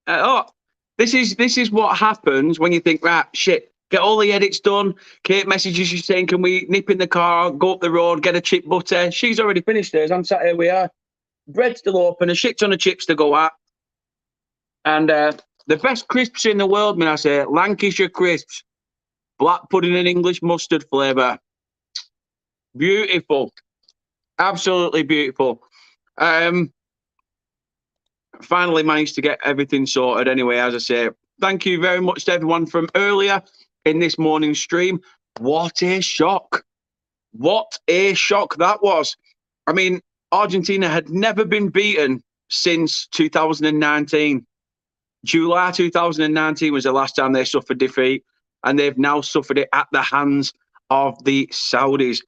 This is what happens when you think, right, shit, get all the edits done. Kate messages you saying, can we nip in the car, go up the road, get a chip butter? She's already finished hers. I'm sat here, we are. Bread's still open, a shit ton of chips to go at. And the best crisps in the world, man, I say, Lancashire crisps. Black pudding and English mustard flavour. Beautiful. Absolutely beautiful. Finally managed to get everything sorted anyway, as I say. Thank you very much to everyone from earlier in this morning's stream. What a shock. What a shock that was. I mean, Argentina had never been beaten since 2019. July 2019 was the last time they suffered defeat, and they've now suffered it at the hands of the Saudis.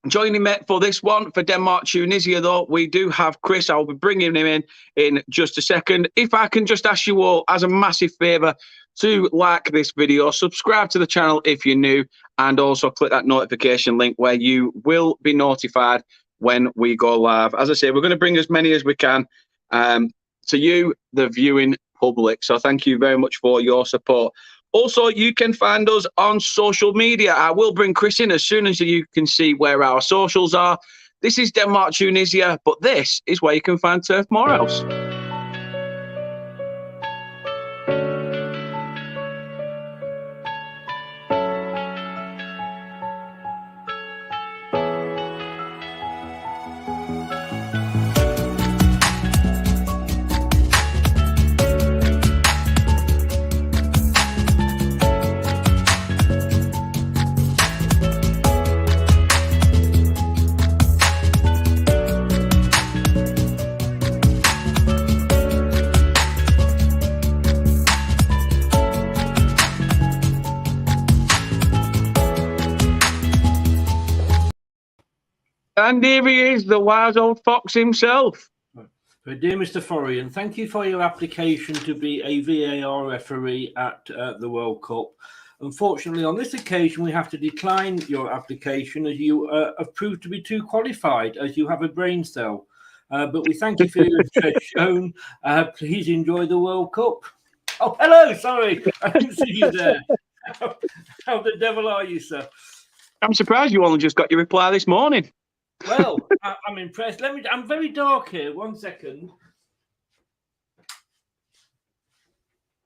Joining me for this one, for Denmark, Tunisia, though, we do have Chris. I'll be bringing him in just a second. If I can just ask you all, as a massive favour, to like this video, subscribe to the channel if you're new, and also click that notification link where you will be notified when we go live. As I say, we're going to bring as many as we can to you, the viewing public. So thank you very much for your support. Also, you can find us on social media. I will bring Chris in as soon as you can see where our socials are. This is Denmark, Tunisia, but this is where you can find Turf Morehouse. And here he is, the wise old fox himself. Dear Mr. Forian, thank you for your application to be a VAR referee at the World Cup. Unfortunately, on this occasion, we have to decline your application as you have proved to be too qualified, as you have a brain cell. But we thank you for your interest shown. Please enjoy the World Cup. Oh, hello, sorry. I didn't see you there. How the devil are you, sir? I'm surprised you only just got your reply this morning. Well, I'm impressed. I'm very dark here. 1 second.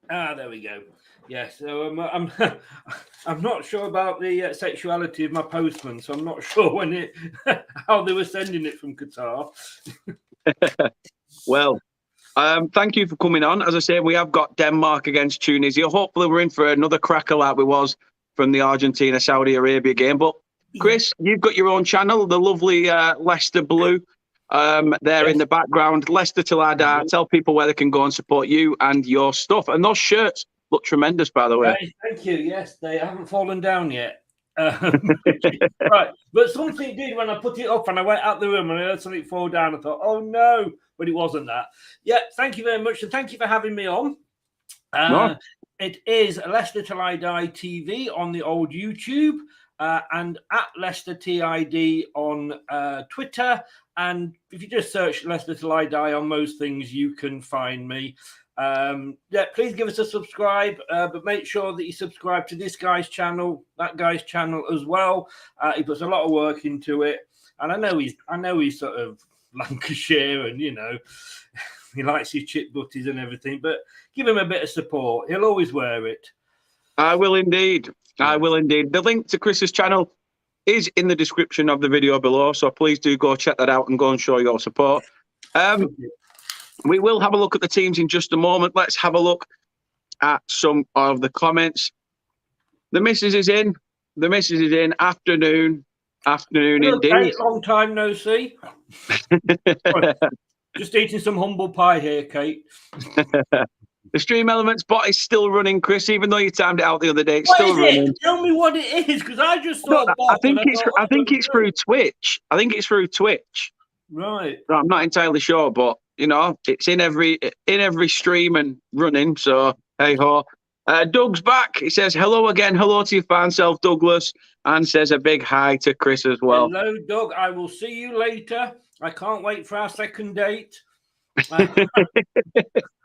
There we go. Yes. So I'm not sure about the sexuality of my postman, so I'm not sure how they were sending it from Qatar. Well, thank you for coming on. As I say, we have got Denmark against Tunisia. Hopefully, we're in for another cracker like we was from the Argentina-Saudi Arabia game. But Chris, you've got your own channel, the lovely Leicester Blue, there in the background. Leicester Till I Die. Tell people where they can go and support you and your stuff. And those shirts look tremendous, by the way. Thank you. Yes, they haven't fallen down yet. Right, but something did when I put it up and I went out the room and I heard something fall down. I thought, oh no, but it wasn't that. Yeah, thank you very much, and thank you for having me on. No. It is Leicester Till I Die TV on the old YouTube. And at Leicester TID on Twitter. And if you just search Leicester Till I Die on most things, you can find me. Yeah, please give us a subscribe, but make sure that you subscribe to this guy's channel, that guy's channel as well. He puts a lot of work into it. And I know he's sort of Lancashire and, you know, he likes his chip butties and everything, but give him a bit of support. He'll always wear it. I will indeed. I will indeed. The link to Chris's channel is in the description of the video below, so please do go check that out and go and show your support. We will have a look at the teams in just a moment. Let's have a look at some of the comments. The missus is in. The missus is in. Afternoon. Afternoon indeed. Kate, long time no see. Just eating some humble pie here, Kate. The Stream Elements bot is still running, Chris, even though you timed it out the other day. It's still running. Tell me what it is, because I just saw no, I think it's through Twitch. I think it's through Twitch. Right. No, I'm not entirely sure, but you know, it's in every stream and running. So hey ho. Doug's back. He says hello again. Hello to your fan self, Douglas, and says a big hi to Chris as well. Hello, Doug. I will see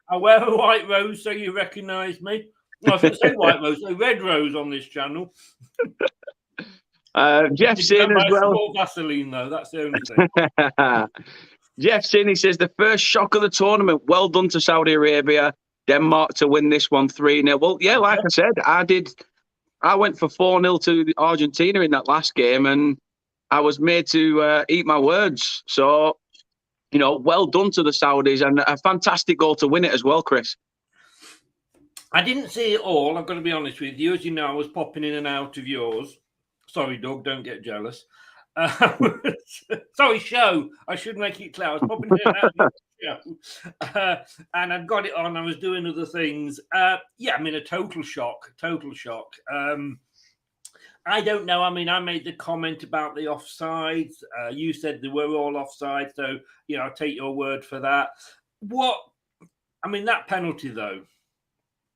I wear a white rose so you recognise me. Well, I shouldn't say white rose, a red rose on this channel. Jeff's in as well. Small Vaseline, though. That's the only thing. Jeff's in. He says, the first shock of the tournament. Well done to Saudi Arabia. Denmark to win this one 3-0. Well, yeah, like I said, I went for 4-0 to Argentina in that last game, and I was made to eat my words. So, well done to the Saudis, and a fantastic goal to win it as well, Chris. I didn't see it all, I've got to be honest with you. As you know, I was popping in and out of yours. Sorry, Doug, don't get jealous. Sorry, show. I should make it clear. I was popping in and out of your show. And I'd got it on. I was doing other things. Yeah, I mean, a total shock. I don't know. I mean, I made the comment about the offsides. You said they were all offside. So, I'll take your word for that. That penalty, though.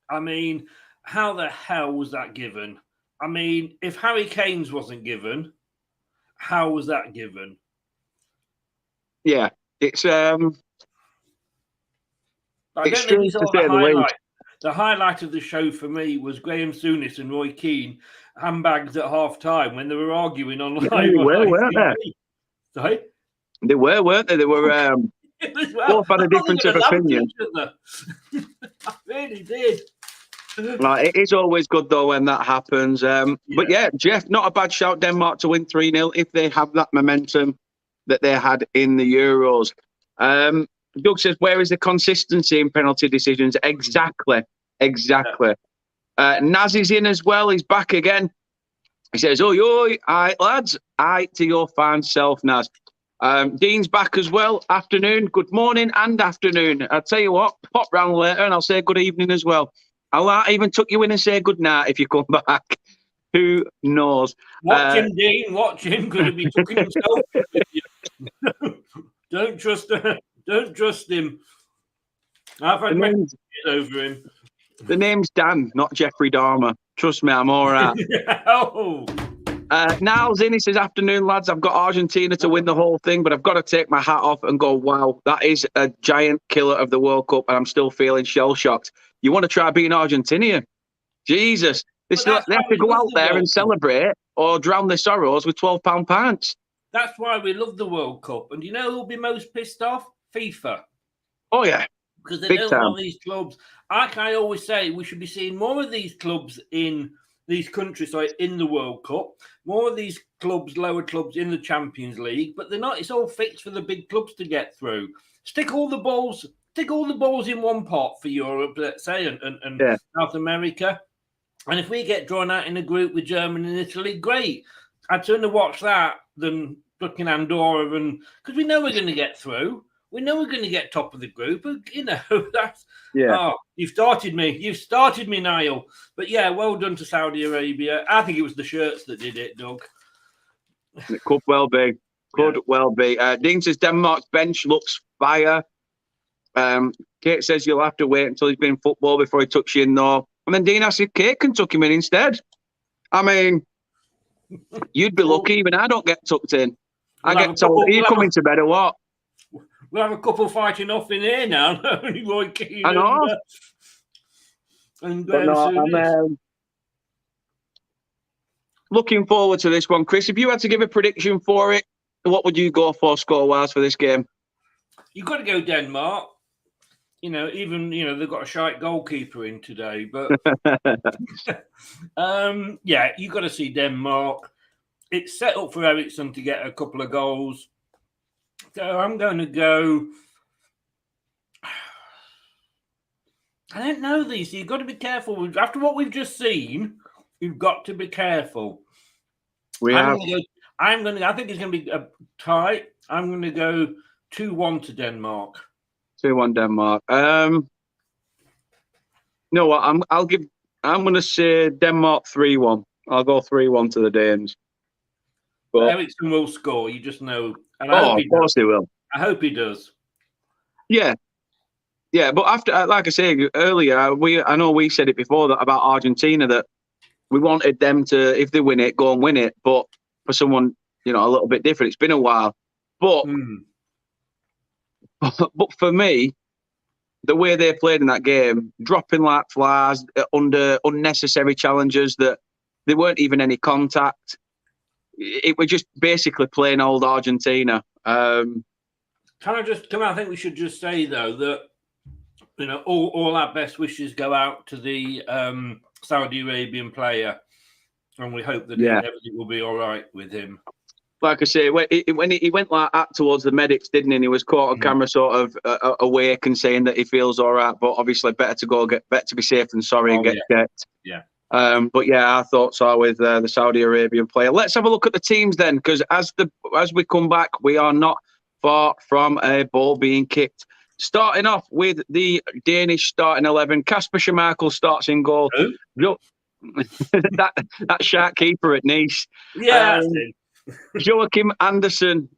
I mean, how the hell was that given? I mean, if Harry Kane's wasn't given, how was that given? Yeah, it's I don't know if you saw the highlight. The highlight of the show for me was Graham Souness and Roy Keane handbags at half time when they were arguing on live. They were, weren't they? Sorry? They were, weren't they? They were both had a difference of opinion. I really did. Like, it is always good though when that happens. But yeah, Jeff, not a bad shout. Denmark to win 3-0 if they have that momentum that they had in the Euros. Doug says, where is the consistency in penalty decisions? Exactly. Naz is in as well. He's back again. He says, oi, all right, lads. Aye to your fine self, Naz. Dean's back as well. Afternoon, good morning and afternoon. I'll tell you what, pop round later and I'll say good evening as well. I'll even tuck you in and say good night if you come back. Who knows? Watch him, Dean. Watch him. Going to be tucking himself in. Don't trust him. I've had messages over him. The name's Dan, not Jeffrey Dahmer. Trust me, I'm all right. Niall's in. He says, afternoon, lads. I've got Argentina to win the whole thing, but I've got to take my hat off and go, wow, that is a giant killer of the World Cup, and I'm still feeling shell-shocked. You want to try being Argentina? Jesus. They have to go out there and celebrate or drown their sorrows with £12 pints. That's why we love the World Cup. And you know who'll be most pissed off? FIFA. Oh, yeah. Because they don't want these clubs. Like I always say, we should be seeing more of these clubs in these countries, in the World Cup. More of these clubs, lower clubs in the Champions League. But they're not. It's all fixed for the big clubs to get through. Stick all the balls in one pot for Europe, let's say, and South America. And if we get drawn out in a group with Germany and Italy, great. I'd sooner watch that than looking Andorra, because we know we're going to get through. We know we're going to get top of the group. That's you've started me, Niall. But yeah, well done to Saudi Arabia. I think it was the shirts that did it, Doug. It could well be. Dean says Denmark's bench looks fire. Kate says you'll have to wait until he's been in football before he tucks you in, though. And then Dean asks if Kate can tuck him in instead. I mean, you'd be lucky even I don't get tucked in. I get told, are you coming to bed or what? We'll have a couple fighting off in here now. Roy Keane I know. And I'm looking forward to this one. Chris, if you had to give a prediction for it, what would you go for score-wise for this game? You've got to go Denmark. They've got a shite goalkeeper in today, but you've got to see Denmark. It's set up for Eriksson to get a couple of goals. So I'm going to go. I don't know these. You've got to be careful. After what we've just seen, you've got to be careful. I think it's going to be a tie. I'm going to go 2-1 to Denmark. 2-1 Denmark. You know what? I'm going to say Denmark 3-1. I'll go 3-1 to the Danes. But Eriksson will score. You just know. And of course he will. I hope he does. Yeah. Yeah, but after, like I said earlier, I know we said it before that about Argentina, that we wanted them to, if they win it, go and win it. But for someone, a little bit different. It's been a while. But but for me, the way they played in that game, dropping like flies under unnecessary challenges that there weren't even any contact. It was just basically plain old Argentina. I think we should just say though that all our best wishes go out to the Saudi Arabian player, and we hope that everything will be all right with him. Like I say, when he went like that towards the medics, didn't he? And he was caught on camera, sort of awake and saying that he feels all right, but obviously better to be safe than sorry and get checked. Yeah. But yeah, our thoughts are with the Saudi Arabian player. Let's have a look at the teams then, because as we come back, we are not far from a ball being kicked. Starting off with the Danish starting 11, Kasper Schmeichel starts in goal. that shark keeper at Nice. Yeah. Joachim Andersen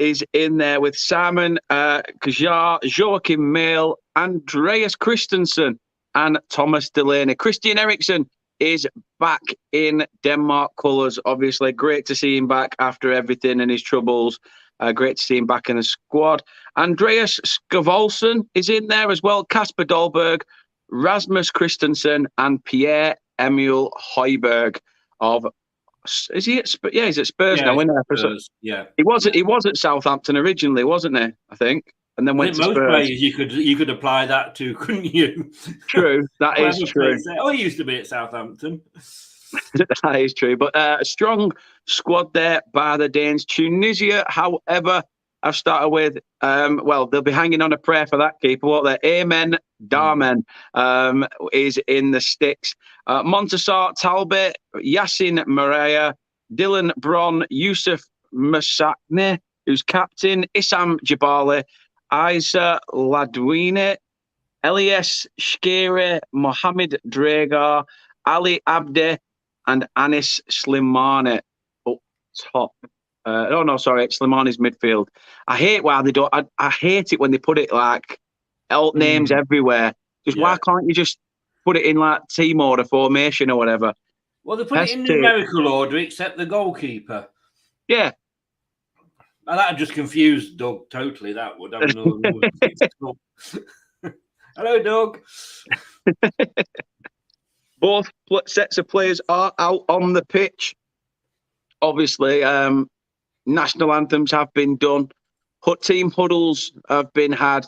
is in there with Simon Kjaer, Joachim Mail, Andreas Christensen, and Thomas Delaney. Christian Eriksen is back in Denmark colours, obviously. Great to see him back after everything and his troubles. Great to see him back in the squad. Andreas Skavoldsen is in there as well. Kasper Dolberg, Rasmus Christensen, and Pierre-Emile Højbjerg of... Is he at Spurs? Yeah, he's at Spurs now, isn't he? Spurs, yeah. He was at Southampton originally, wasn't he? I think. And then went to most Spurs. Players you could apply that to, couldn't you? True, that is true. He used to be at Southampton. That is true. But a strong squad there by the Danes. Tunisia, however, I've started with, they'll be hanging on a prayer for that keeper. What they're Amen Darmen is in the sticks. Montassar Talbot, Yassin Maria, Dylan Bron, Yusuf Masakne, who's captain, Issam Jabali, Isa Ladwine, Elias Shkiri, Mohamed Dragar, Ali Abde, and Anis Slimani up top. Slimani's midfield. I hate why they don't. I hate it when they put it like alt names everywhere. Why can't you just put it in like team order, formation, or whatever? Well, they put it in numerical order, except the goalkeeper. Yeah. And that just confused Doug totally. That would. Hello, Doug. Both sets of players are out on the pitch. Obviously, national anthems have been done. Team huddles have been had.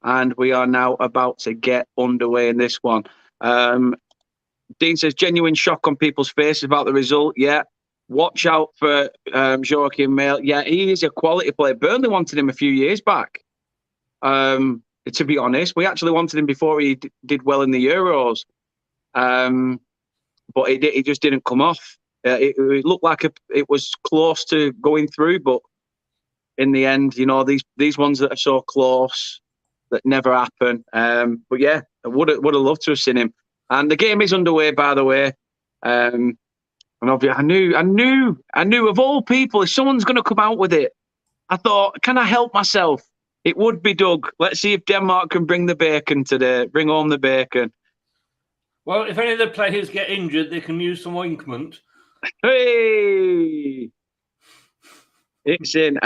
And we are now about to get underway in this one. Dean says, genuine shock on people's faces about the result. Yeah. Watch out for Joachim Mail. Yeah, he is a quality player. Burnley wanted him a few years back. To be honest, we actually wanted him before he did well in the Euros. But it just didn't come off. It looked like it was close to going through, but in the end, these ones that are so close that never happen. But yeah, I would have loved to have seen him. And the game is underway, by the way. And obviously, I knew of all people, if someone's going to come out with it, I thought, can I help myself? It would be Doug. Let's see if Denmark can bring the bacon today. Bring home the bacon. Well, if any of the players get injured, they can use some ointment. Hey! It's in.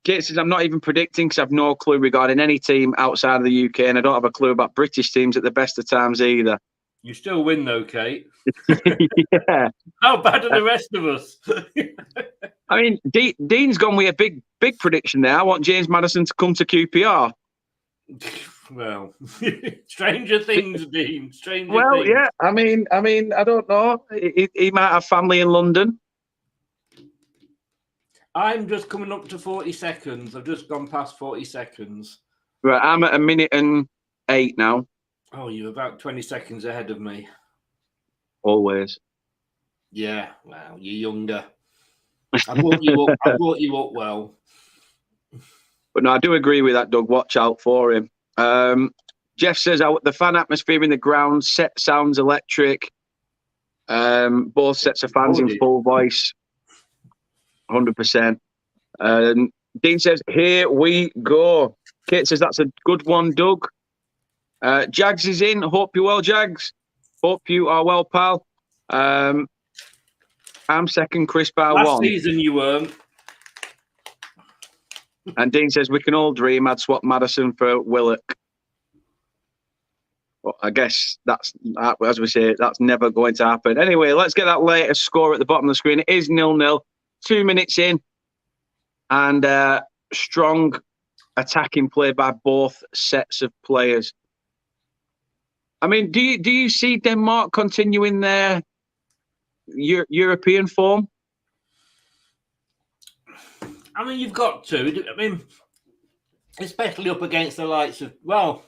Kate says, I'm not even predicting because I've no clue regarding any team outside of the UK, and I don't have a clue about British teams at the best of times either. You still win, though, Kate. Yeah. How bad are the rest of us? I mean, Dean's gone with a big prediction there. I want James Maddison to come to QPR. Well, stranger things, Dean. Stranger things. Yeah. I mean, I don't know. He might have family in London. I'm just coming up to 40 seconds. I've just gone past 40 seconds. Right, I'm at 1:08 now. Oh, you're about 20 seconds ahead of me. Always. Yeah, well, you're younger. I brought you up well. But no, I do agree with that, Doug. Watch out for him. Jeff says the fan atmosphere in the ground sounds electric. Both sets of fans in full voice. 100%. Dean says, here we go. Kate says, that's a good one, Doug. Jags is in. Hope you're well, Jags. Hope you are well, pal. I'm second, Chris by Last 1. season you weren't. And Dean says, we can all dream I'd swap Maddison for Willock. But I guess as we say, that's never going to happen. Anyway, let's get that latest score at the bottom of the screen. It is 0-0, 2 minutes in, and strong attacking play by both sets of players. I mean, do you see Denmark continuing their European form? I mean, you've got to. I mean, especially up against the likes of, well,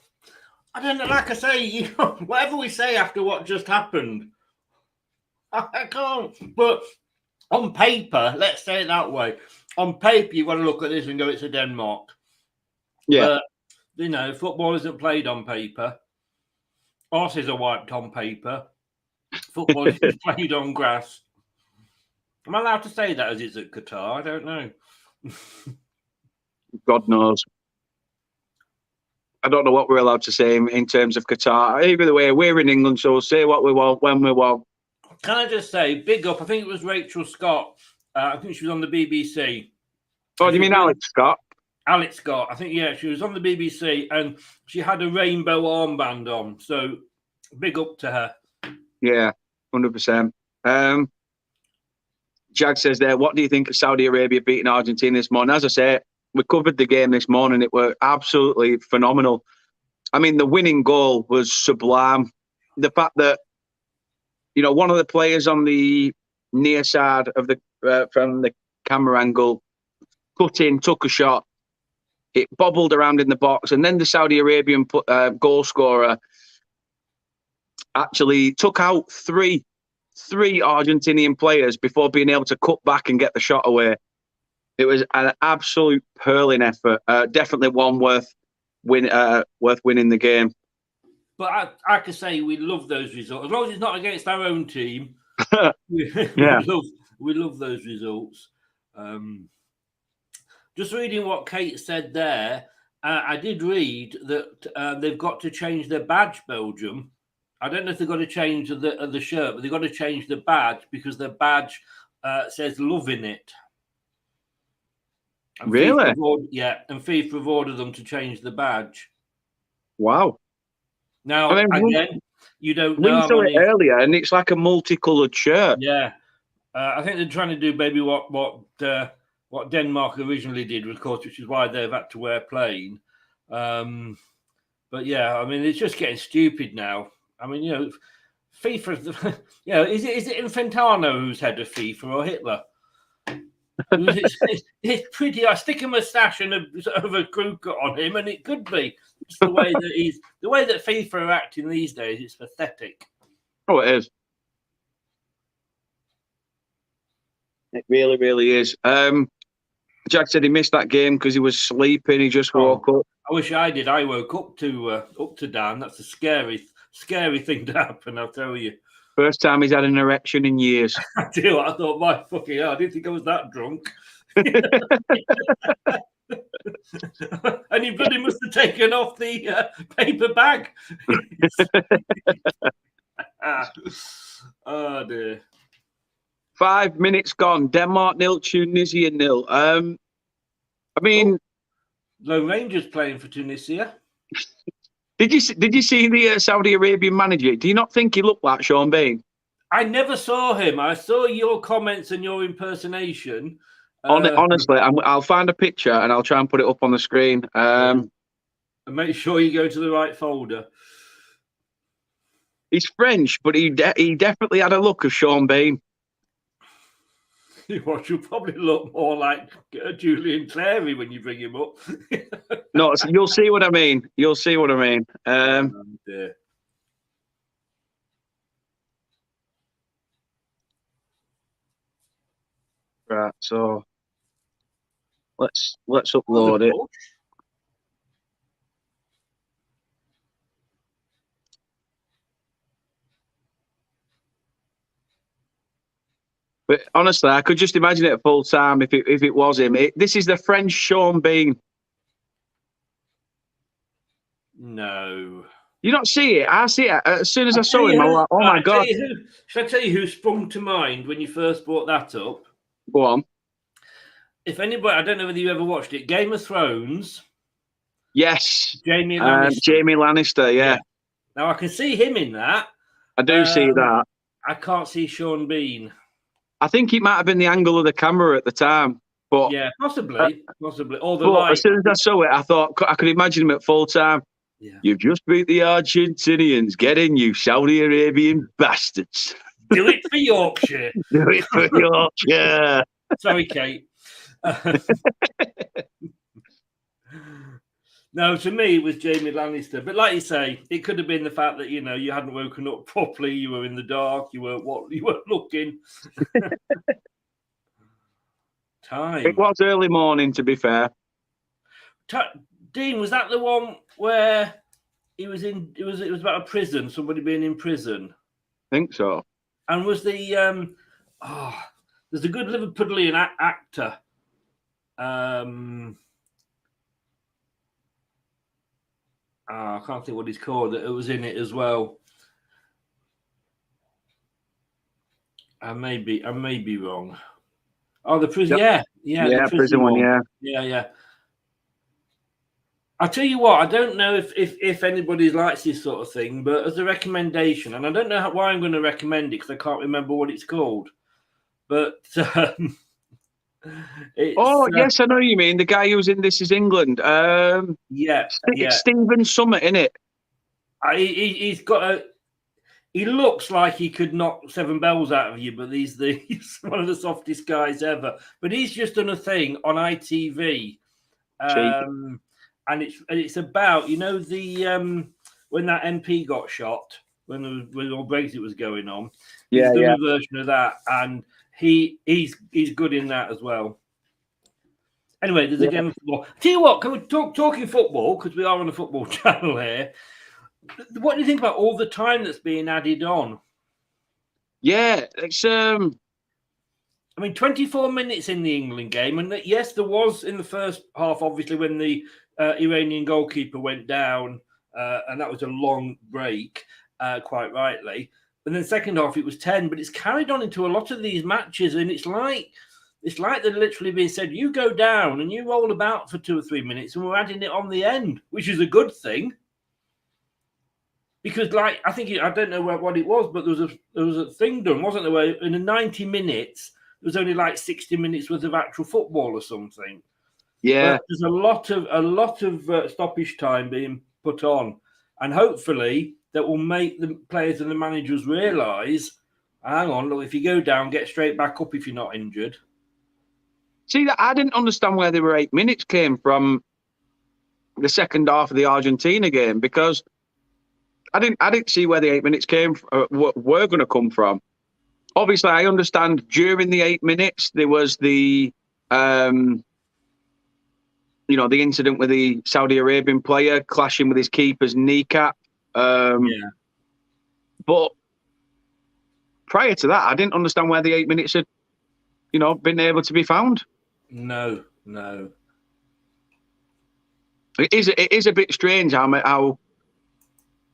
I don't know, like I say, whatever we say after what just happened, I can't. But on paper, let's say it that way, on paper, you've got to look at this and go, it's a Denmark. Yeah. But, football isn't played on paper. Arses are wiped on paper. Football is played on grass. Am I allowed to say that as it's at Qatar? I don't know. God knows. I don't know what we're allowed to say in terms of Qatar. Either way, we're in England, so we'll say what we want when we want. Can I just say, big up? I think it was Rachel Scott. I think she was on the BBC. Oh, do you mean Alex Scott? Alex Scott. I think, yeah, she was on the BBC and she had a rainbow armband on. So big up to her. Yeah, 100%. Jag says there, what do you think of Saudi Arabia beating Argentina this morning? As I say, we covered the game this morning. It were absolutely phenomenal. I mean, the winning goal was sublime. The fact that, one of the players on the near side of the from the camera angle cut in, took a shot. It bobbled around in the box, and then the Saudi Arabian goal scorer actually took out three Argentinian players before being able to cut back and get the shot away. It was an absolute purling effort. Definitely one worth winning the game. But I can say we love those results. As long as it's not against our own team, we love those results. Just reading what Kate said there, I did read that they've got to change their badge, Belgium. I don't know if they've got to change the shirt, but they've got to change the badge because their badge says love in it. And really? And FIFA have ordered them to change the badge. Wow. Now, again, you don't know. We saw it earlier, and it's like a multicoloured shirt. Yeah. I think they're trying to do maybe what Denmark originally did, of course, which is why they've had to wear plain. But yeah, I mean, it's just getting stupid now. I mean, FIFA, is it Infantino who's head of FIFA or Hitler? It's pretty. I stick a moustache and a crew cut on him, and it could be. It's the way that FIFA are acting these days. It's pathetic. Oh, it is. It really, really is. Jack said he missed that game because he was sleeping. He just woke up. I wish I did. I woke up to Dan. That's a scary thing to happen, I'll tell you. First time he's had an erection in years. I thought, my fucking hell, I didn't think I was that drunk. And he bloody must have taken off the paper bag. Oh, dear. 5 minutes gone. Denmark 0, Tunisia 0. I mean... Lone Ranger's playing for Tunisia. Did you see the Saudi Arabian manager? Do you not think he looked like Sean Bean? I never saw him. I saw your comments and your impersonation. Honestly, I'll find a picture and I'll try and put it up on the screen. And make sure you go to the right folder. He's French, but he definitely had a look of Sean Bean. You'll probably look more like Julian Clary when you bring him up. No, you'll see what I mean. You'll see what I mean. Right, so let's upload it. But honestly, I could just imagine it full time if it was him. This is the French Sean Bean. No. You don't see it? I see it. As soon as I saw him, I was like, oh my God. Shall I tell you who sprung to mind when you first brought that up? Go on. If anybody, I don't know whether you ever watched it, Game of Thrones. Yes. Jamie Lannister. Jamie Lannister, yeah. Now I can see him in that. I do see that. I can't see Sean Bean. I think it might have been the angle of the camera at the time. But yeah, possibly. Or the but light. as soon as I saw it, I thought I could imagine him at full time. Yeah. You've just beat the Argentinians. Get in, you Saudi Arabian bastards. Do it for Yorkshire. Do it for Yorkshire. Sorry, Kate. No, to me, it was Jamie Lannister. But like you say, it could have been the fact that, you hadn't woken up properly. You were in the dark. You weren't looking. Time. It was early morning, to be fair. Dean, was that the one where he was in? It was about a prison. Somebody being in prison. I think so. And was the there's a good Liverpudlian actor. I can't think what he's called. It was in it as well. I may be wrong. Oh, the prison. Yep. Yeah, the prison one. Yeah. I'll tell you what. I don't know if anybody likes this sort of thing, but as a recommendation, and I don't know why I'm going to recommend it because I can't remember what it's called. But yes, I know you mean the guy who's in This Is England. It's Stephen Summit, isn't it? He's got he looks like he could knock 7 bells out of you, but he's one of the softest guys ever. But he's just done a thing on ITV, and it's about the when that MP got shot when all Brexit was going on. He's done a version of that, and he's good in that as well. Anyway, there's a game of football. Tell you what, can we talking football, because we are on a football channel here. What do you think about all the time that's being added on? Yeah, it's 24 minutes in the England game, and yes, there was in the first half, obviously, when the Iranian goalkeeper went down, and that was a long break, quite rightly. And then second half, it was 10, but it's carried on into a lot of these matches, and it's like they're literally being said, you go down and you roll about for 2 or 3 minutes, and we're adding it on the end, which is a good thing. Because, I don't know what it was, but there was a thing done, wasn't there, where in the 90 minutes, there was only 60 minutes worth of actual football or something. Yeah. But there's a lot of stoppage time being put on. And hopefully that will make the players and the managers realise, hang on, look, if you go down, get straight back up if you're not injured. See, I didn't understand where the 8 minutes came from the second half of the Argentina game, because I didn't see where the 8 minutes were going to come from. Obviously, I understand during the 8 minutes there was the the incident with the Saudi Arabian player clashing with his keeper's kneecap. But prior to that, I didn't understand where the 8 minutes had, been able to be found. No. It is a bit strange how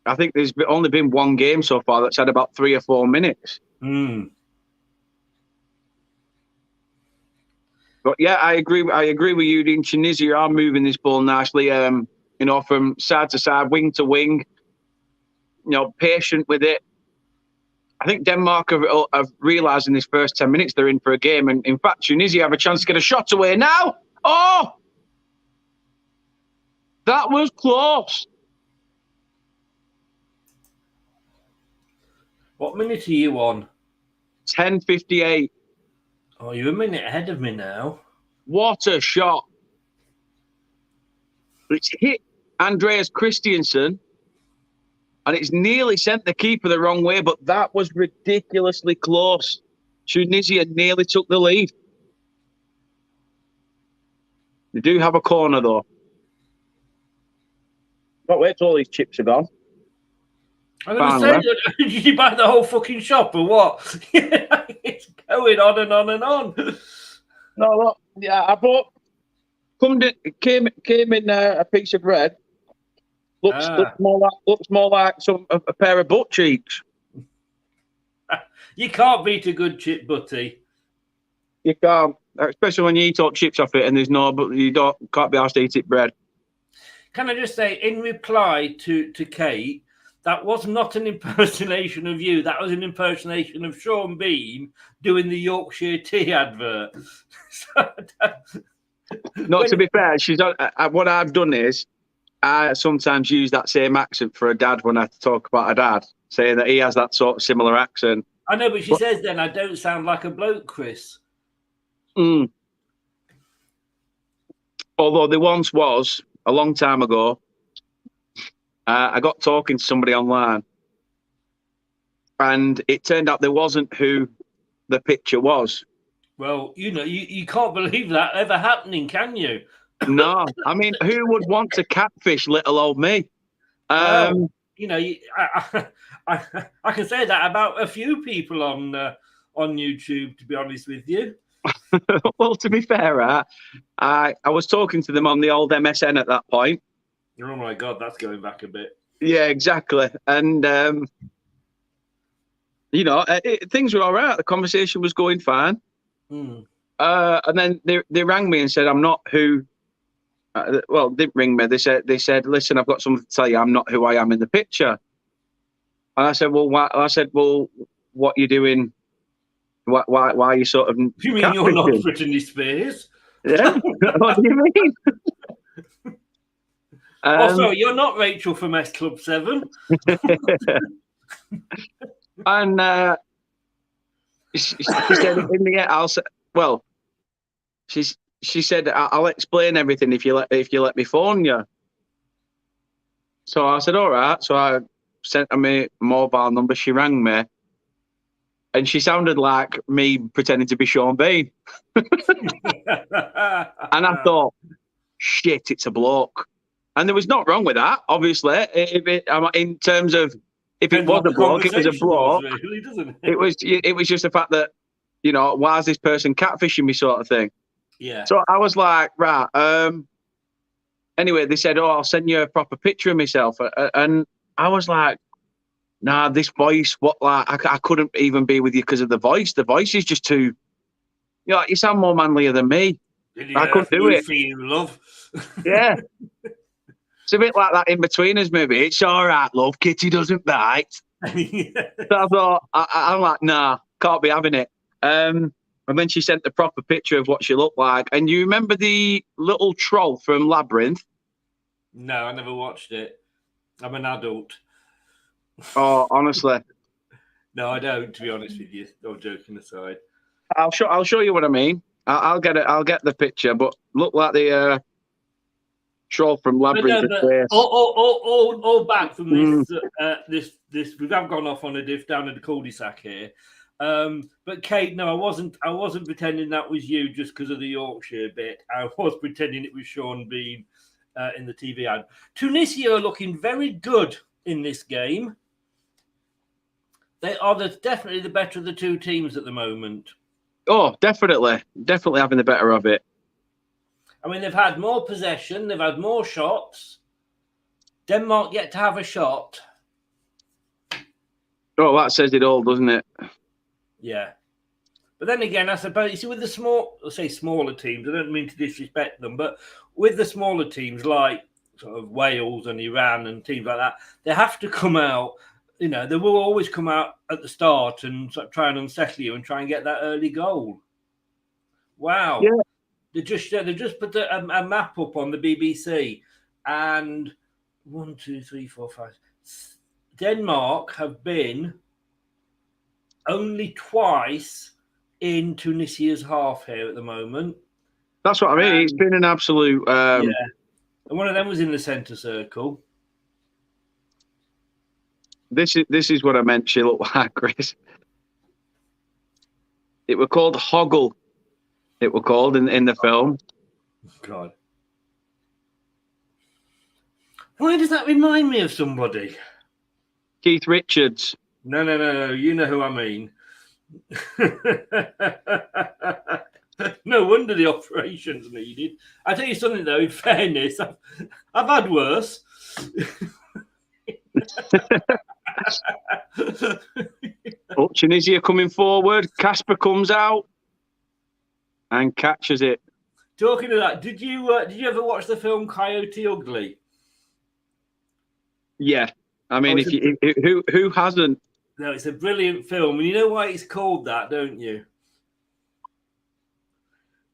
I think there's only been one game so far that's had about 3 or 4 minutes. But yeah, I agree with you. In Tunisia are moving this ball nicely, from side to side, wing to wing, patient with it. I think Denmark have realised in this first 10 minutes they're in for a game. And in fact, Tunisia have a chance to get a shot away now. Oh, that was close. What minute are you on? 10:58. Oh, you're a minute ahead of me now. What a shot. It's hit Andreas Christiansen, and it's nearly sent the keeper the wrong way, but that was ridiculously close. Tunisia nearly took the lead. They do have a corner, though. Can't wait till all these chips are gone. I'm going to say, did you buy the whole fucking shop or what? It's going on and on and on. No, look, yeah, I bought. Came in a piece of bread. Looks more like a pair of butt cheeks. You can't beat a good chip butty. You can't, especially when you eat all chips off it and there's no, but can't be asked to eat it bread. Can I just say, in reply to Kate, That was not an impersonation of you. That was an impersonation of Sean Bean doing the Yorkshire tea advert. No, to be fair, what I've done is I sometimes use that same accent for a dad when I talk about a dad, saying that he has that sort of similar accent. I know, but she says then I don't sound like a bloke, Chris. Although there once was, a long time ago, I got talking to somebody online, and it turned out there wasn't who the picture was. Well, you can't believe that ever happening, can you? No, I mean, who would want to catfish little old me? Well, I can say that about a few people on YouTube, to be honest with you. Well, to be fair, I was talking to them on the old MSN at that point. Oh my God, that's going back a bit. Yeah, exactly. And things were all right. The conversation was going fine. And then they rang me and said, "I'm not who." Well, didn't ring me. They said, "Listen, I've got something to tell you. I'm not who I am in the picture." And I said, "Well, why?" I said, "Well, what you doing? Why are you sort of?" You mean you're not Britney Spears? Yeah. What do you mean? Sorry, you're not Rachel from S Club 7. And she said, "In the end, I'll say." Well, she said, "I'll explain everything if you let me phone you." So I said, "All right." So I sent her my mobile number. She rang me, and she sounded like me pretending to be Sean Bean. And I thought, shit, it's a bloke. And there was not wrong with that, obviously. In terms of if it was a bloke, it was a bloke. Really, doesn't it? It was just the fact that, why is this person catfishing me, sort of thing. Yeah. So I was like, right. Anyway, they said, "Oh, I'll send you a proper picture of myself," and I was like, "Nah, this voice. What? Like, I couldn't even be with you because of the voice. The voice is just too. You sound more manlier than me. I couldn't do it." Feel love. Yeah. It's a bit like that In-Betweeners movie. It's all right, love. Kitty doesn't bite. So I thought, I'm like, nah, can't be having it. And then she sent the proper picture of what she looked like. And you remember the little troll from Labyrinth? No, I never watched it. I'm an adult. Oh, honestly. No, I don't, to be honest with you. No, joking aside. I'll show you what I mean. I'll get it. I'll get the picture, but look like the troll from Labyrinth. All back from this. This we have gone off on a diff down in the cul-de-sac here. But Kate, no, I wasn't pretending that was you just because of the Yorkshire bit. I was pretending it was Sean Bean in the TV ad. Tunisia are looking very good in this game. They are definitely the better of the two teams at the moment. Oh, definitely having the better of it. I mean, they've had more possession, they've had more shots. Denmark yet to have a shot. Oh, that says it all, doesn't it? Yeah. But then again, I suppose, you see, with the smaller teams, I don't mean to disrespect them, but with the smaller teams like sort of Wales and Iran and teams like that, they have to come out, they will always come out at the start and sort of try and unsettle you and try and get that early goal. Wow. Yeah. They just put a map up on the BBC, and 1, 2, 3, 4, 5. Denmark have been only twice in Tunisia's half here at the moment. That's what I mean. It's been an absolute. Yeah, and one of them was in the centre circle. This is what I meant. She looked like, Chris. It were called Hoggle. It were called in the film. God. Why does that remind me of somebody? Keith Richards. No. You know who I mean. No wonder the operation's needed. I tell you something though, in fairness, I've had worse. Oh, Tunisia coming forward. Casper comes out and catches it. Talking of that, did you ever watch the film Coyote Ugly? Yeah. I mean, who hasn't? No, it's a brilliant film, and you know why it's called that, don't you?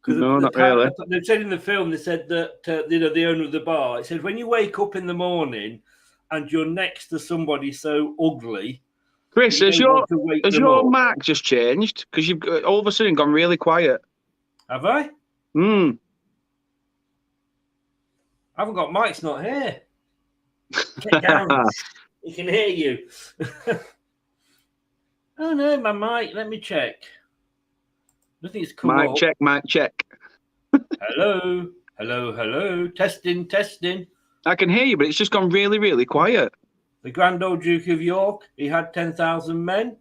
No, not really. They said in the film, they said that the owner of the bar, it said when you wake up in the morning and you're next to somebody so ugly, Chris, has your mic just changed? Because you've all of a sudden gone really quiet. Have I? Hmm. I haven't got Mike's not here. Get down. He can hear you. Oh no, my mic. Let me check. Nothing's come up. Mic check. Hello. Testing. I can hear you, but it's just gone really, really quiet. The Grand Old Duke of York, he had 10,000 men.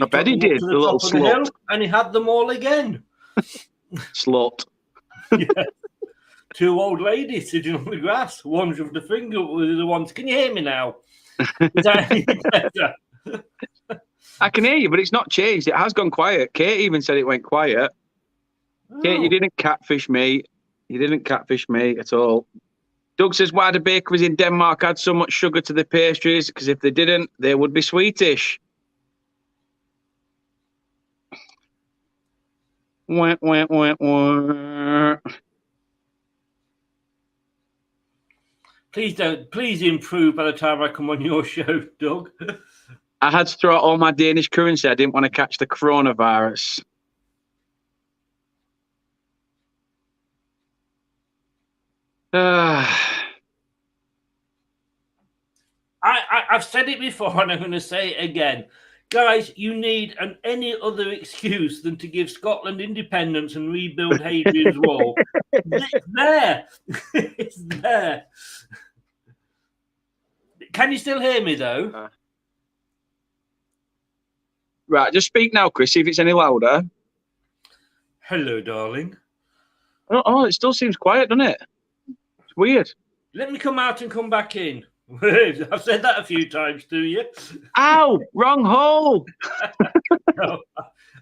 I bet he did, the little slut. And he had them all again. Slut. Yeah. 2 old ladies sitting on the grass. One shoved a finger with the other ones. Can you hear me now? Is that any better? I can hear you, but it's not changed. It has gone quiet. Kate even said it went quiet. Oh. Kate, you didn't catfish me. You didn't catfish me at all. Doug says, why the bakeries in Denmark add so much sugar to the pastries? Because if they didn't, they would be sweetish. Wah. Please improve by the time I come on your show, Doug. I had to throw out all my Danish currency. I didn't want to catch the coronavirus. I've said it before and I'm going to say it again. Guys, you need any other excuse than to give Scotland independence and rebuild Hadrian's Wall. It's there. It's there. Can you still hear me, though? Right, just speak now, Chris, see if it's any louder. Hello, darling. Oh, it still seems quiet, doesn't it? It's weird. Let me come out and come back in. I've said that a few times to you. Ow! Wrong hole! No,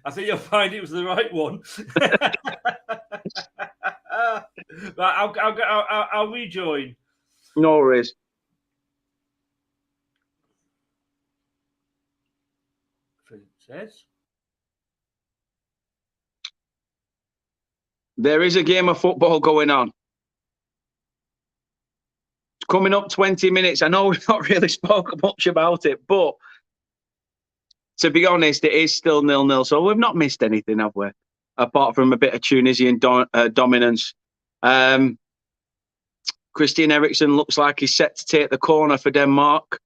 I think you'll find it was the right one. Right, I'll rejoin. No worries. Says. There is a game of football going on. It's coming up 20 minutes. I know we've not really spoken much about it, but to be honest, it is still 0-0. So we've not missed anything, have we? Apart from a bit of Tunisian dominance. Christian Eriksen looks like he's set to take the corner for Denmark.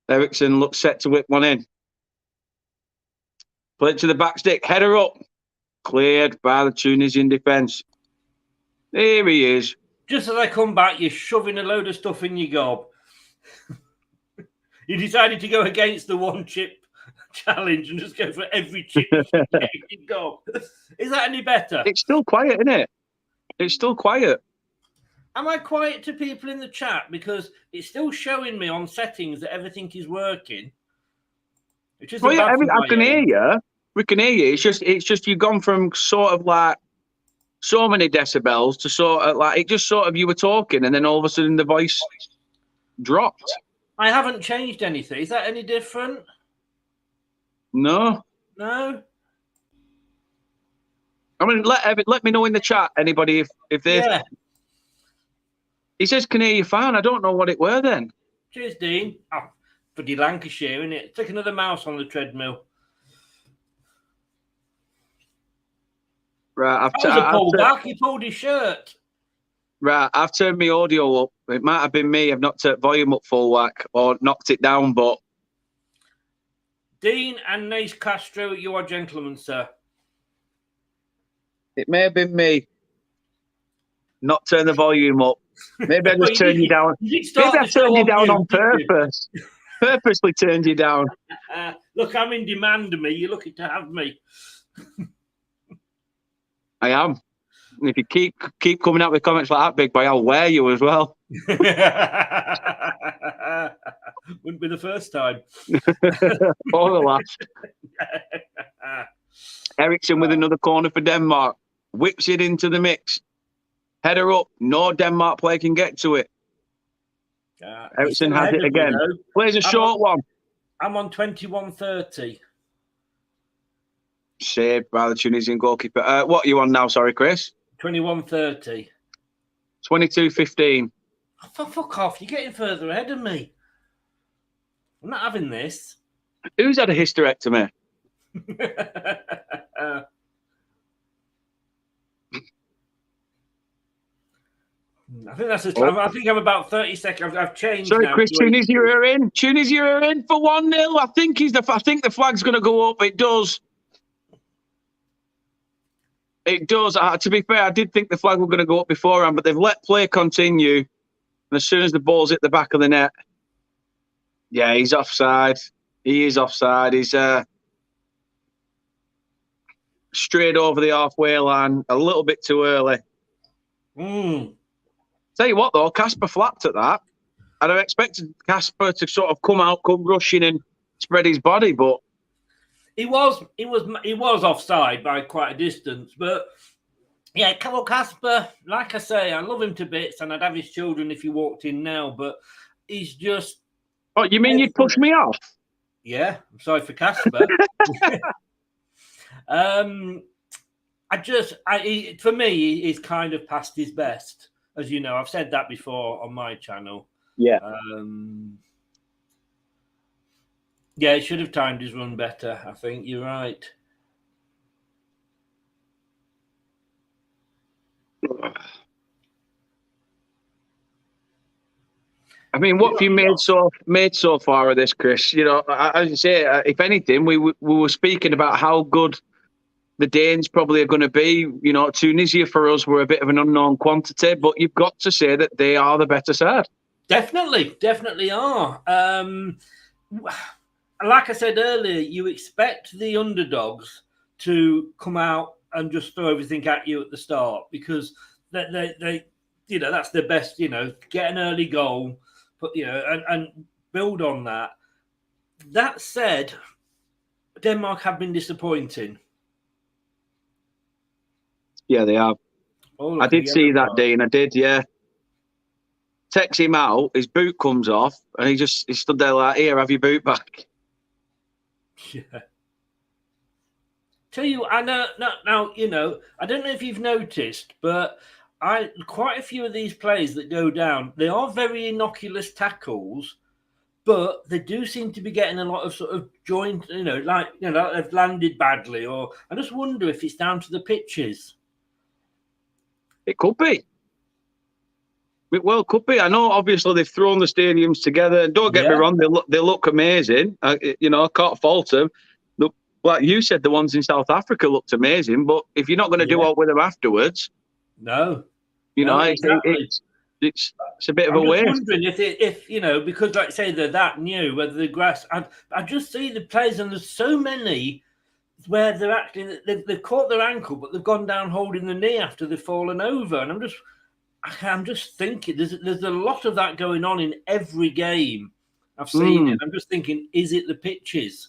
Eriksen looks set to whip one in. Play it to the back stick. Header up. Cleared by the Tunisian defence. Here he is. Just as I come back, you're shoving a load of stuff in your gob. You decided to go against the one chip challenge and just go for every chip you get in your gob. Is that any better? It's still quiet, isn't it? It's still quiet. Am I quiet to people in the chat? Because it's still showing me on settings that everything is working. Which is I can hear you. We can hear you. It's just you've gone from sort of like so many decibels to sort of like it just sort of you were talking and then all of a sudden the voice dropped. I haven't changed anything. Is that any different? No. No. I mean, let me know in the chat anybody if they. Yeah. He says, can hear you fine. I don't know what it were then. Cheers, Dean. Oh, bloody Lancashire, innit? Take another mouse on the treadmill. Right. He pulled his shirt. Right. I've turned my audio up. It might have been me. I've not turned volume up full whack or knocked it down, but. Dean and Nace Castro, you are gentlemen, sir. It may have been me. Not turn the volume up. Maybe I just turned you down. Maybe I turned you down on purpose. Purposely turned you down. Look, I'm in demand of me. You're lucky to have me. I am. And if you keep coming out with comments like that, big boy, I'll wear you as well. Wouldn't be the first time. Or the last. Ericsson with another corner for Denmark. Whips it into the mix. Header up. No Denmark player can get to it. Ericsson has it again. Plays a short one. I'm on 21-30. Saved by the Tunisian goalkeeper. What are you on now? Sorry, Chris. 21-30. 22-15. Oh, fuck off. You're getting further ahead of me. I'm not having this. Who's had a hysterectomy? I think that's I think I'm about 30 seconds. I've changed. Sorry, now Chris. Tunisia are in. Tunisia are in for 1-0. I think the flag's going to go up. It does. It does. To be fair, I did think the flag was going to go up beforehand, but they've let play continue. And as soon as the ball's hit the back of the net, yeah, he's offside. He is offside. He's straight over the halfway line, a little bit too early. Tell you what, though, Casper flapped at that. I'd have expected Casper to sort of come rushing and spread his body, but he was offside by quite a distance. But yeah, well, Casper, like I say, I love him to bits, and I'd have his children if he walked in now. But he's just. Oh, you mean you'd push me off? Yeah, I'm sorry for Casper. For me, he's kind of past his best. As you know, I've said that before on my channel. Yeah. Yeah, he should have timed his run better. I think you're right. I mean, what have you made so far of this, Chris? You know, as you say, if anything, we were speaking about how good the Danes probably are going to be. You know, Tunisia for us were a bit of an unknown quantity, but you've got to say that they are the better side. Definitely are. Like I said earlier, you expect the underdogs to come out and just throw everything at you at the start because they you know, that's their best. You know, get an early goal, but you know, and build on that. That said, Denmark have been disappointing. Yeah, they have. I did see that, Dean. I did, yeah. Takes him out, his boot comes off, and he stood there like, here, have your boot back. Yeah. Tell you, I know now, you know, I don't know if you've noticed, but quite a few of these plays that go down, they are very innocuous tackles, but they do seem to be getting a lot of sort of joint, you know, like they've landed badly, or I just wonder if it's down to the pitches. It could be. It well could be. I know, obviously, they've thrown the stadiums together. And don't get me wrong, they look amazing. You know, I can't fault them. Look, like you said, the ones in South Africa looked amazing. But if you're not going to do out with them afterwards, you know, exactly. it's a bit of a waste. I'm wondering if you know, because like I say, they're that new, whether the grass. I just see the players, and there's so many where they're actually they've caught their ankle, but they've gone down holding the knee after they've fallen over, and I'm just thinking there's a lot of that going on in every game I've seen it. I'm just thinking, is it the pitches?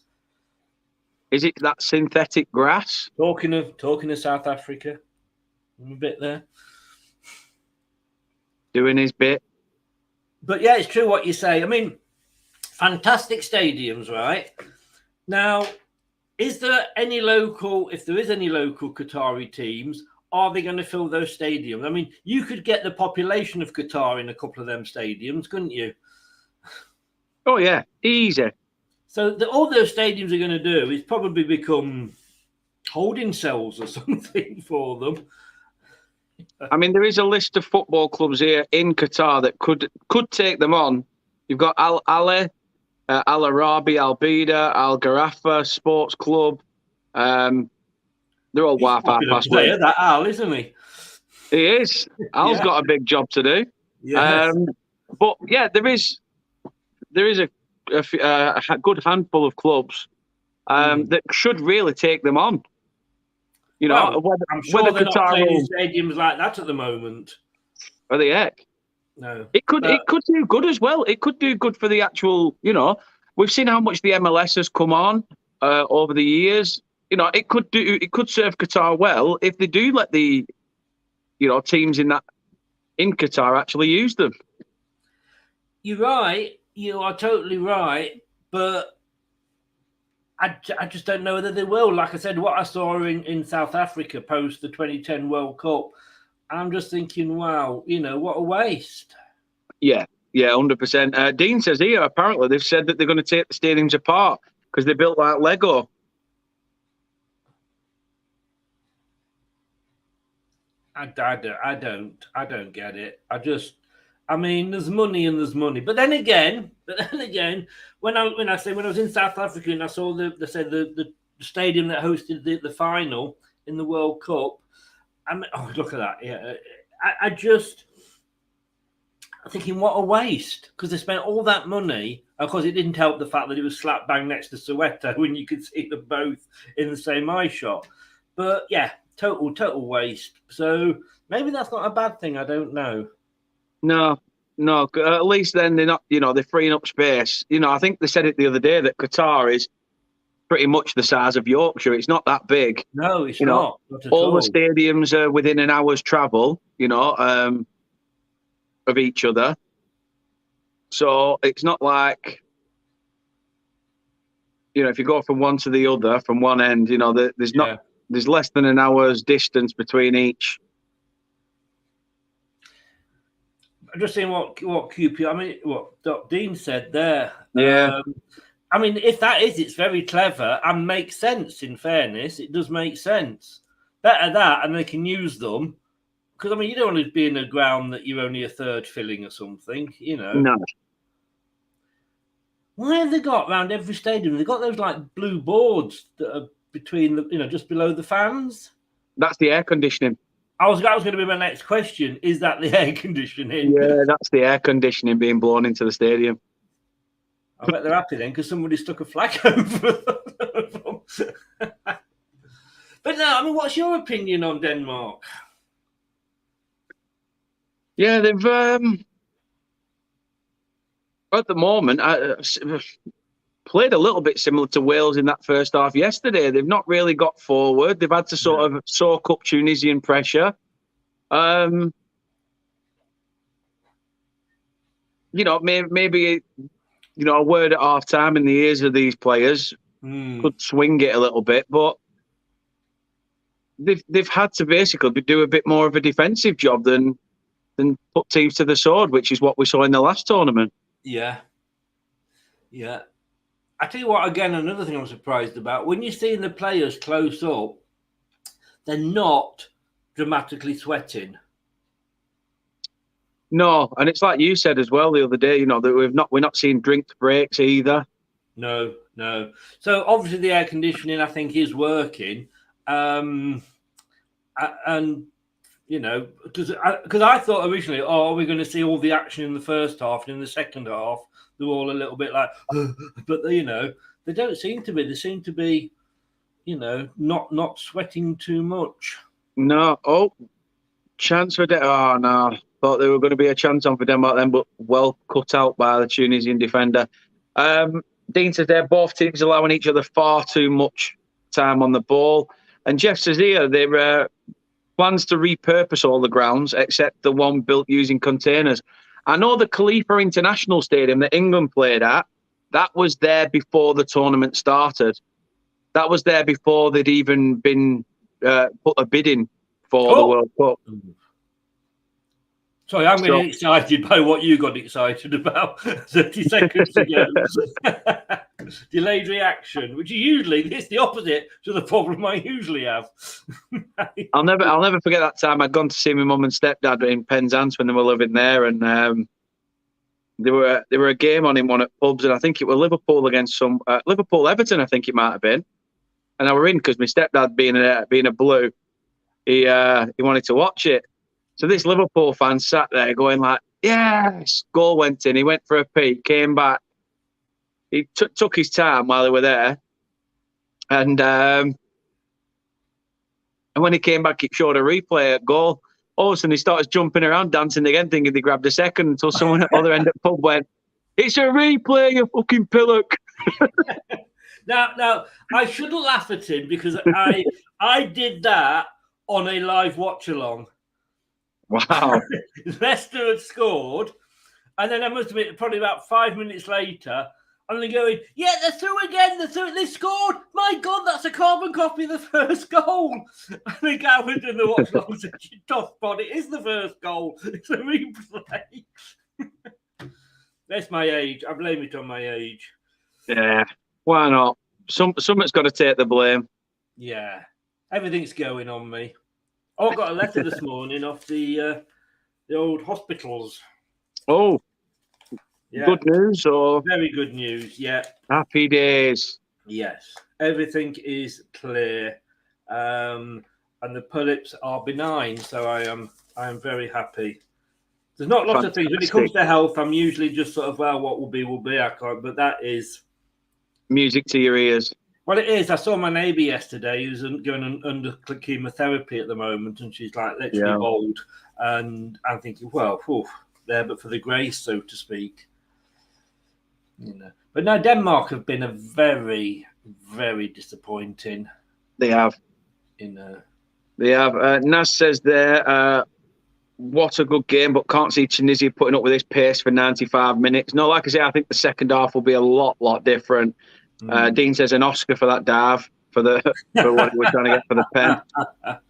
Is it that synthetic grass? Talking of South Africa, a bit there. Doing his bit. But yeah, it's true what you say. I mean, fantastic stadiums, right? Now, is there any local, if there is any local Qatari teams, are they going to fill those stadiums? I mean, you could get the population of Qatar in a couple of them stadiums, couldn't you? Oh, yeah, easy. So all those stadiums are going to do is probably become holding cells or something for them. I mean, there is a list of football clubs here in Qatar that could take them on. You've got Al Ali, Al Arabi, Al Bida, Al Garafa Sports Club. They're all Wi-Fi passwords. That Al, isn't he? He is. Al's got a big job to do. Yes. But yeah, there is a good handful of clubs that should really take them on. You know, I'm sure they're not playing in stadiums like that at the moment. Are they heck? no. It could do good as well. It could do good for the actual, we've seen how much the MLS has come on over the years. It could serve Qatar well if they do let the, teams in Qatar actually use them. You're right. You are totally right. But I just don't know whether they will. Like I said, what I saw in South Africa post the 2010 World Cup, I'm just thinking, wow, what a waste. Yeah, 100%. Dean says here, apparently they've said that they're going to take the stadiums apart because they're built like Lego. I don't get it. I mean, there's money and there's money. But then again, when I was in South Africa and I saw the stadium that hosted the final in the World Cup, I mean, oh, look at that. Yeah. I'm thinking, what a waste, because they spent all that money. Of course, it didn't help the fact that it was slap bang next to Soweto when you could see them both in the same eye shot. But yeah, total waste. So maybe that's not a bad thing. I don't know. No. At least then they're not, they're freeing up space. I think they said it the other day that Qatar is pretty much the size of Yorkshire. It's not that big. No, it's not at all. all. The stadiums are within an hour's travel, of each other. So it's not like, if you go from one to the other, from one end, there's less than an hour's distance between each. I'm just saying what QP. I mean, what Dean said there. Yeah. I mean, if that is, it's very clever and makes sense. In fairness, it does make sense. Better that, and they can use them. Because, I mean, you don't want to be in a ground that you're only a third filling or something, No. Why have they got around every stadium? They've got those like blue boards that are between the, just below the fans. That's the air conditioning. That was going to be my next question. Is that the air conditioning? Yeah, that's the air conditioning being blown into the stadium. I bet they're happy then because somebody stuck a flag over them. But no, I mean, what's your opinion on Denmark? Yeah, they've at the moment played a little bit similar to Wales in that first half yesterday. They've not really got forward. They've had to sort of soak up Tunisian pressure. Maybe a word at half time in the ears of these players could swing it a little bit, but they've had to basically do a bit more of a defensive job than put teams to the sword, which is what we saw in the last tournament. Yeah. I tell you what, again, another thing I'm surprised about, when you're seeing the players close up, they're not dramatically sweating. No, and it's like you said as well the other day, that we're not seeing drink breaks either. No. So obviously the air conditioning, I think, is working. And because I thought originally, are we going to see all the action in the first half, and in the second half they're all a little bit like, but they don't seem to be. They seem to be, not sweating too much. No, chance for Denmark. Oh no, thought there were going to be a chance on for Denmark then, but well cut out by the Tunisian defender. Dean says they're both teams allowing each other far too much time on the ball, and Jeff says here they're plans to repurpose all the grounds except the one built using containers. I know the Khalifa International Stadium that England played at, that was there before the tournament started. That was there before they'd even been put a bid in for the World Cup. Sorry, I'm getting excited by what you got excited about 30 seconds ago. Delayed reaction, which it's the opposite to the problem I usually have. I'll never forget that time I'd gone to see my mum and stepdad in Penzance when they were living there, and there were a game on in one at pubs, and I think it was Liverpool against some Liverpool Everton, I think it might have been, and I were in because my stepdad being a blue, he wanted to watch it. So this Liverpool fan sat there going like, yes, goal went in. He went for a pee, came back. He took his time while they were there. And when he came back, it showed a replay at goal. all of a sudden he starts jumping around, dancing again, thinking they grabbed a second until someone at the other end of the pub went, "It's a replay, you fucking pillock." Now, I shouldn't laugh at him because I did that on a live watch along. Wow. Leicester had scored, and then I must admit, probably about 5 minutes later, and they're going, "Yeah, they're through again. They scored. My God, that's a carbon copy of the first goal." And the guy went in the watch along and said, "You tough bod, it is the first goal. It's a replay." That's my age. I blame it on my age. Yeah, why not? Someone's got to take the blame. Yeah, everything's going on me. Oh, I got a letter this morning off the old hospitals. Oh, yeah. Good news or very good news? Yeah, happy days. Yes, everything is clear, and the polyps are benign. So I am very happy. There's not lots of things when it comes to health. I'm usually just sort of, well, what will be, will be. I can't, but that is music to your ears. Well, it is. I saw my neighbour yesterday who's going under chemotherapy at the moment, and she's like literally old. And I'm thinking, well, there, but for the grace, so to speak. You know. But no, Denmark have been a very, very disappointing. They have. They have. Nas says there, what a good game, but can't see Tunisia putting up with this pace for 95 minutes. No, like I say, I think the second half will be a lot different. Dean says an Oscar for that dive for what we're trying to get for the pen.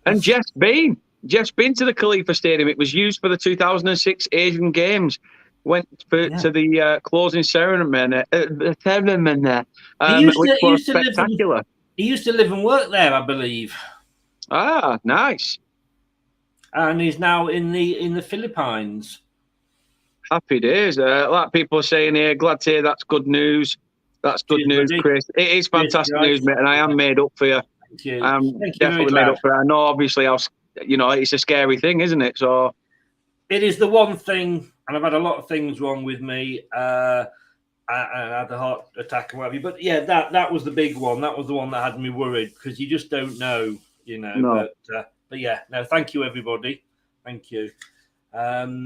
And Jeff's been to the Khalifa Stadium. It was used for the 2006 Asian Games. Went to the closing ceremony there, which was spectacular. He used to live and work there, I believe. Ah, nice. And he's now in the Philippines. Happy days. Like people are saying here, glad to hear that's good news. That's good news, buddy. Chris. It is fantastic news, mate, and I am made up for you. Thank you. I'm definitely made up for it. I know, obviously, it's a scary thing, isn't it? So it is the one thing, and I've had a lot of things wrong with me. I had a heart attack and whatever. But yeah, that was the big one. That was the one that had me worried because you just don't know, No. But yeah, no, thank you, everybody. Thank you. But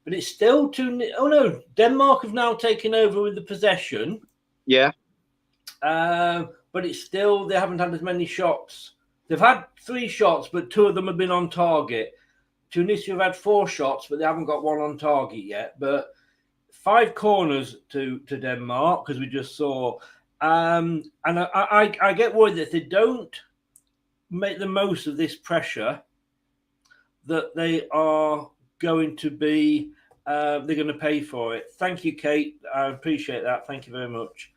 it's still Denmark have now taken over with the possession. Yeah. But it's still, they haven't had as many shots. They've had 3 shots, but 2 of them have been on target. Tunisia have had 4 shots, but they haven't got 1 on target yet. But 5 corners to Denmark, because we just saw. And I get worried that if they don't make the most of this pressure, that they are going to be, they're going to pay for it. Thank you, Kate. I appreciate that. Thank you very much.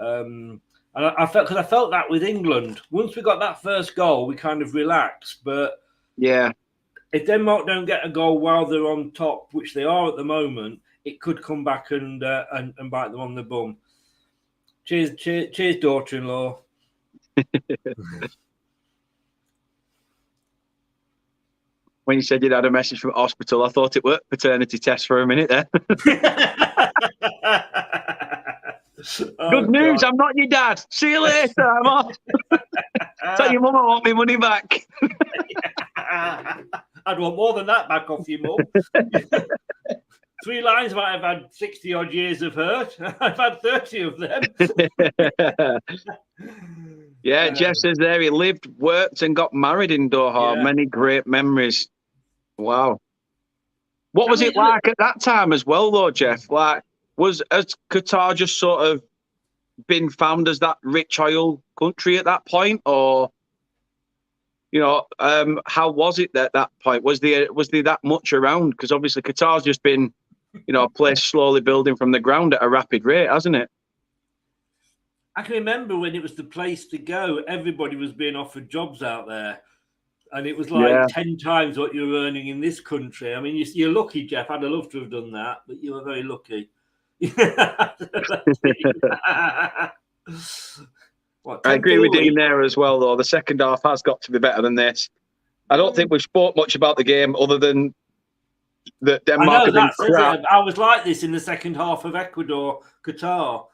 And I felt that with England. Once we got that first goal, we kind of relaxed. But yeah, if Denmark don't get a goal while they're on top, which they are at the moment, it could come back and bite them on the bum. Cheers, daughter-in-law. When you said you'd had a message from hospital, I thought it were paternity test for a minute there. Good news, I'm not your dad. See you later, I'm off. Tell your mum I want my money back. I'd want more than that back off your mum. 3 lines might have had 60 odd years of hurt. I've had 30 of them. Yeah, Jeff says there he lived, worked and got married in Doha. Yeah. Many great memories. Wow. What was it like at that time as well, though, Jeff? Like, has Qatar just sort of been found as that rich oil country at that point? Or, how was it at that point? Was there that much around? Because obviously Qatar's just been, a place slowly building from the ground at a rapid rate, hasn't it? I can remember when it was the place to go, everybody was being offered jobs out there. And it was like 10 times what you were earning in this country. I mean, you're lucky, Jeff. I'd have loved to have done that, but you were very lucky. I agree with Dean there as well, though. The second half has got to be better than this. I don't think we've spoke much about the game other than that Denmark have been crap. I was like this in the second half of Ecuador, Qatar.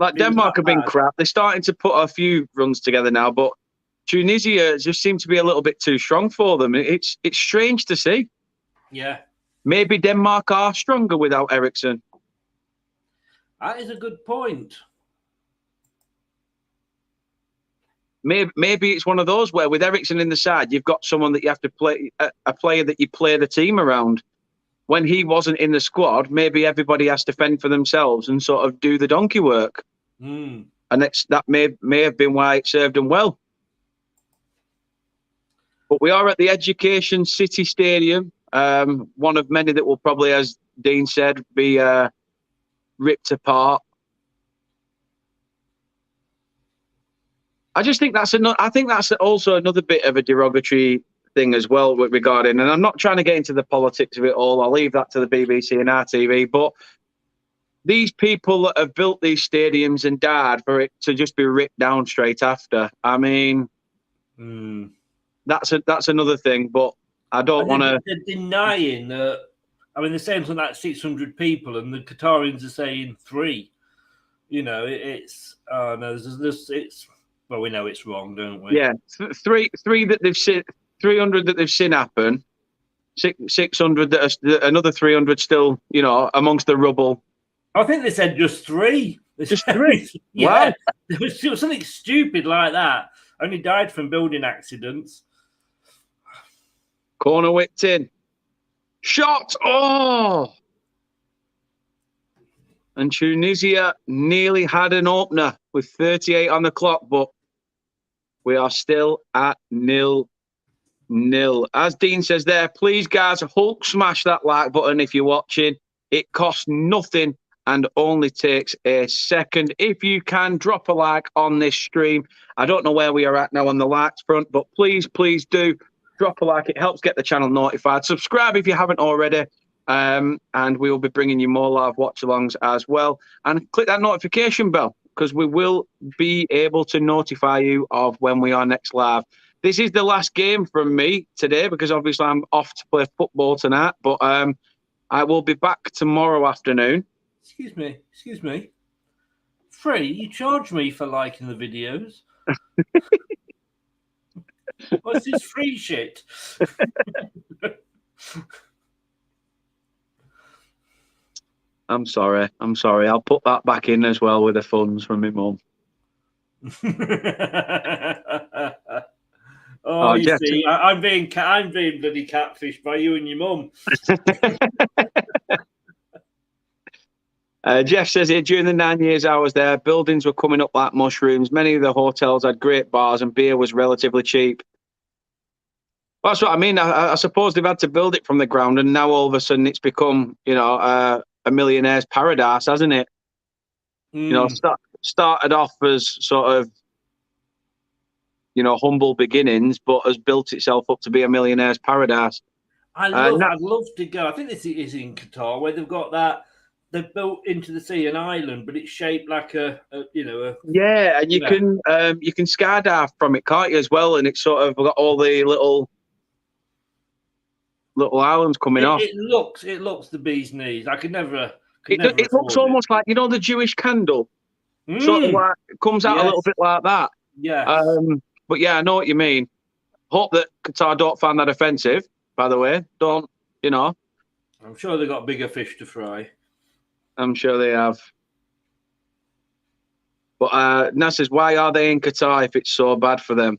Like Denmark have been crap. They're starting to put a few runs together now, but Tunisia just seemed to be a little bit too strong for them. It's strange to see. Yeah. Maybe Denmark are stronger without Eriksen. That is a good point. Maybe it's one of those where with Eriksen in the side, you've got someone that you have to play, a player that you play the team around. When he wasn't in the squad, maybe everybody has to fend for themselves and sort of do the donkey work. Mm. And that may have been why it served them well. But we are at the Education City Stadium, one of many that will probably, as Dean said, be ripped apart. I just think that's also another bit of a derogatory thing as well regarding, and I'm not trying to get into the politics of it all. I'll leave that to the BBC and RTV. But these people that have built these stadiums and died for it to just be ripped down straight after. I mean, that's another thing. But I don't want to. They're denying that. I mean, they're saying something like 600 people, and the Qatarians are saying 3. You know, it's it's. Well, we know it's wrong, don't we? Yeah, three that they've seen, 300 that they've seen happen, 600 that are, another 300 still, you know, amongst the rubble. I think they said just 3. Just 3? Yeah, wow. There was something stupid like that. Only died from building accidents. Corner whipped in. Shot! Oh! And Tunisia nearly had an opener with 38 on the clock, but we are still at 0-0. As Dean says there, please, guys, Hulk smash that like button if you're watching. It costs nothing and only takes a second. If you can, drop a like on this stream. I don't know where we are at now on the likes front, but please do drop a like. It helps get the channel notified. Subscribe if you haven't already. And we will be bringing you more live watch-alongs as well. And click that notification bell, because we will be able to notify you of when we are next live. This is the last game from me today, because obviously I'm off to play football tonight. But I will be back tomorrow afternoon. Excuse me. Free? You charge me for liking the videos? What's this free shit? I'm sorry. I'll put that back in as well with the funds from my mum. Oh, you see, I'm being bloody catfished by you and your mum. Jeff says here, during the 9 years I was there, buildings were coming up like mushrooms. Many of the hotels had great bars and beer was relatively cheap. Well, that's what I mean. I suppose they've had to build it from the ground, and now all of a sudden it's become, you know, a millionaire's paradise, hasn't it? You know, started off as sort of, you know, humble beginnings, but has built itself up to be a millionaire's paradise. I'd love to go. I think this is in Qatar, where they've got that. They've built into the sea an island, but it's shaped like yeah, and you can skydive from it, can't you, as well? And it's sort of got all the little islands coming off. It looks the bee's knees. I could never. It looks almost like, you know, the Jewish candle. Sort of like, it comes out a little bit like that. Yeah. But yeah, I know what you mean. Hope that Qatar don't find that offensive, by the way. Don't, you know. I'm sure they've got bigger fish to fry. I'm sure they have. But Nas says, why are they in Qatar if it's so bad for them?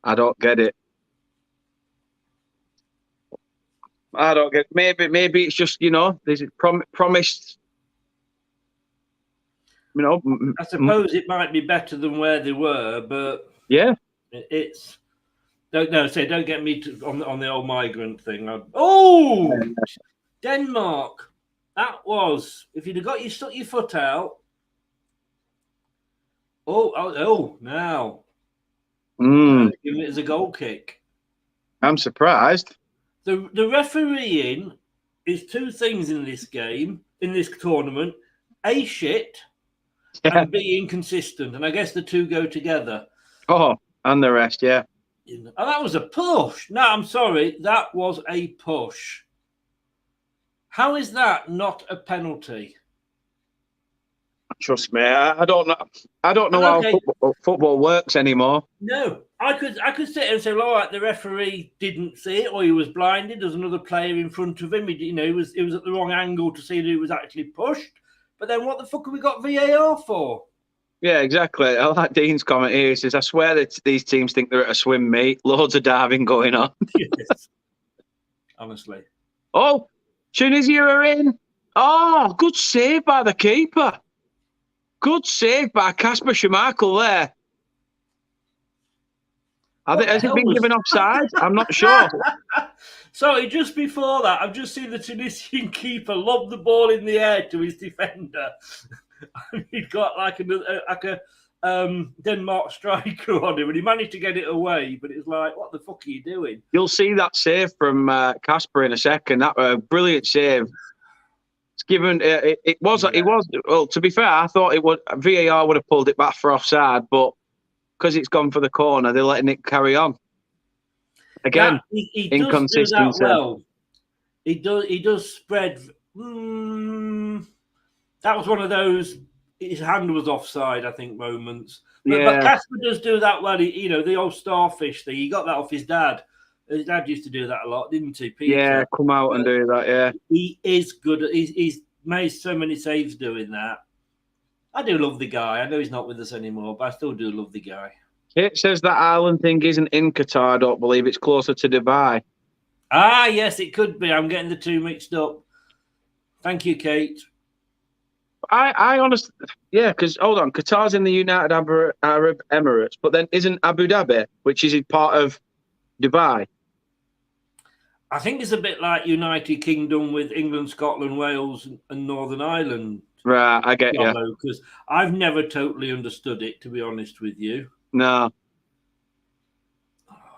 I don't get it. I don't get it. Maybe it's just, you know, there's promised. You know, I suppose it might be better than where they were, but yeah, it's don't get me on the old migrant thing. Denmark. That was, if you'd have stuck your foot out. Now. Give it as a goal kick. I'm surprised. The refereeing is 2 things in this game, in this tournament: A, shit, and B, inconsistent. And I guess the 2 go together. Oh, and the rest, yeah. And that was a push. No, I'm sorry. That was a push. How is that not a penalty? Trust me, I don't know. I don't know how football works anymore. No, I could sit there and say, well, all right, the referee didn't see it, or he was blinded. There's another player in front of him. He was at the wrong angle to see that it was actually pushed. But then, what the fuck have we got VAR for? Yeah, exactly. I like Dean's comment here. He says, "I swear that these teams think they're at a swim meet. Loads of diving going on." Yes. Honestly. Oh, Tunisia are in. Oh, good save by the keeper. Good save by Kasper Schmeichel there. Has it been given offside? I'm not sure. Sorry, just before that, I've just seen the Tunisian keeper lob the ball in the air to his defender. He'd got like a Denmark striker on him, and he managed to get it away. But it's like, what the fuck are you doing? You'll see that save from Kasper in a second. That was a brilliant save. It's given. It was. Well, to be fair, I thought VAR would have pulled it back for offside, but because it's gone for the corner, they're letting it carry on. Again, he inconsistency. Does do that well. He does spread. That was one of those. His hand was offside, I think, moments. But Kasper does do that well. The old starfish thing. He got that off his dad. His dad used to do that a lot, didn't he, Peter? Yeah, come out and do that. Yeah, he is good. He's made so many saves doing that. I do love the guy. I know he's not with us anymore, but I still do love the guy. It says that Ireland thing isn't in Qatar. I don't believe it's closer to Dubai. Ah, yes, it could be. I'm getting the two mixed up. Thank you, Kate. I honestly, because hold on, Qatar's in the United Arab Emirates, but then isn't Abu Dhabi, which is part of Dubai? I think it's a bit like United Kingdom with England, Scotland, Wales, and Northern Ireland. Right, I get you. Because I've never totally understood it, to be honest with you. No.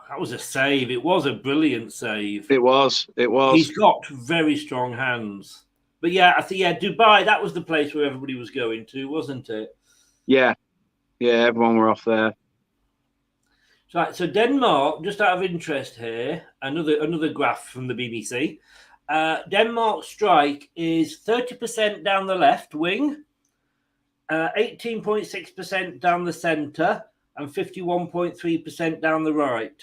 That was a save. It was a brilliant save. It was. He's got very strong hands. But I think Dubai, that was the place where everybody was going to, wasn't it? Yeah, everyone were off there. So Denmark, just out of interest here, another graph from the BBC. Denmark's strike is 30% down the left wing, 18.6% down the centre, and 51.3% down the right.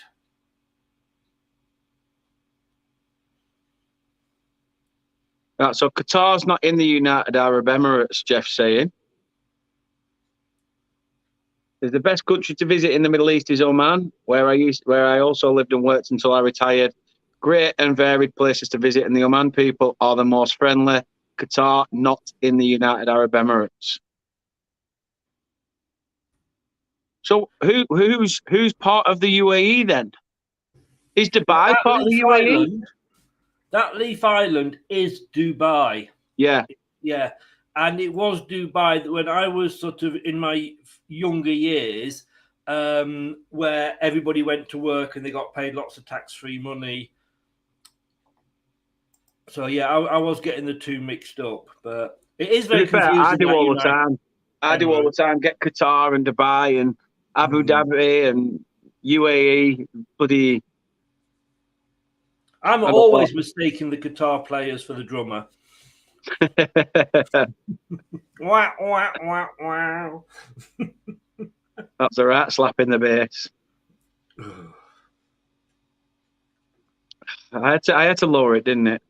Right, so Qatar's not in the United Arab Emirates, Jeff's saying. The best country to visit in the Middle East is Oman, where I also lived and worked until I retired. Great and varied places to visit, and the Oman people are the most friendly. Qatar, not in the United Arab Emirates. So who's part of the UAE then? Is Dubai part of the UAE? That Leaf Island is Dubai. Yeah. Yeah. And it was Dubai when I was sort of in my younger years, where everybody went to work and they got paid lots of tax-free money. So, I was getting the two mixed up. But it is very confusing. I do all the time. I do all the time. Get Qatar and Dubai and Abu Dhabi and UAE. Bloody... I'm always mistaking the Qatar players for the drummer. Wow, wow, wow, wow. That's a rat slapping the bass. I had to lower it, didn't it?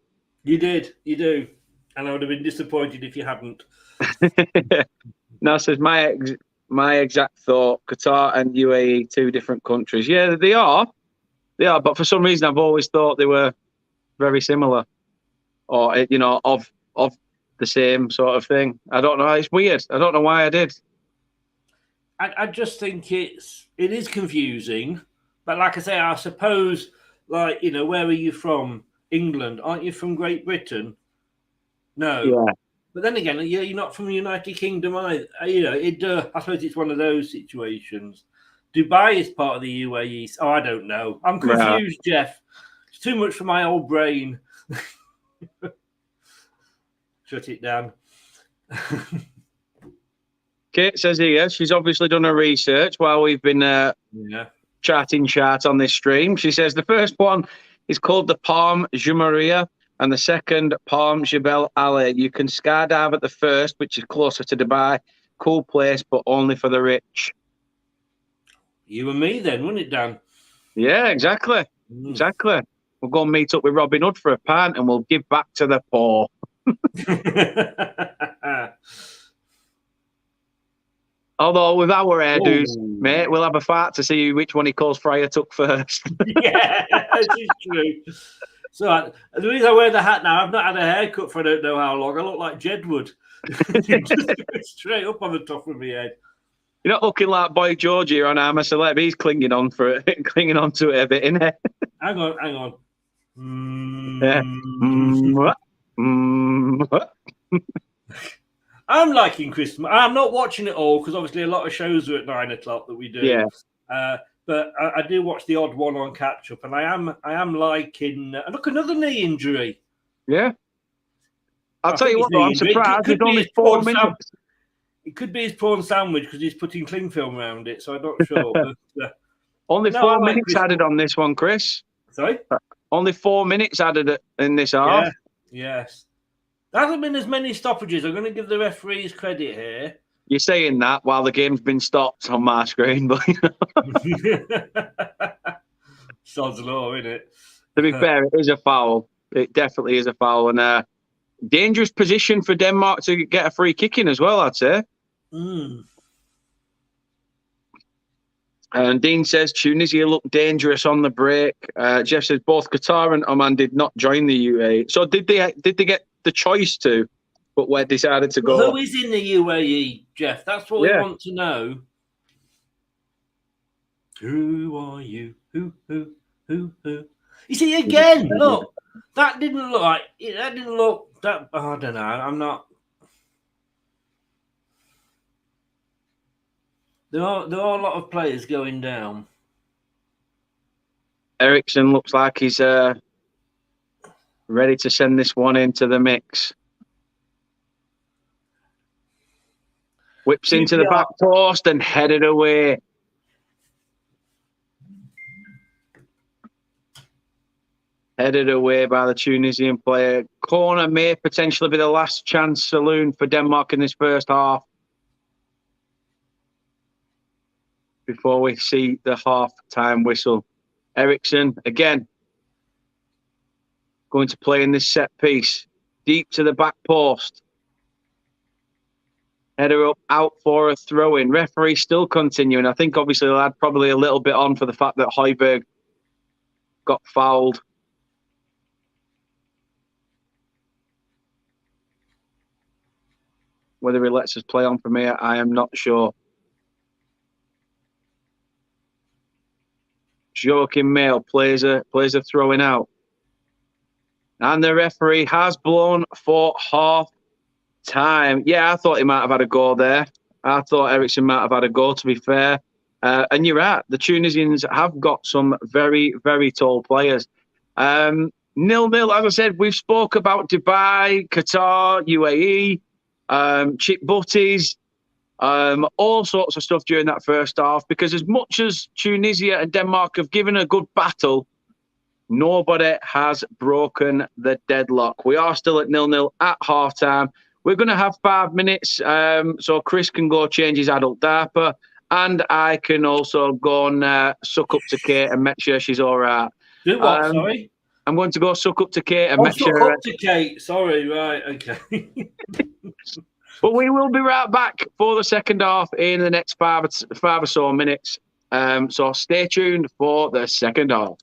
You did, you do. And I would have been disappointed if you hadn't. No, says my exact thought, Qatar and UAE, two different countries. Yeah, they are. They are, but for some reason I've always thought they were very similar. Or, of the same sort of thing. I don't know. It's weird. I don't know why I did. I just think it is confusing. But like I say, I suppose, where are you from? England. Aren't you from Great Britain? No. Yeah. But then again, you're not from the United Kingdom either. I suppose it's one of those situations. Dubai is part of the UAE. Oh, I don't know. I'm confused, Jeff. It's too much for my old brain. Shut it down. Kate says here she's obviously done her research while we've been chatting on this stream. She says the first one is called the Palm Jumeirah and the second Palm Jebel Ali. You can skydive at the first, which is closer to Dubai, cool place, but only for the rich. You and me then, wouldn't it, Dan? Yeah, exactly. Exactly. We'll go and meet up with Robin Hood for a pint and we'll give back to the poor. Although with our hairdos, mate, we'll have a fight to see which one he calls Fryer took first. Yeah, this is true. So the reason I wear the hat now, I've not had a haircut for I don't know how long. I look like Jedward. Just straight up on the top of my head. You're not looking like Boy George here on I'm a Celeb. He's clinging on to it a bit, isn't he? Hang on. Yeah. I'm liking Christmas. I'm not watching it all because obviously a lot of shows are at 9 o'clock that we do. Yeah. But I do watch the odd one on catch up, and I am liking. Look, another knee injury. Yeah. I'll tell you what, though, I'm surprised. It's only 4 minutes. It could be his prawn sandwich because he's putting cling film around it, so I'm not sure. But, only 4 minutes added on this one, Chris. Sorry? Only 4 minutes added in this half. Yeah. Yes. There hasn't been as many stoppages. I'm going to give the referees credit here. You're saying that while the game's been stopped on my screen, but Sod's law, isn't it? To be fair, it is a foul. It definitely is a foul, and dangerous position for Denmark to get a free kick in as well, I'd say. And Dean says Tunisia looked dangerous on the break. Jeff says both Qatar and Oman did not join the UAE. So did they get the choice to, but where decided to go? Who is in the UAE, Jeff? That's what we want to know. Who are you? Who? You see, again, look, that didn't look like that. Didn't look that. I don't know. I'm not. There are a lot of players going down. Ericsson looks like he's ready to send this one into the mix. Whips into the back post and headed away. Headed away by the Tunisian player. Corner may potentially be the last chance saloon for Denmark in this first half. Before we see the half-time whistle. Ericsson, again, going to play in this set piece. Deep to the back post. Header up, out for a throw-in. Referee still continuing. I think obviously they'll add probably a little bit on for the fact that Højbjerg got fouled. Whether he lets us play on from here, I am not sure. Joachim Mail plays a throwing out. And the referee has blown for half time. Yeah, I thought he might have had a go there. I thought Ericsson might have had a go, to be fair. And you're right, the Tunisians have got some very, very tall players. 0-0, as I said, we've spoke about Dubai, Qatar, UAE, chip butties, all sorts of stuff during that first half, because as much as Tunisia and Denmark have given a good battle, nobody has broken the deadlock. We are still at 0-0 at half-time. We're going to have 5 minutes, so Chris can go change his adult diaper, and I can also go and suck up to Kate and make sure she's all right. Do what, sorry? I'm going to go suck up to Kate and make sure... suck up to Kate, sorry, right, okay. But we will be right back for the second half in the next five or so minutes. So stay tuned for the second half.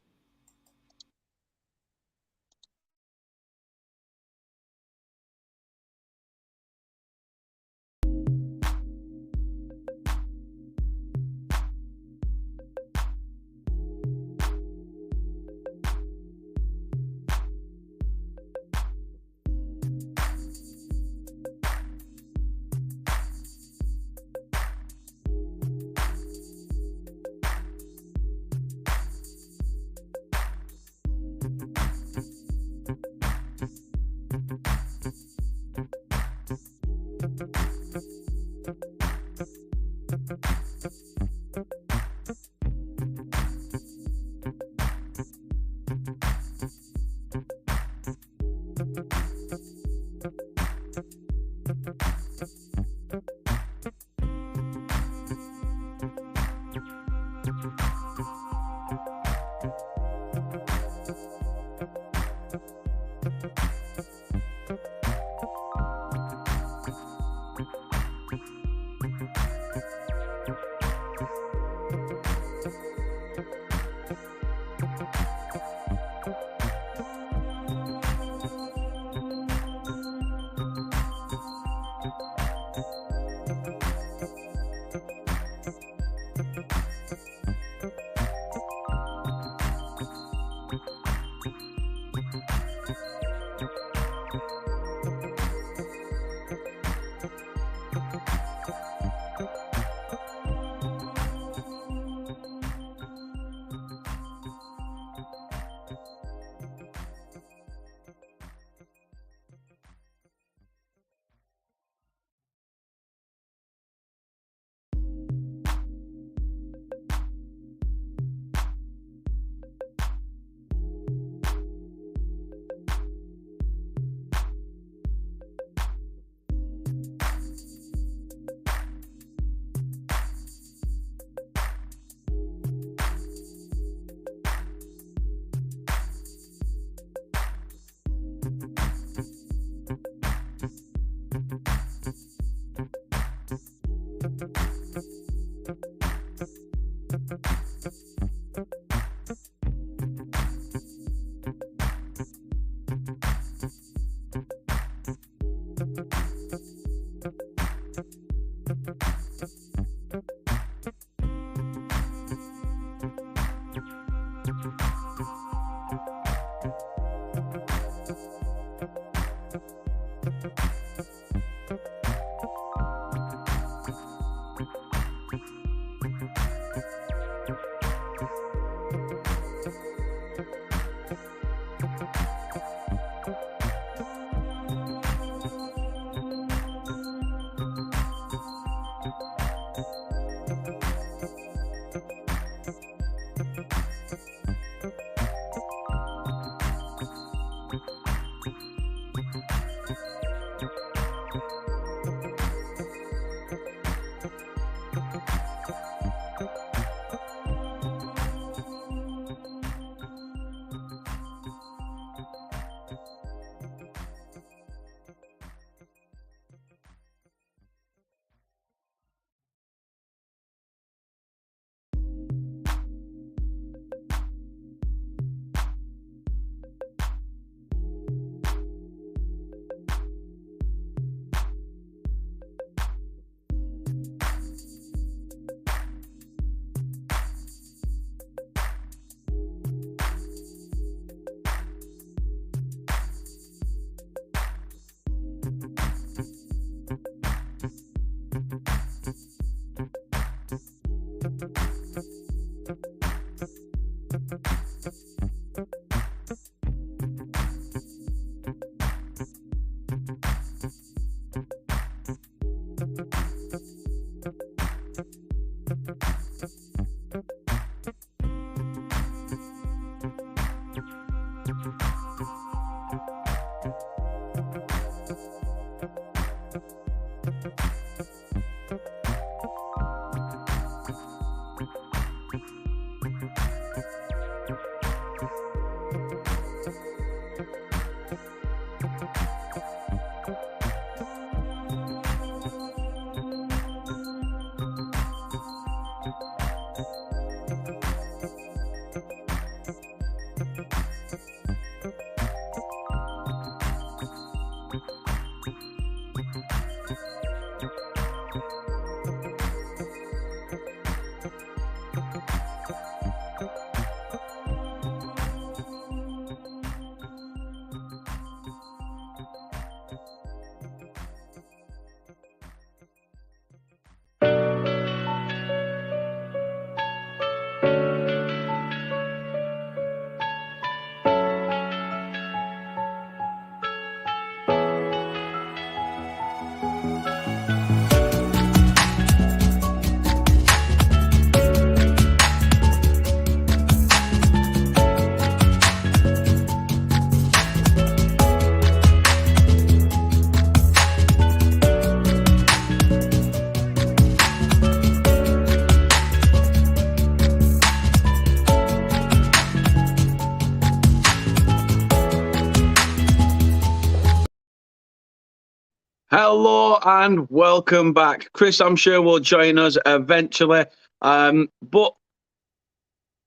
Hello and welcome back. Chris, I'm sure, will join us eventually. But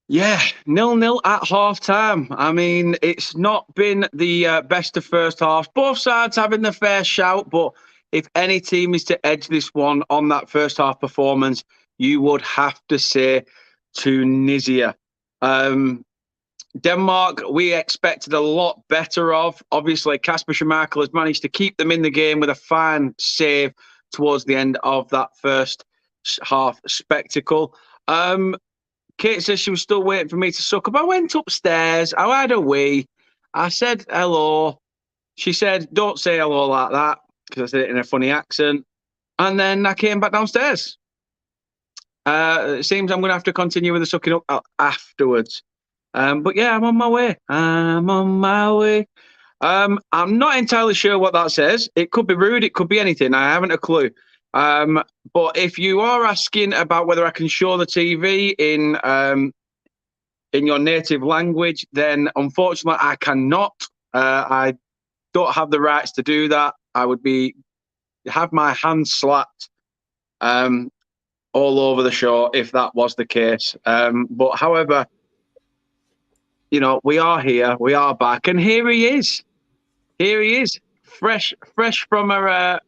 yeah, 0-0 at half time. I mean, it's not been the best of first halves. Both sides having their fair shout, but if any team is to edge this one on that first half performance, you would have to say Tunisia. Denmark, we expected a lot better of. Obviously, Kasper Schmeichel has managed to keep them in the game with a fine save towards the end of that first half spectacle. Kate says she was still waiting for me to suck up. I went upstairs. I had a wee. I said hello. She said, don't say hello like that, because I said it in a funny accent. And then I came back downstairs. It seems I'm going to have to continue with the sucking up afterwards. But yeah, I'm on my way. I'm on my way. I'm not entirely sure what that says. It could be rude. It could be anything. I haven't a clue. But if you are asking about whether I can show the TV in your native language, then unfortunately I cannot. I don't have the rights to do that. I would have my hands slapped all over the show if that was the case. But however, you know, we are here, we are back, and here he is. Here he is, fresh from a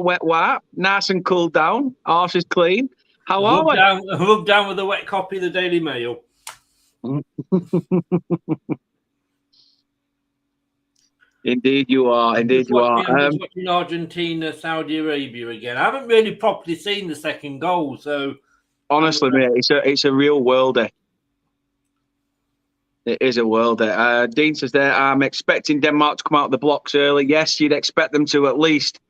wet wipe, nice and cooled down. Arse is clean. How are we? Rubbed down with a wet copy of the Daily Mail. Indeed, you are. Indeed, you are. I'm just watching Argentina, Saudi Arabia again. I haven't really properly seen the second goal, so honestly, mate, it's a real worldie. It is a worldie. Dean says there, I'm expecting Denmark to come out of the blocks early. Yes, you'd expect them to at least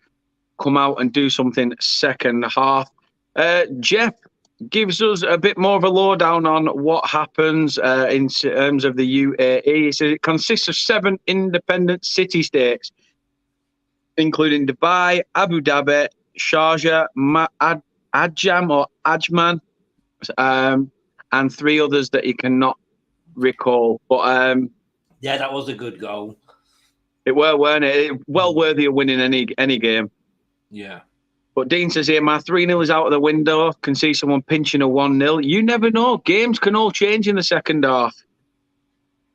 come out and do something second half. Jeff gives us a bit more of a lowdown on what happens in terms of the UAE. He says it consists of 7 independent city-states, including Dubai, Abu Dhabi, Sharjah, Ajman, and 3 others that he cannot recall. But yeah, that was a good goal. It weren't it? Well worthy of winning any game. Yeah. But Dean says here, my 3-0 is out of the window. Can see someone pinching a 1-0. You never know. Games can all change in the second half.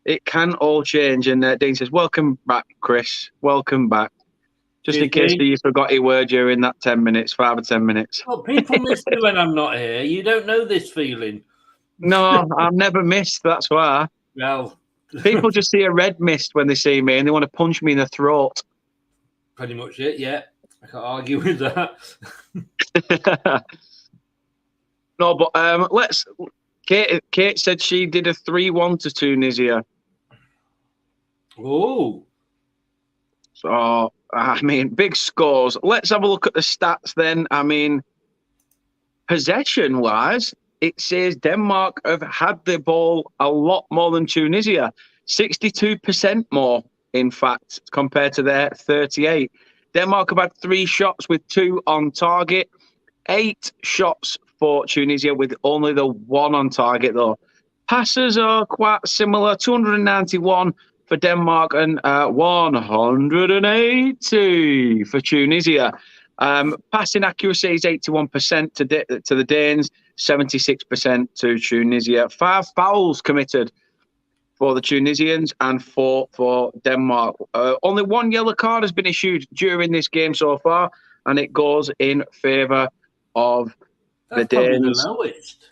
It can all change. And Dean says, welcome back, Chris. Welcome back. Just in case you forgot your word during that 10 minutes, 5 or 10 minutes. Well, people miss me when I'm not here. You don't know this feeling. No, I'm never missed. That's why. Well, people just see a red mist when they see me and they want to punch me in the throat. Pretty much it, yeah. I can't argue with that. No, but Kate said she did a 3-1 to Tunisia. Oh. So, I mean, big scores. Let's have a look at the stats then. I mean, possession-wise, it says Denmark have had the ball a lot more than Tunisia. 62% more, in fact, compared to their 38. Denmark have had 3 shots with 2 on target. 8 shots for Tunisia with only the 1 on target, though. Passes are quite similar. 291 for Denmark and 180 for Tunisia. Passing accuracy is 81% to the Danes, 76% to Tunisia. 5 fouls committed for the Tunisians and 4 for Denmark. Only 1 yellow card has been issued during this game so far, and it goes in favour of the Danes. Probably the lowest.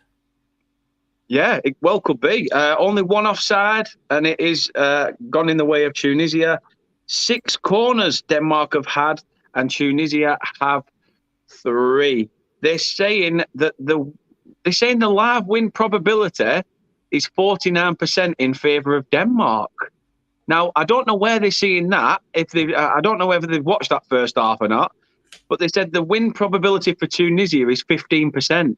Yeah, it well could be. Only 1 offside, and it is gone in the way of Tunisia. 6 corners Denmark have had, and Tunisia have 3. They're saying that the live win probability is 49% in favour of Denmark. Now, I don't know where they're seeing that. I don't know whether they've watched that first half or not, but they said the win probability for Tunisia is 15%.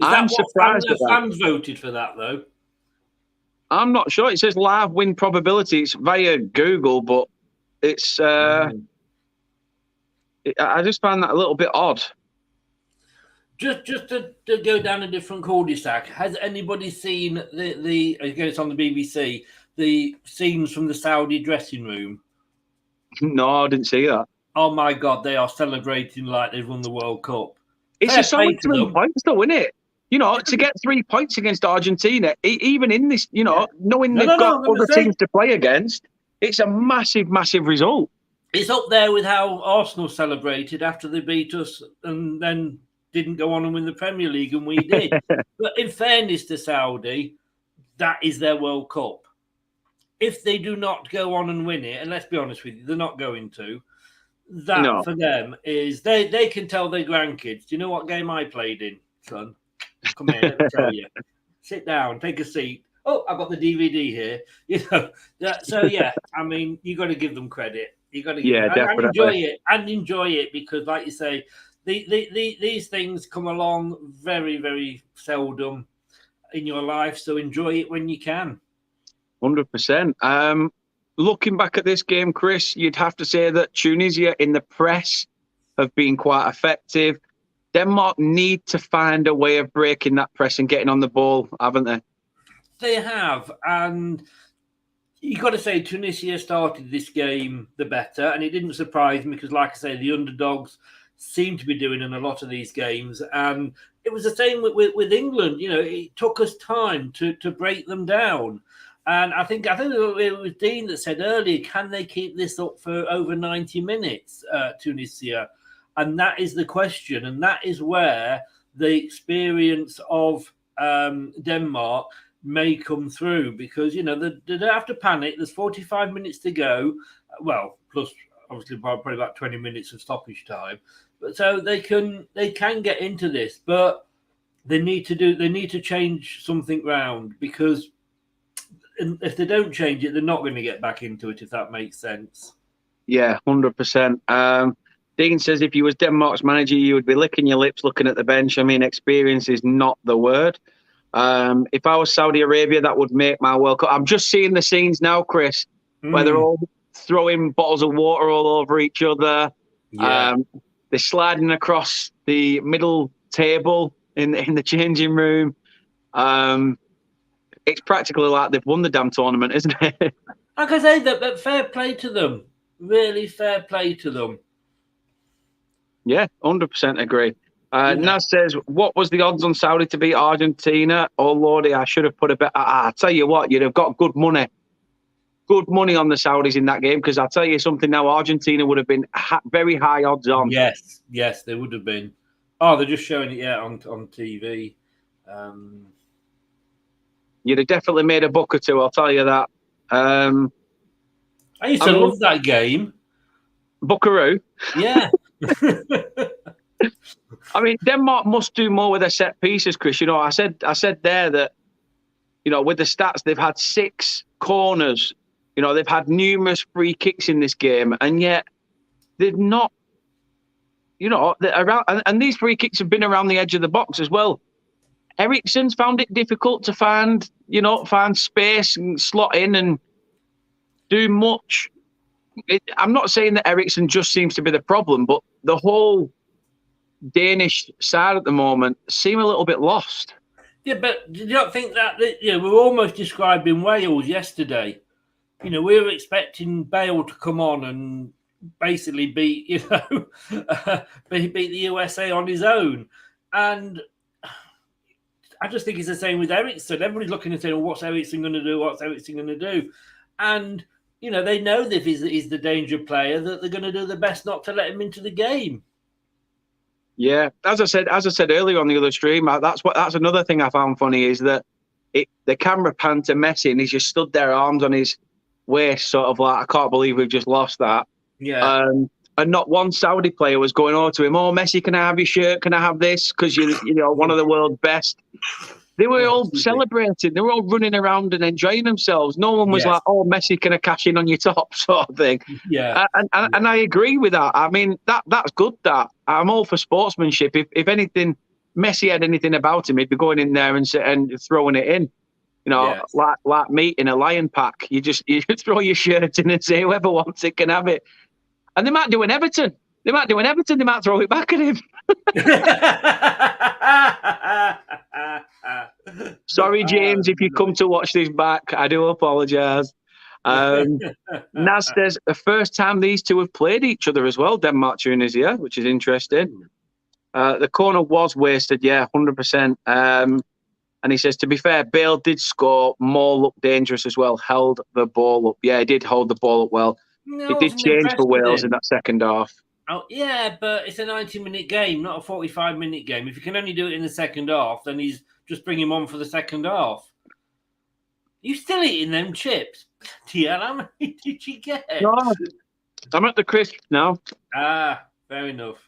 I'm surprised that fans voted for that, though. I'm not sure. It says live win probability. It's via Google, but it's. I just find that a little bit odd. Just to go down a different cul-de-sac, has anybody seen the again, it's on the BBC, the scenes from the Saudi dressing room? No, I didn't see that. Oh my God, they are celebrating like they've won the World Cup. It's Fair a solid play to 3 them. points, though, isn't it? To get 3 points against Argentina, even in this, knowing they've got I'm gonna other say, teams to play against, it's a massive, massive result. it's up there with how Arsenal celebrated after they beat us and then didn't go on and win the Premier League, and we did. But in fairness to Saudi, that is their World Cup. If they do not go on and win it, and let's be honest with you, they're not going to, that for them is they can tell their grandkids, do you know what game I played in, son? Come here, let me tell you. Sit down, take a seat. Oh, I've got the DVD here. So yeah, I mean, you got to give them credit. You got to give them, definitely. and enjoy it because, like you say, these things come along very, very seldom in your life. So enjoy it when you can. 100%. Looking back at this game, Chris, you'd have to say that Tunisia in the press have been quite effective. Denmark need to find a way of breaking that press and getting on the ball, haven't they? They have, and you got to say Tunisia started this game the better, and it didn't surprise me because, like I say, the underdogs seem to be doing in a lot of these games, and it was the same with England. It took us time to break them down. And I think it was Dean that said earlier, can they keep this up for over 90 minutes, Tunisia? And that is the question. And that is where the experience of Denmark may come through because, they don't have to panic. There's 45 minutes to go. Well, plus obviously probably about 20 minutes of stoppage time. But so they can get into this, but they need to change something round because if they don't change it, they're not going to get back into it, if that makes sense. Yeah, 100%. Dean says if you was Denmark's manager, you would be licking your lips looking at the bench. I mean, experience is not the word. If I was Saudi Arabia, that would make my World Cup. I'm just seeing the scenes now, Chris, where they're all throwing bottles of water all over each other. Yeah. They're sliding across the middle table in the changing room. It's practically like they've won the damn tournament, isn't it? Like I say, but fair play to them. Really fair play to them. Yeah, 100% agree. Naz says, what was the odds on Saudi to beat Argentina? Oh, Lordy, I should have put a bet. I tell you what, you'd have got good money. Good money on the Saudis in that game because I'll tell you something now, Argentina would have been very high odds on. Yes, they would have been. Oh, they're just showing it on TV. You'd have definitely made a buck or two, I'll tell you that. I used to love that game. Buckaroo? Yeah. I mean, Denmark must do more with their set pieces, Chris. I said there that, with the stats, they've had 6 corners. They've had numerous free kicks in this game, and yet they've not, around, and these free kicks have been around the edge of the box as well. Eriksen's found it difficult to find space and slot in and do much. I'm not saying that Eriksen just seems to be the problem, but the whole Danish side at the moment seem a little bit lost. Yeah, but do you not think that we were almost describing Wales yesterday? We were expecting Bale to come on and basically beat beat the USA on his own, and I just think it's the same with Eriksen. Everybody's looking and saying, well, what's Eriksen going to do? What's Eriksen going to do? And, they know that if he's the danger player, that they're going to do their best not to let him into the game. Yeah. As I said earlier on the other stream, that's another thing I found funny is that the camera panned to Messi and he's just stood there, arms on his waist, sort of like, I can't believe we've just lost that. Yeah. And not one Saudi player was going over to him, oh, Messi, can I have your shirt? Can I have this? Because you're one of the world's best. They were all celebrating. They were all running around and enjoying themselves. No one was like, oh, Messi, can I cash in on your top sort of thing. Yeah. And I agree with that. I mean, that's good. That I'm all for sportsmanship. If anything, Messi had anything about him, he'd be going in there and throwing it in. Like meat in a lion pack. You throw your shirt in and say, whoever wants it can have it. And they might do an Everton. They might throw it back at him. Sorry, James, if you come to watch this back, I do apologise. Naz says the first time these two have played each other as well, Denmark, Tunisia, which is interesting. The corner was wasted, yeah, 100%. And he says, to be fair, Bale did score, more looked dangerous as well, held the ball up. Yeah, he did hold the ball up well. No, it did change for Wales in that second half. Oh, yeah, but it's a 90-minute game, not a 45-minute game. If you can only do it in the second half, then he's just bring him on for the second half. You still eating them chips? Yeah, how many did you get? No, I'm at the crisp now. Ah, fair enough.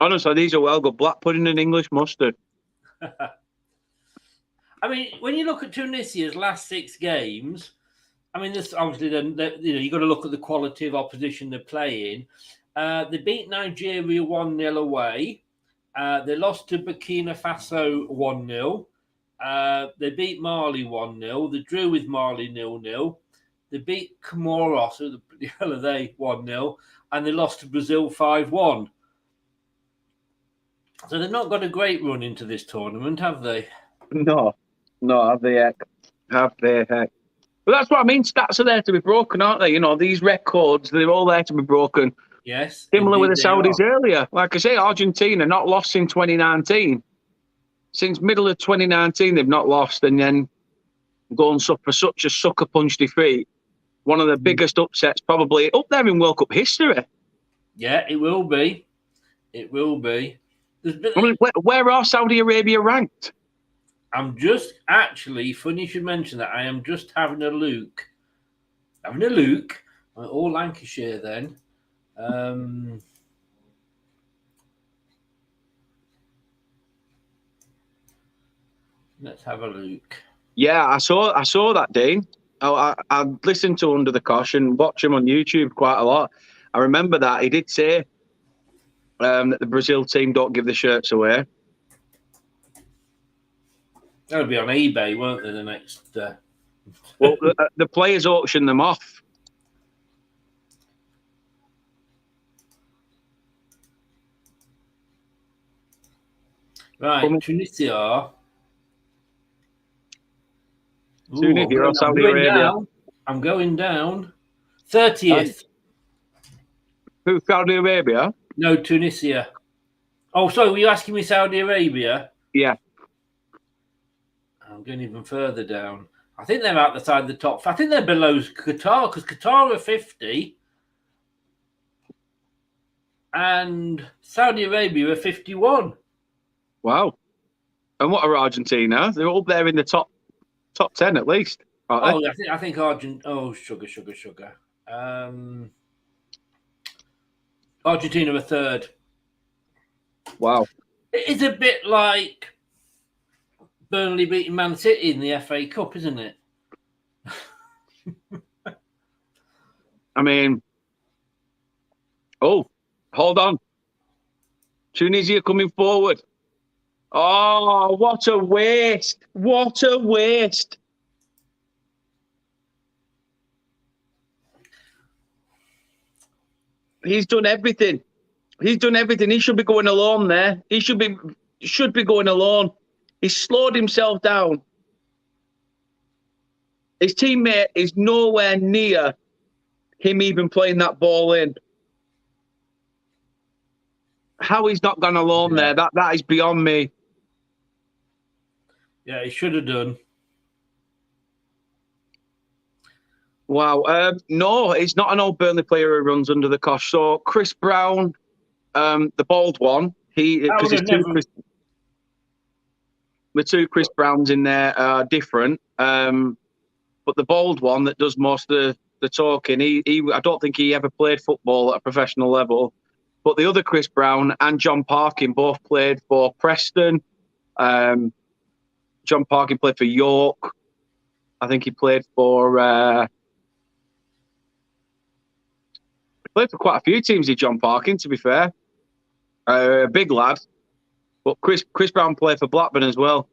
Honestly, these are well good. Black pudding and English mustard. I mean, when you look at Tunisia's last 6 games, I mean, this obviously, you've got to look at the quality of opposition they're playing. They beat Nigeria 1-0 away. They lost to Burkina Faso 1-0. They beat Mali 1-0. They drew with Mali 0-0. They beat Comoros, who the hell are they, 1-0. And they lost to Brazil 5-1. So they've not got a great run into this tournament, have they? No, have they heck? Have they heck? But that's what I mean. Stats are there to be broken, aren't they? You know, these records, they're all there to be broken. Yes. Similar with the Saudis earlier. Like I say, Argentina not lost in 2019. Since middle of 2019, they've not lost, and then go and suffer such a sucker punch defeat. One of the biggest upsets probably up there in World Cup history. Yeah, it will be. It will be. I mean, where are Saudi Arabia ranked? I'm just actually, funny you should mention that. I am just having a look. All Lancashire then. Let's have a look. Yeah, I saw that, Dean. I listened to Under the Cosh and watch him on YouTube quite a lot. I remember that he did say that the Brazil team don't give the shirts away. That'll be on eBay, won't they? The next. Well, the players auction them off. Right, Tunisia. Tunisia or Saudi Arabia? I'm going down. 30th. Who, Saudi Arabia? No, Tunisia. Oh, sorry, were you asking me Saudi Arabia? Yeah. I'm going even further down. I think they're outside the top. I think they're below Qatar, because Qatar are 50 and Saudi Arabia are 51. Wow. And what are Argentina? They're all there in the top 10 at least. Oh, I think Argentina. Oh, sugar. Argentina are 3rd. Wow. It is a bit like Burnley beating Man City in the FA Cup, isn't it? I mean, hold on. Tunisia coming forward. Oh, what a waste. What a waste. He's done everything. He should be going alone there. He should be going alone. He slowed himself down. His teammate is nowhere near him even playing that ball in. How he's not gone alone there, that is beyond me. Yeah, he should have done. Wow. No, it's not an old Burnley player who runs under the cosh. So Chris Brown, the bald one, because the two Chris Browns in there are different. But the bald one that does most of the talking, I don't think he ever played football at a professional level. But the other Chris Brown and John Parkin both played for Preston. John Parkin played for York. I think he played for quite a few teams, John Parkin, to be fair. A big lad. But Chris Brown played for Blackburn as well.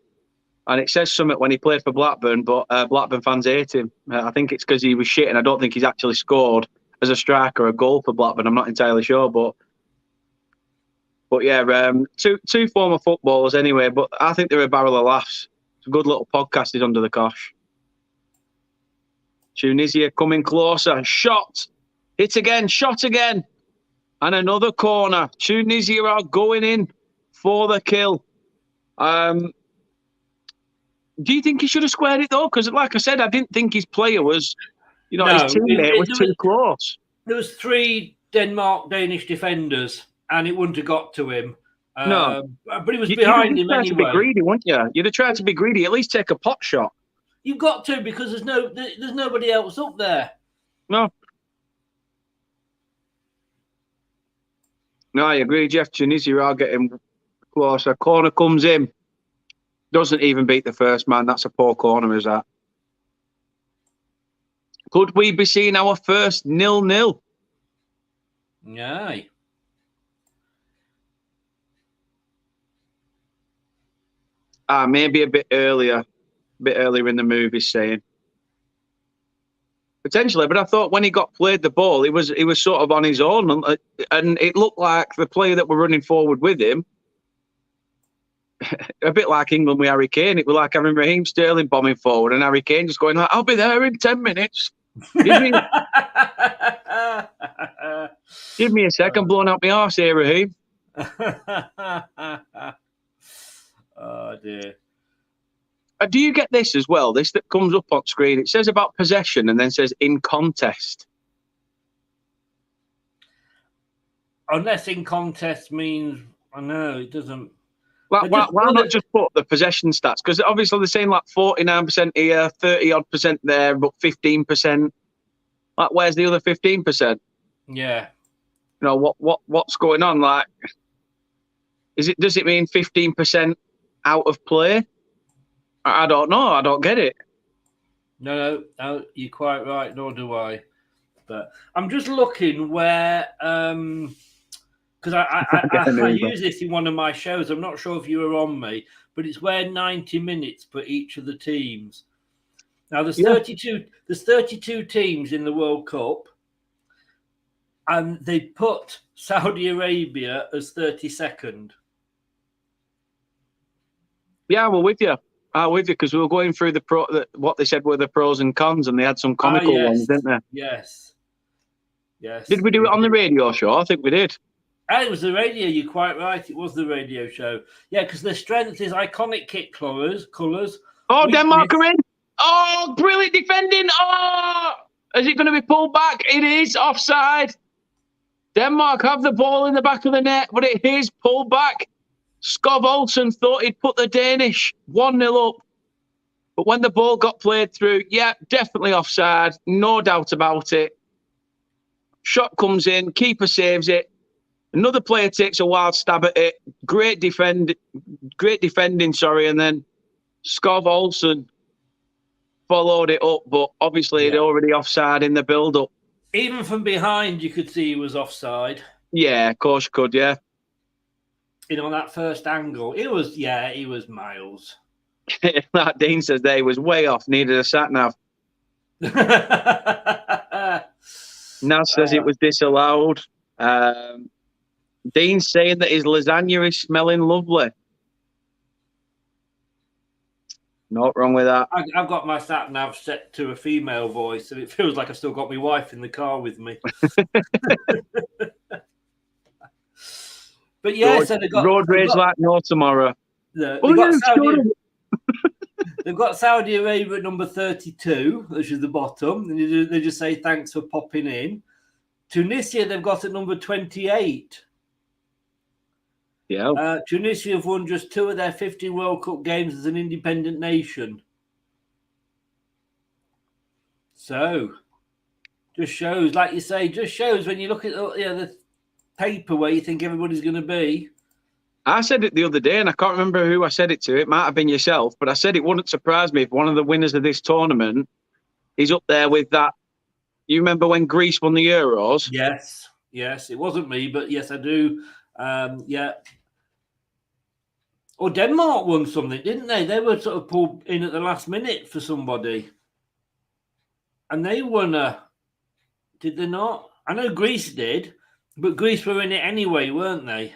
And it says something when he played for Blackburn, but Blackburn fans hate him. I think it's because he was shit, and I don't think he's actually scored as a striker a goal for Blackburn. I'm not entirely sure, but yeah, two former footballers anyway. But I think they're a barrel of laughs. It's a good little podcast is Under the Cosh. Tunisia coming closer. Shot. Hit again. Shot again. And another corner. Tunisia are going in for the kill. Do you think he should have squared it, though? Because, like I said, I didn't think his player was, his teammate was too close. There was 3 Danish defenders, and it wouldn't have got to him. No. But he was behind him anyway. To be greedy, wouldn't you? You'd have tried to be greedy. At least take a pot shot. You've got to, because there's nobody else up there. No. No, I agree, Jeff. Tunisia are getting closer. Corner comes in. Doesn't even beat the first man. That's a poor corner, is that? Could we be seeing our first 0-0? Aye. Maybe a bit earlier in the movie, saying potentially. But I thought when he got played the ball, he was sort of on his own, and it looked like the player that were running forward with him, a bit like England with Harry Kane. It was like having Raheem Sterling bombing forward, and Harry Kane just going, "I'll be there in 10 minutes. Give me a second, blowing out my arse here, Raheem." Oh dear. Do you get this as well? This that comes up on screen. It says about possession and then says in contest. Unless in contest means, I know it doesn't. Why not just put the possession stats? Because obviously they're saying like 49% here, 30-odd% there, but 15%. Like, where's the other 15%? Yeah. What's going on? Like, does it mean 15% out of play? I don't know. I don't get it. No, you're quite right. Nor do I. But I'm just looking where, because I use this in one of my shows. I'm not sure if you were on me, but it's where 90 minutes for each of the teams. Now there's 32. There's 32 teams in the World Cup, and they put Saudi Arabia as 32nd. Yeah, we're with you. Because we were going through what they said were the pros and cons, and they had some comical ones, didn't they? Yes. Did we do it on the radio show? I think we did. It was the radio. You're quite right. It was the radio show. Yeah, because the strength is iconic kit colours. Oh, Denmark are in. Oh, brilliant defending. Oh, is it going to be pulled back? It is offside. Denmark have the ball in the back of the net, but it is pulled back. Skov Olsen thought he'd put the Danish 1-0 up. But when the ball got played through, definitely offside. No doubt about it. Shot comes in, keeper saves it. Another player takes a wild stab at it. Great defending, and then Skov Olsen followed it up, but obviously he'd already offside in the build-up. Even from behind, you could see he was offside. Yeah, of course you could, yeah. That first angle, he was miles. That Dean says there, he was way off, needed a sat-nav. Naz says it was disallowed. Dean's saying that his lasagna is smelling lovely. Not wrong with that. I've got my sat-nav set to a female voice, and it feels like I've still got my wife in the car with me. But yeah, so they've got road rage like no tomorrow. They've got Saudi Arabia at number 32, which is the bottom, and they just say thanks for popping in. Tunisia, they've got at number 28. Yeah. Tunisia have won just 2 of their 50 World Cup games as an independent nation. So, just shows, like you say, when you look at the paper where you think everybody's going to be. I said it the other day, and I can't remember who I said it to. It might have been yourself, but I said it wouldn't surprise me if one of the winners of this tournament is up there with that. You remember when Greece won the Euros? Yes, it wasn't me, but yes, I do. Or Denmark won something, didn't they? They were sort of pulled in at the last minute for somebody, and they won did they not? I know Greece did, but Greece were in it anyway, weren't they?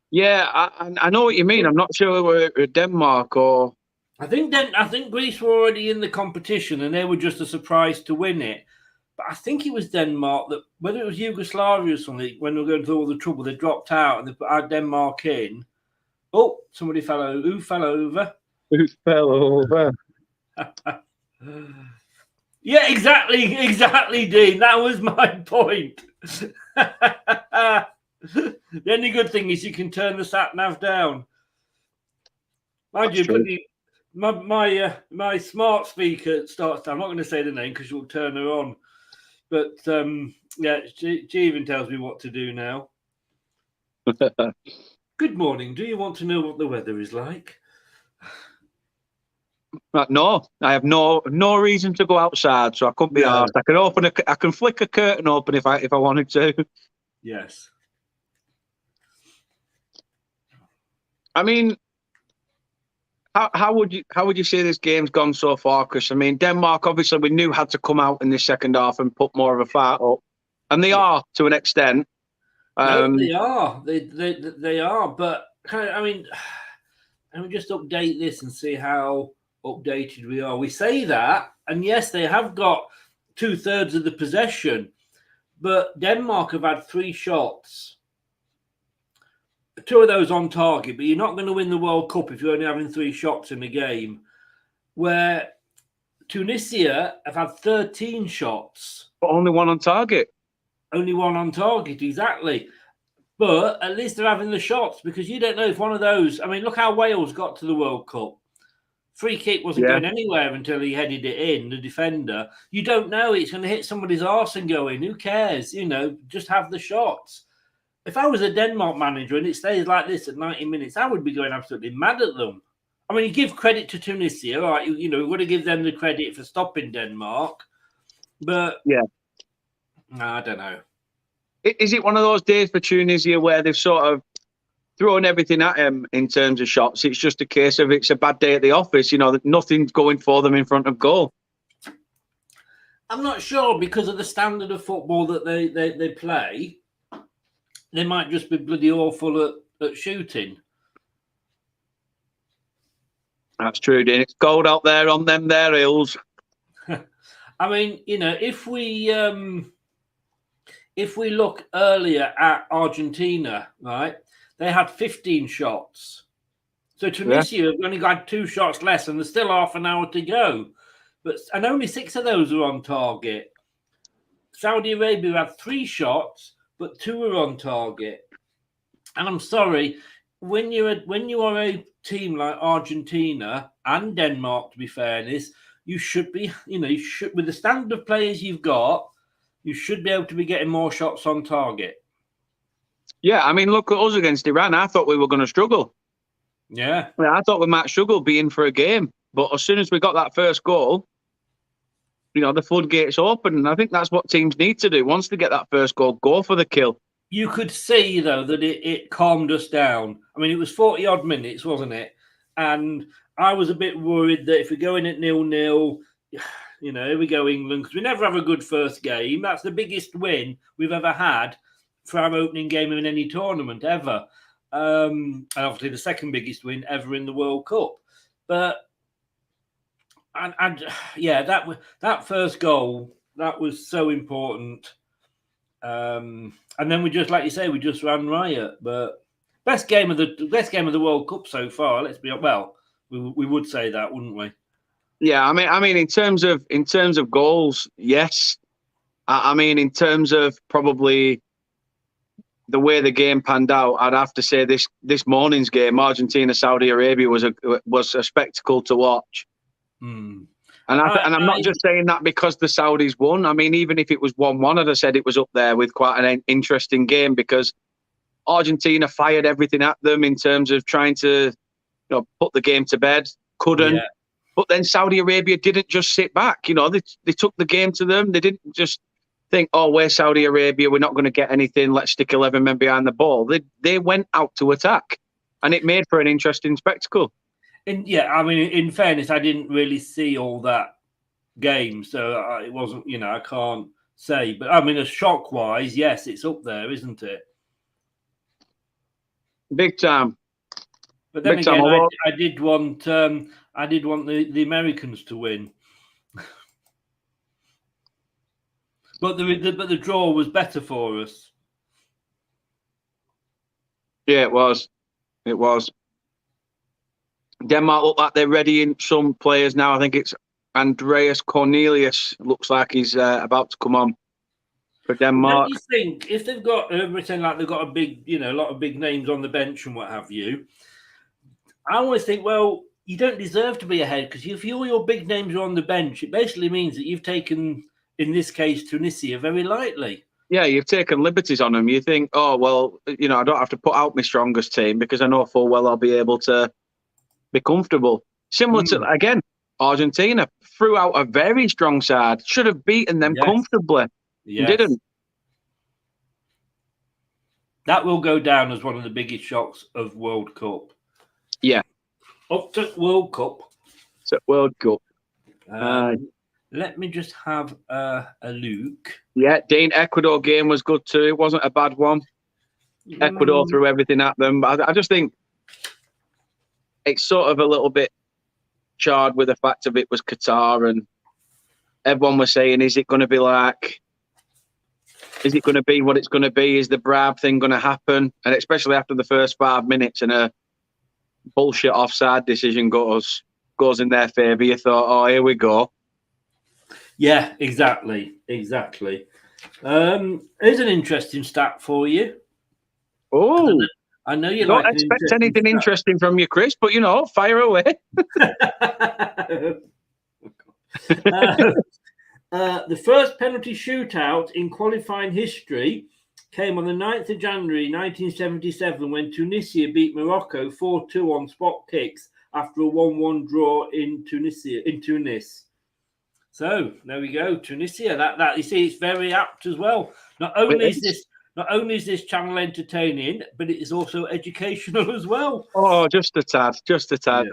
Yeah, I know what you mean. I'm not sure whether it was Denmark or I think Greece were already in the competition and they were just a surprise to win it. But I think it was Denmark that, whether it was Yugoslavia or something, when they were going through all the trouble, they dropped out and they put our Denmark in. Oh, somebody fell over. Who fell over? Who fell over? Yeah, exactly, Dean. That was my point. The only good thing is you can turn the sat nav down. Mind you, my smart speaker starts. I'm not going to say the name because you'll turn her on. But yeah, she even tells me what to do now. Good morning. Do you want to know what the weather is like? No, I have no reason to go outside, so I couldn't be asked. I can flick a curtain open if I wanted to. Yes. I mean, how would you say this game's gone so far? Because I mean, Denmark obviously we knew had to come out in the second half and put more of a fight up, and they are to an extent. No, they are. They are. But I mean, let me just update this and see how updated we are. We say that, and yes, they have got 2/3 of the possession, but Denmark have had 3 shots. 2 of those on target, but you're not going to win the World Cup if you're only having 3 shots in a game. Where Tunisia have had 13 shots. But only 1 on target. Only 1 on target, exactly. But at least they're having the shots, because you don't know if one of those... I mean, look how Wales got to the World Cup. Free kick wasn't going anywhere until he headed it in, the defender. You don't know. It's going to hit somebody's arse and go in. Who cares? You know, just have the shots. If I was a Denmark manager and it stays like this at 90 minutes, I would be going absolutely mad at them. I mean, you give credit to Tunisia, right? You know, we've got to give them the credit for stopping Denmark. But, yeah, I don't know. Is it one of those days for Tunisia where they've sort of thrown everything at him in terms of shots? It's just a case of it's a bad day at the office, you know, that nothing's going for them in front of goal. I'm not sure, because of the standard of football that they play. They might just be bloody awful at shooting. That's true, Dean. It's cold out there on them there hills. I mean, you know, if we look earlier at Argentina, right, they had 15 shots. So Tunisia have only got 2 shots less, and there's still half an hour to go. And only 6 of those are on target. Saudi Arabia had 3 shots, but 2 are on target. And I'm sorry, when you are a team like Argentina and Denmark, to be fairness, you should be, you know, with the standard of players you've got, you should be able to be getting more shots on target. Yeah, I mean, look at us against Iran. I thought we were going to struggle. Yeah. I thought we might struggle being for a game. But as soon as we got that first goal, you know, the floodgates open. And I think that's what teams need to do. Once they get that first goal, go for the kill. You could see, though, that it calmed us down. I mean, it was 40-odd minutes, wasn't it? And I was a bit worried that if we go in at 0-0, you know, here we go, England, because we never have a good first game. That's the biggest win we've ever had for our opening game in any tournament ever. And obviously the second biggest win ever in the World Cup. But, and yeah, that first goal, that was so important. And then we just, like you say, we just ran riot. But best game of the World Cup so far. Let's be well, we would say that, wouldn't we? Yeah, I mean, in terms of goals, yes. I mean, in terms of probably the way the game panned out, I'd have to say this morning's game, Argentina Saudi Arabia, was a spectacle to watch. And I'm not just saying that because the Saudis won. I mean, even if it was 1-1, I'd have said it was up there with quite an interesting game, because Argentina fired everything at them in terms of trying to, you know, put the game to bed. Couldn't. Yeah. But then Saudi Arabia didn't just sit back. You know, they took the game to them. They didn't just think, oh, we're Saudi Arabia, we're not going to get anything, let's stick 11 men behind the ball. They went out to attack, and it made for an interesting spectacle. And yeah, I mean, in fairness, I didn't really see all that game, so it wasn't, you know, I can't say. But I mean, shock-wise, yes, it's up there, isn't it? Big time. But then Big time, again, although- I did want the Americans to win. But the draw was better for us. Yeah, it was. It was. Denmark look like they're readying some players now. I think it's Andreas Cornelius. Looks like he's about to come on for Denmark. Don't you think if they've got everything like they've got a lot of big names on the bench and what have you? I always think, well, you don't deserve to be ahead because if all your big names are on the bench, it basically means that you've taken, in this case, Tunisia very lightly. Yeah, you've taken liberties on them. You think, oh, well, I don't have to put out my strongest team because I know full well I'll be able to be comfortable. Similar to, again, Argentina threw out a very strong side. Should have beaten them comfortably. Yes. Didn't. That will go down as one of the biggest shocks of World Cup. Yeah. Up to World Cup. It's a World Cup. Let me just have a look. Yeah, Dean, Ecuador game was good too. It wasn't a bad one. Ecuador threw everything at them. But I just think it's sort of a little bit charred with the fact of it was Qatar, and everyone was saying, is it going to be what it's going to be? Is the Brab thing going to happen? And especially after the first 5 minutes and a bullshit offside decision goes in their favour, you thought, oh, here we go. Yeah, exactly. Here's an interesting stat for you. Oh, I know you don't like expect anything interesting from you, Chris, but fire away. The first penalty shootout in qualifying history came on the 9th of January 1977 when Tunisia beat Morocco 4-2 on spot kicks after a 1-1 draw in Tunis. So there we go, Tunisia. That you see, it's very apt as well. Not only is this channel entertaining, but it is also educational as well. Oh, just a tad. Yeah.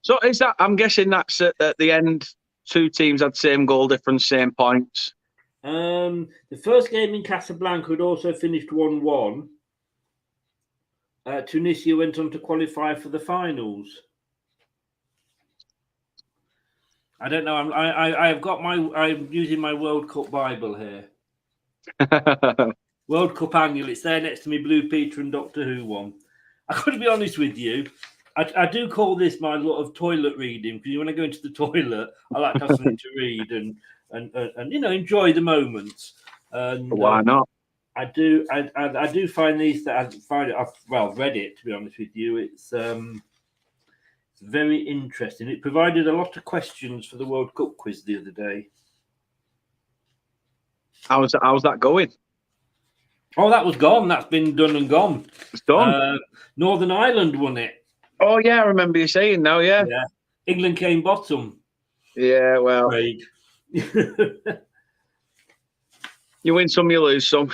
So is that? I'm guessing that's at the end. Two teams had same goal difference, same points. The first game in Casablanca had also finished 1-1. Tunisia went on to qualify for the finals. I don't know. I'm using my World Cup Bible here. World Cup annual. It's there next to me, Blue Peter and Doctor Who one. I got to be honest with you. I do call this my lot of toilet reading because when I go into the toilet, I like to have something to read and enjoy the moments. And why not? I do find these that I've read it, to be honest with you. It's very interesting. It provided a lot of questions for the World Cup quiz the other day. How's that going? Oh, that was gone. That's been done and gone. It's done. Northern Ireland won it. Oh yeah, I remember you saying now. Yeah. England came bottom. Yeah, well, you win some, you lose some.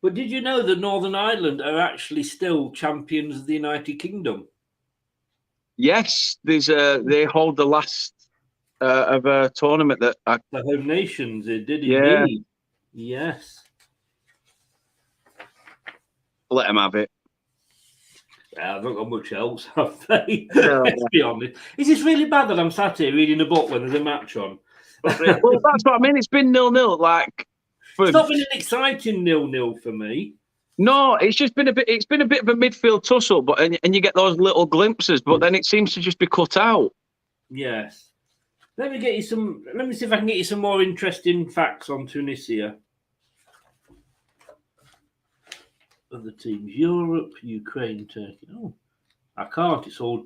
But did you know that Northern Ireland are actually still champions of the United Kingdom? Yes, they hold the last of a tournament that the Home Nations. It did indeed. Yes. Let them have it. I've not got much else, have they? Let's be honest. Is this really bad that I'm sat here reading a book when there's a match on? Well, that's what I mean. It's been 0-0. It's not been an exciting 0-0 for me. No, it's just been a bit. It's been a bit of a midfield tussle, but and you get those little glimpses, but then it seems to just be cut out. Yes. Let me see if I can get you some more interesting facts on Tunisia. Other teams: Europe, Ukraine, Turkey. Oh, I can't. It's all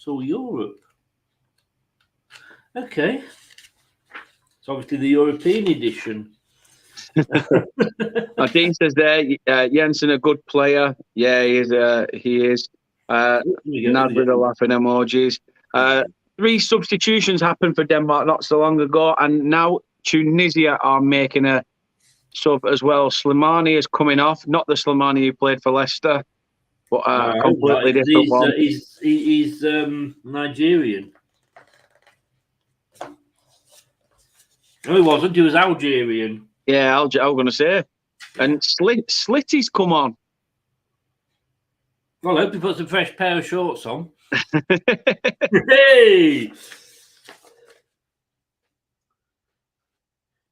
Europe. Okay. It's obviously the European edition. Dean says there, Jensen a good player. Yeah, he is. Nad with the laughing emojis. 3 substitutions happened for Denmark not so long ago, and now Tunisia are making a sub as well. Slimani is coming off, not the Slimani who played for Leicester, but a completely different one. He's Nigerian. No, he wasn't. He was Algerian. Yeah, I was going to say. And Slitty's come on. Well, I hope he puts a fresh pair of shorts on. Hey!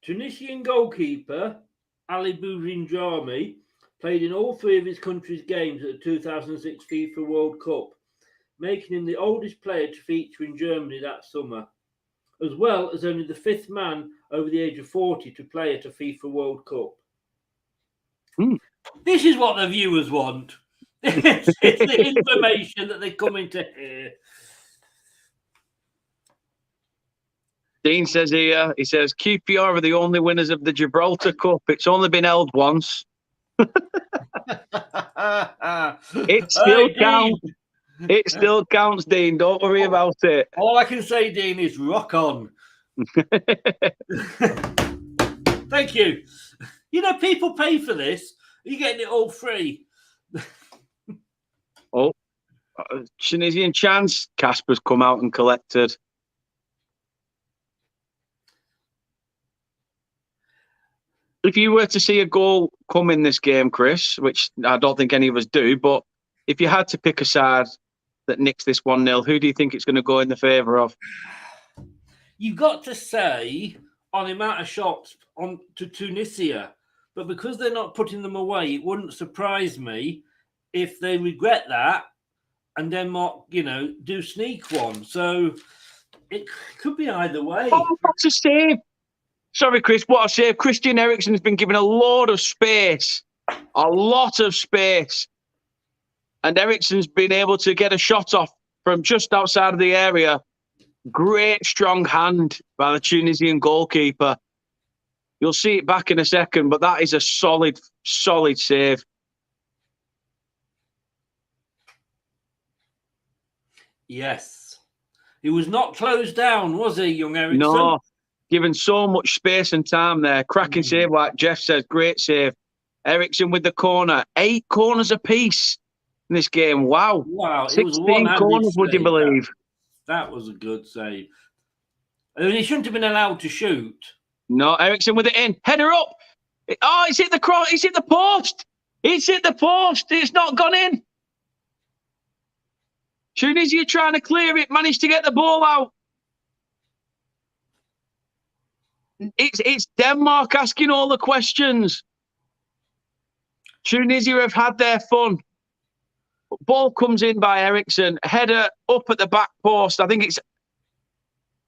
Tunisian goalkeeper Ali Bouzinjami played in all 3 of his country's games at the 2006 FIFA World Cup, making him the oldest player to feature in Germany that summer, as well as only the 5th man over the age of 40 to play at a FIFA World Cup. This is what the viewers want. It's the information that they're coming to hear. Dean says here, he says, QPR are the only winners of the Gibraltar Cup. It's only been held once. It still counts. It still counts, Dean. Don't worry about it. All I can say, Dean, is rock on. Thank you. You know, people pay for this. You're getting it all free. Tunisian chance. Casper's come out and collected. If you were to see a goal come in this game, Chris, which I don't think any of us do, but if you had to pick a side that nicks this 1-0, who do you think it's going to go in the favour of? You've got to say on the amount of shots on to Tunisia, but because they're not putting them away, it wouldn't surprise me if they regret that and Denmark, do sneak one. So it could be either way. Oh, what's a save? Sorry, Chris, what a save. Christian Eriksen's been given a lot of space. A lot of space. And Eriksen's been able to get a shot off from just outside of the area. Great strong hand by the Tunisian goalkeeper. You'll see it back in a second, but that is a solid, solid save. Yes. He was not closed down, was he, young Eriksen? No. Given so much space and time there. Cracking save, like Jeff says. Great save. Eriksen with the corner. 8 corners apiece in this game. Wow. Wow. 16 corners, would you believe? That was a good save. I mean, he shouldn't have been allowed to shoot. No, Eriksen with it in. Header up. Oh, it's hit the cross. It's hit the post. It's hit the post. It's not gone in. Tunisia trying to clear it. Managed to get the ball out. It's Denmark asking all the questions. Tunisia have had their fun. Ball comes in by Eriksen. Header up at the back post. I think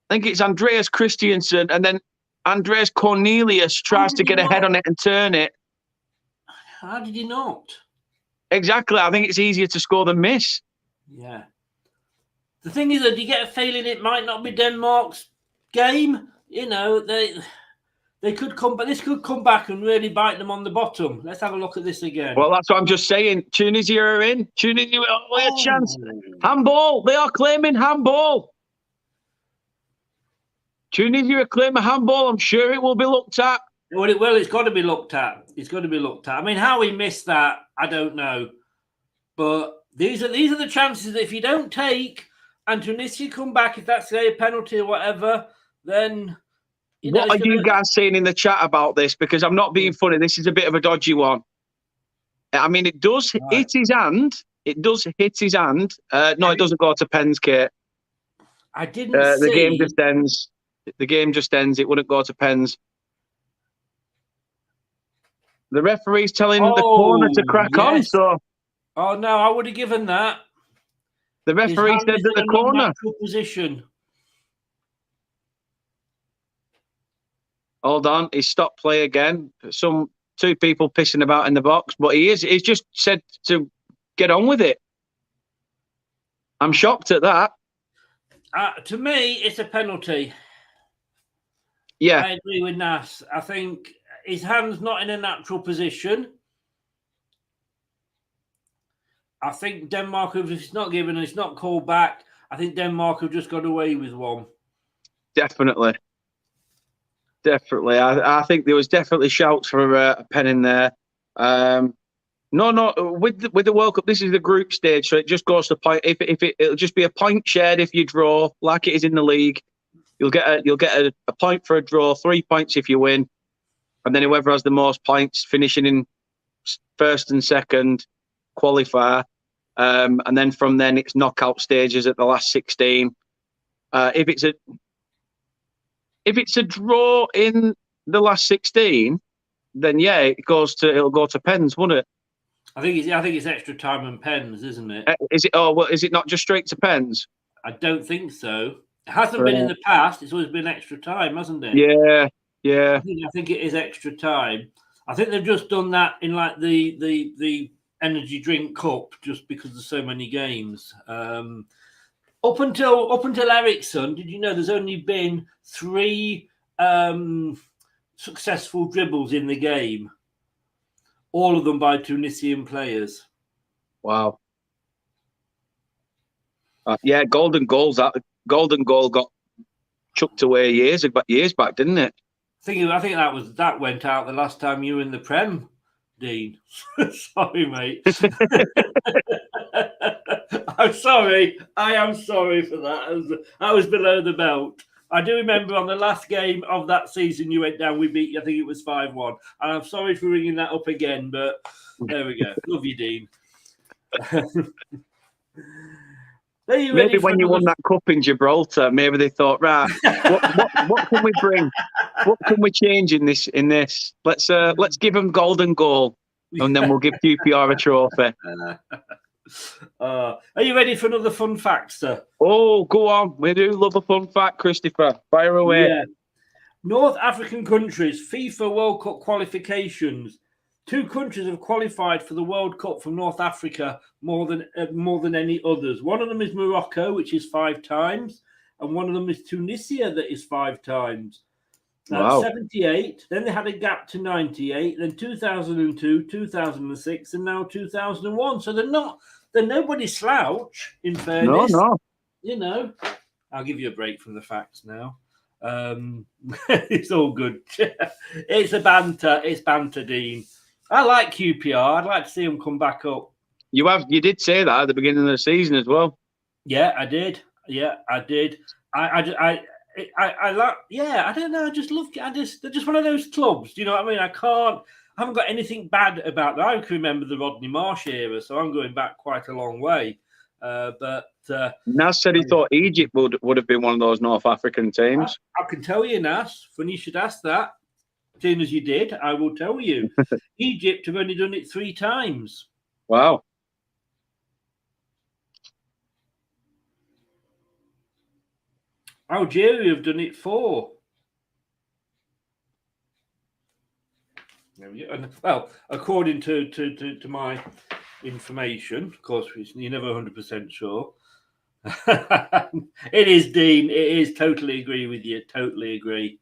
it's Andreas Christiansen, and then Andreas Cornelius tries to get a head on it and turn it. How did he not? Exactly. I think it's easier to score than miss. Yeah. The thing is that you get a feeling it might not be Denmark's game. They could come, but this could come back and really bite them on the bottom. Let's have a look at this again. Well, that's what I'm just saying. Tunisia are in. Tunisia will a chance. Handball. They are claiming handball. Tunisia are claiming handball. I'm sure it will be looked at. Well, it will. It's got to be looked at. It's got to be looked at. I mean, how he missed that, I don't know. But these are the chances that if you don't take and Tunisia come back, if that's a penalty or whatever, then... What are you guys saying in the chat about this? Because I'm not being funny. This is a bit of a dodgy one. I mean, it does hit his hand. It does hit his hand. No, it doesn't go to pens, Kate. I didn't see. The game just ends. The game just ends. It wouldn't go to pens. The referee's telling the corner to crack on. So. Oh, no, I would have given that. The referee said that the corner. Position. Hold on, he stopped play again. Two people pissing about in the box, but he's just said to get on with it. I'm shocked at that. To me, it's a penalty. Yeah. I agree with Nas. I think his hand's not in a natural position. I think Denmark, if it's not given and it's not called back, I think Denmark have just got away with one. Definitely. I think there was definitely shouts for a pen in there. No. With the World Cup, this is the group stage, so it just goes to point. It'll just be a point shared if you draw, like it is in the league. You'll get a point for a draw, 3 points if you win, and then whoever has the most points, finishing in first and second, qualifier. And then from then it's knockout stages at the last 16. If it's a draw in the last 16, then yeah, it'll go to pens, won't it? I think it's extra time and pens, isn't it? Is it? Oh, well, is it not just straight to pens? I don't think so. It hasn't been in the past. It's always been extra time, hasn't it? Yeah. I think it is extra time. I think they've just done that in like the energy drink cup, just because there's so many games. Up until Ericsson, did you know there's only been 3 successful dribbles in the game? All of them by Tunisian players. Wow. Yeah, golden goal got chucked away years back, didn't it? I think that went out the last time you were in the Prem, Dean. Sorry, mate. I'm sorry. I am sorry for that. That was below the belt. I do remember on the last game of that season you went down, we beat you, I think it was 5-1. And I'm sorry for ringing that up again, but there we go. Love you, Dean. Maybe when you won that cup in Gibraltar, maybe they thought, right, what can we bring? What can we change in this? Let's give them golden goal, and then we'll give QPR a trophy. Are you ready for another fun fact, sir? Oh, go on. We do love a fun fact, Christopher. Fire away. Yeah. North African countries, FIFA World Cup qualifications. 2 countries have qualified for the World Cup from North Africa more than any others. One of them is Morocco, which is 5 times, and one of them is Tunisia, that is 5 times. Wow. 78. Then they had a gap to 98. Then 2002, 2006, and now 2001. So they're nobody's slouch. In fairness, no. You know, I'll give you a break from the facts now. It's all good. It's banter. It's banter, Dean. I like QPR. I'd like to see them come back up. You did say that at the beginning of the season as well. Yeah, I did. I like. Yeah, I don't know. I just love. They're just one of those clubs. Do you know what I mean? I haven't got anything bad about them. I can remember the Rodney Marsh era, so I'm going back quite a long way. But Nas said he thought Egypt would have been one of those North African teams. I can tell you, Nas. Funny you should ask that. Seeing as you did, I will tell you. Egypt have only done it 3 times. Wow. Algeria have done it 4. There we go. Well, according to my information, of course, you're never 100% sure. It is, Dean. It is. Totally agree with you. Totally agree.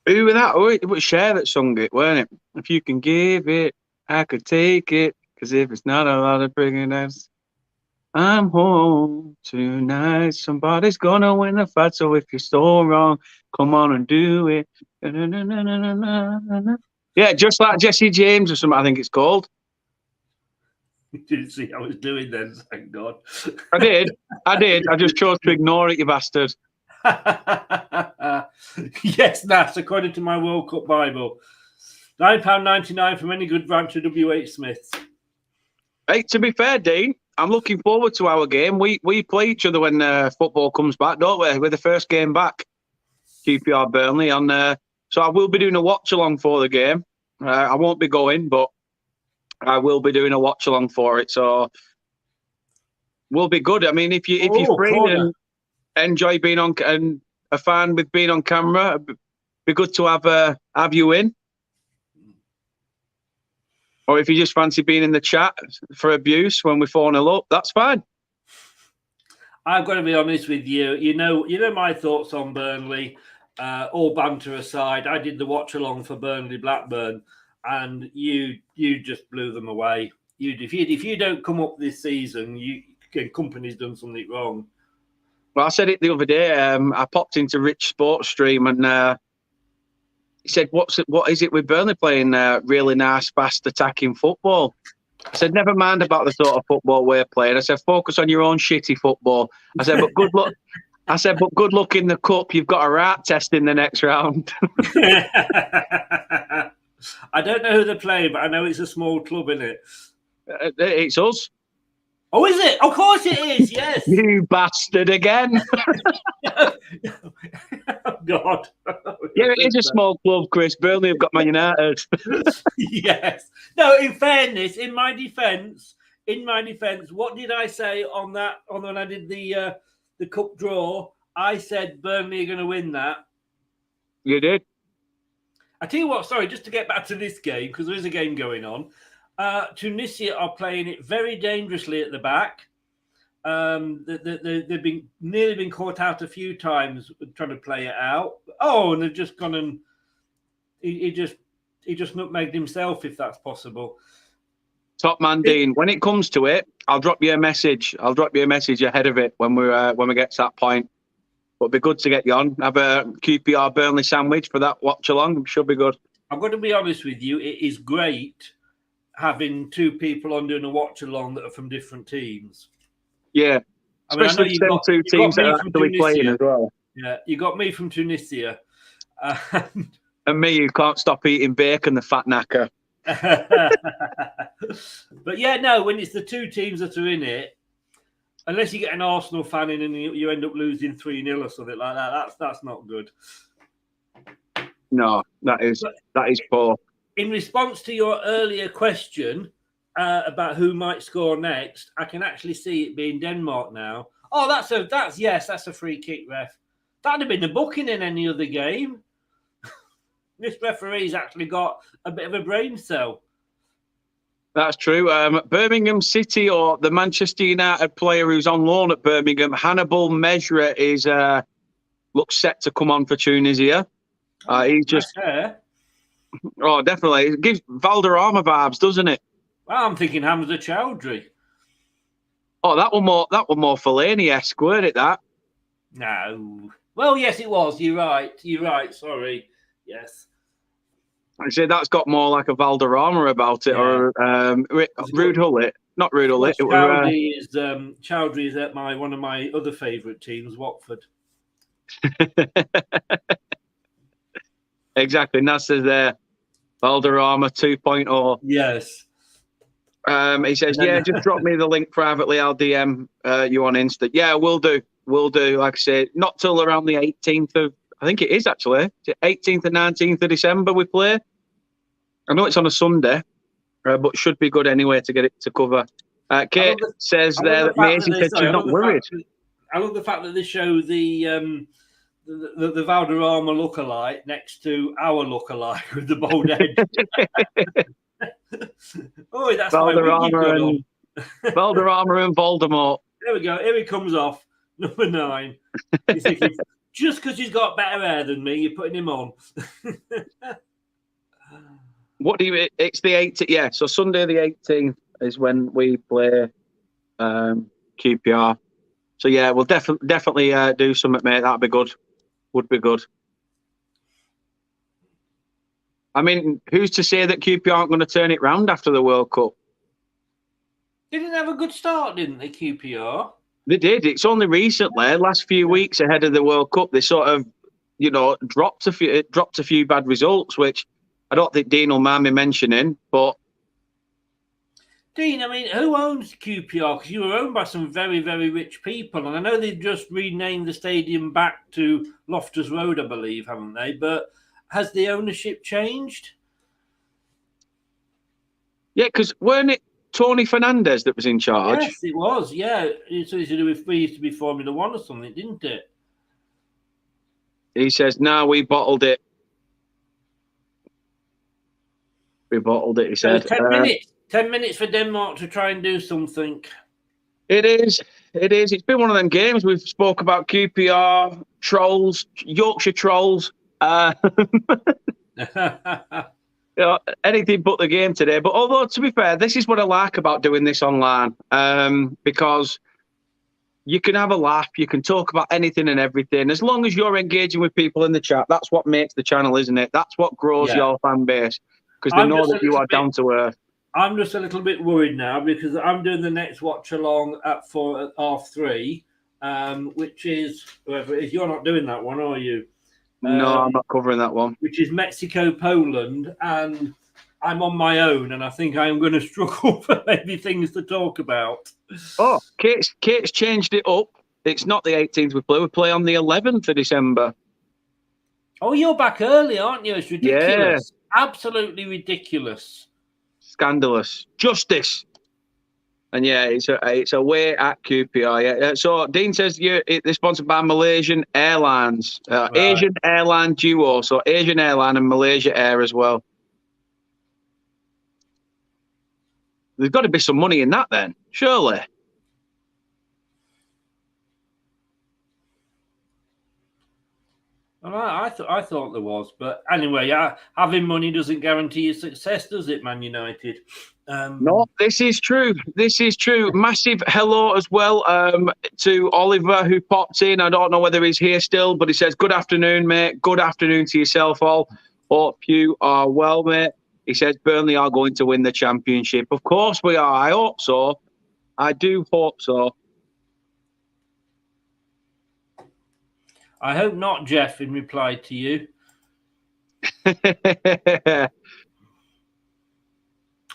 Who was that? Oh, it was Cher that sung it, weren't it? If you can give it, I could take it. Because if it's not a lot of bringing us, I'm home tonight. Somebody's gonna win the fight. So if you're so wrong, come on and do it. Yeah, just like Jesse James or something, I think it's called. You didn't see how I was doing then, thank God. I did. I just chose to ignore it, you bastard. Yes, Nas, according to my World Cup Bible. £9.99 from any good branch of WH Smiths. Hey, to be fair, Dean, I'm looking forward to our game. We play each other when football comes back, don't we? We're the first game back, QPR Burnley. So I will be doing a watch-along for the game. I won't be going, but I will be doing a watch-along for it. So will be good. I mean, if you're free and enjoy being on and a fan with being on camera, it'd be good to have you in. Or if you just fancy being in the chat for abuse when we 4-0 up, that's fine. I've got to be honest with you. You know my thoughts on Burnley. All banter aside, I did the watch along for Burnley Blackburn, and you just blew them away. If you don't come up this season, company's done something wrong. Well, I said it the other day. I popped into Rich Sports Stream and he said, "What is it with Burnley playing really nice, fast attacking football?" I said, "Never mind about the sort of football we're playing." I said, "Focus on your own shitty football." I said, "But good luck." I said, "But good luck in the cup. You've got a rat test in the next round." I don't know who they're playing, but I know it's a small club, isn't it? It's us. Oh, is it? Of course it is. Yes. You bastard again. Oh, God. Yeah, it is a small club, Chris. Burnley have got Man United. Yes. No, in fairness, in my defence, what did I say on that? On when I did the cup draw, I said Burnley are going to win that. You did. I tell you what. Sorry, just to get back to this game because there is a game going on. Tunisia are playing it very dangerously at the back. They've been nearly been caught out a few times trying to play it out. Oh, and they've just gone and he just nutmegged himself, if that's possible. Top man, Dean. When it comes to it, I'll drop you a message. I'll drop you a message ahead of it when we get to that point. But it'd be good to get you on. Have a QPR Burnley sandwich for that watch along. Should be good. I'm going to be honest with you. It is great having two people on doing a watch along that are from different teams. Yeah, especially two teams that are actually playing as well. Yeah, you got me from Tunisia. And me, who can't stop eating bacon, the fat knacker. But yeah, no, when it's the two teams that are in it, unless you get an Arsenal fan in and you end up losing 3-0 or something like that, that's not good. No, that is poor. In response to your earlier question about who might score next, I can actually see it being Denmark now. Oh, that's a free kick, ref. That'd have been a booking in any other game. This referee's actually got a bit of a brain cell. That's true. Birmingham City or the Manchester United player who's on loan at Birmingham, Hannibal Mejra, is looks set to come on for Tunisia. He's just definitely. It gives Valderrama vibes, doesn't it? Well, I'm thinking Hamza Chowdhury. Oh, that one more Fellaini-esque, weren't it? That. No. Well, yes, it was. You're right. Sorry. Yes. I say that's got more like a Valderrama about it, Yeah. or Rude Hullet. Not Rude Hullet. Chowdhury is at one of my other favourite teams, Watford. Exactly. Nasser's there. Valderrama 2.0. Yes. He says, just drop me the link privately. I'll DM you on Insta. Yeah, we'll do. Like I say, not till around the 18th of, I think it is actually, 18th and 19th of December we play. I know it's on a Sunday, but should be good anyway to get it to cover. Kate says there that Maisie said she's not worried. I love the fact that they show the Valderrama lookalike next to our lookalike with the bald head. Oh, that's Valderrama and Voldemort. There we go. Here he comes off. Number 9. He's thinking, just because he's got better hair than me, you're putting him on. It's the 18th. Yeah, so Sunday the 18th is when we play QPR. So yeah, we'll definitely do something, mate. That'd be good. Would be good. I mean, who's to say that QPR aren't going to turn it round after the World Cup? They didn't have a good start, didn't they, QPR? They did. It's only recently, last few weeks ahead of the World Cup, they sort of, dropped a few bad results, which I don't think Dean will mind me mentioning. But Dean, I mean, who owns QPR? Because you were owned by some very, very rich people, and I know they've just renamed the stadium back to Loftus Road, I believe, haven't they? But has the ownership changed? Yeah, because weren't it Tony Fernandez that was in charge? Yes, it was. Yeah, it's to do with we used to be Formula One or something, didn't it? He says, "No, we bottled it. We bottled it." He said, 10 minutes. 10 minutes for Denmark to try and do something. It is. It's been one of them games. We've spoke about QPR trolls, Yorkshire trolls. Anything but the game today. But although, to be fair, this is what I like about doing this online, because you can have a laugh, you can talk about anything and everything. As long as you're engaging with people in the chat, that's what makes the channel, isn't it? That's what grows your fan base, because they know that you are down to earth. I'm just a little bit worried now because I'm doing the next watch along at 3:30, which is whoever it is. You're not doing that one, are you? No, I'm not covering that one. Which is Mexico, Poland, and I'm on my own, and I think I'm going to struggle for maybe things to talk about. Oh, Kate's changed it up. It's not the 18th we play. We play on the 11th of December. Oh, you're back early, aren't you? It's ridiculous. Yeah. Absolutely ridiculous. Scandalous. Justice. And yeah, it's away at QPR. Yeah. So Dean says they're sponsored by Malaysian Airlines, Right. Asian airline duo. So Asian Airline and Malaysia Air as well. There's got to be some money in that then, surely. Well, I thought there was, but anyway, having money doesn't guarantee your success, does it, Man United? No, this is true. This is true. Massive hello as well to Oliver, who popped in. I don't know whether he's here still, but he says, good afternoon, mate. Good afternoon to yourself all. Hope you are well, mate. He says, Burnley are going to win the championship. Of course we are. I hope so. I do hope so. I hope not, Jeff, in reply to you.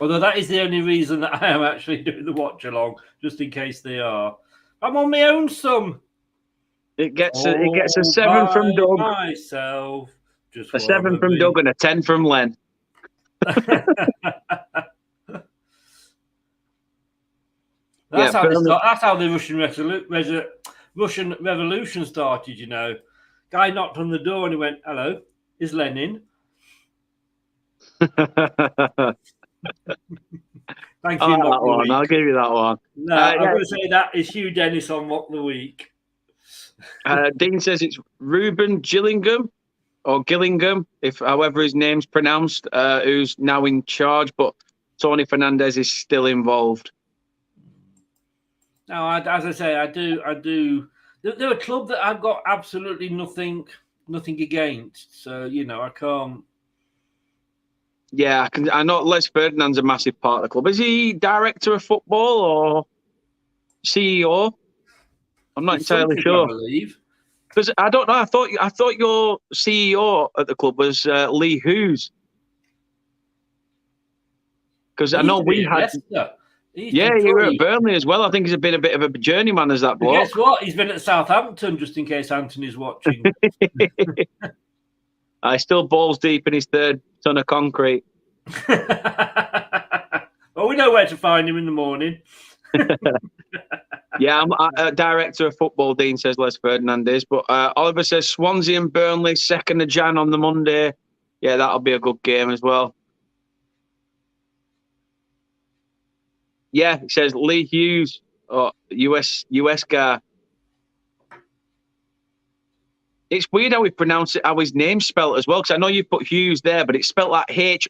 Although that is the only reason that I am actually doing the watch along, just in case they are. I'm on my own, son. It gets a 7 from Doug. Myself. Just a 7 from Doug and a 10 from Len. That's how the Russian Revolution started, you know. Guy knocked on the door and he went, hello, is Lenin? Thank you. I'll give you that one. No, I'm going to say that is Hugh Dennis on Mock the Week. Dean says it's Ruben Gillingham, or Gillingham, if however his name's pronounced, who's now in charge, but Tony Fernandez is still involved. No, as I say, I do. They're a club that I've got absolutely nothing against. So, you know, I can't. Yeah, I know Les Ferdinand's a massive part of the club. Is he director of football or CEO? I'm not entirely sure. I believe. Because I don't know. I thought your CEO at the club was Lee Hughes. Because I know we had. Yeah, you were at Burnley as well. I think he's been a bit of a journeyman as that bloke. Guess what? He's been at Southampton, just in case Anthony's watching. I still balls deep in his third ton of concrete. Well, we know where to find him in the morning. Yeah, I'm a director of football, Dean says Les Ferdinand is. But Oliver says Swansea and Burnley, 2nd of Jan on the Monday. Yeah, that'll be a good game as well. Yeah, it says Lee Hughes, US guy. It's weird how we pronounce it, how his name's spelled as well, because I know you put Hughes there, but it's spelled like Hoos.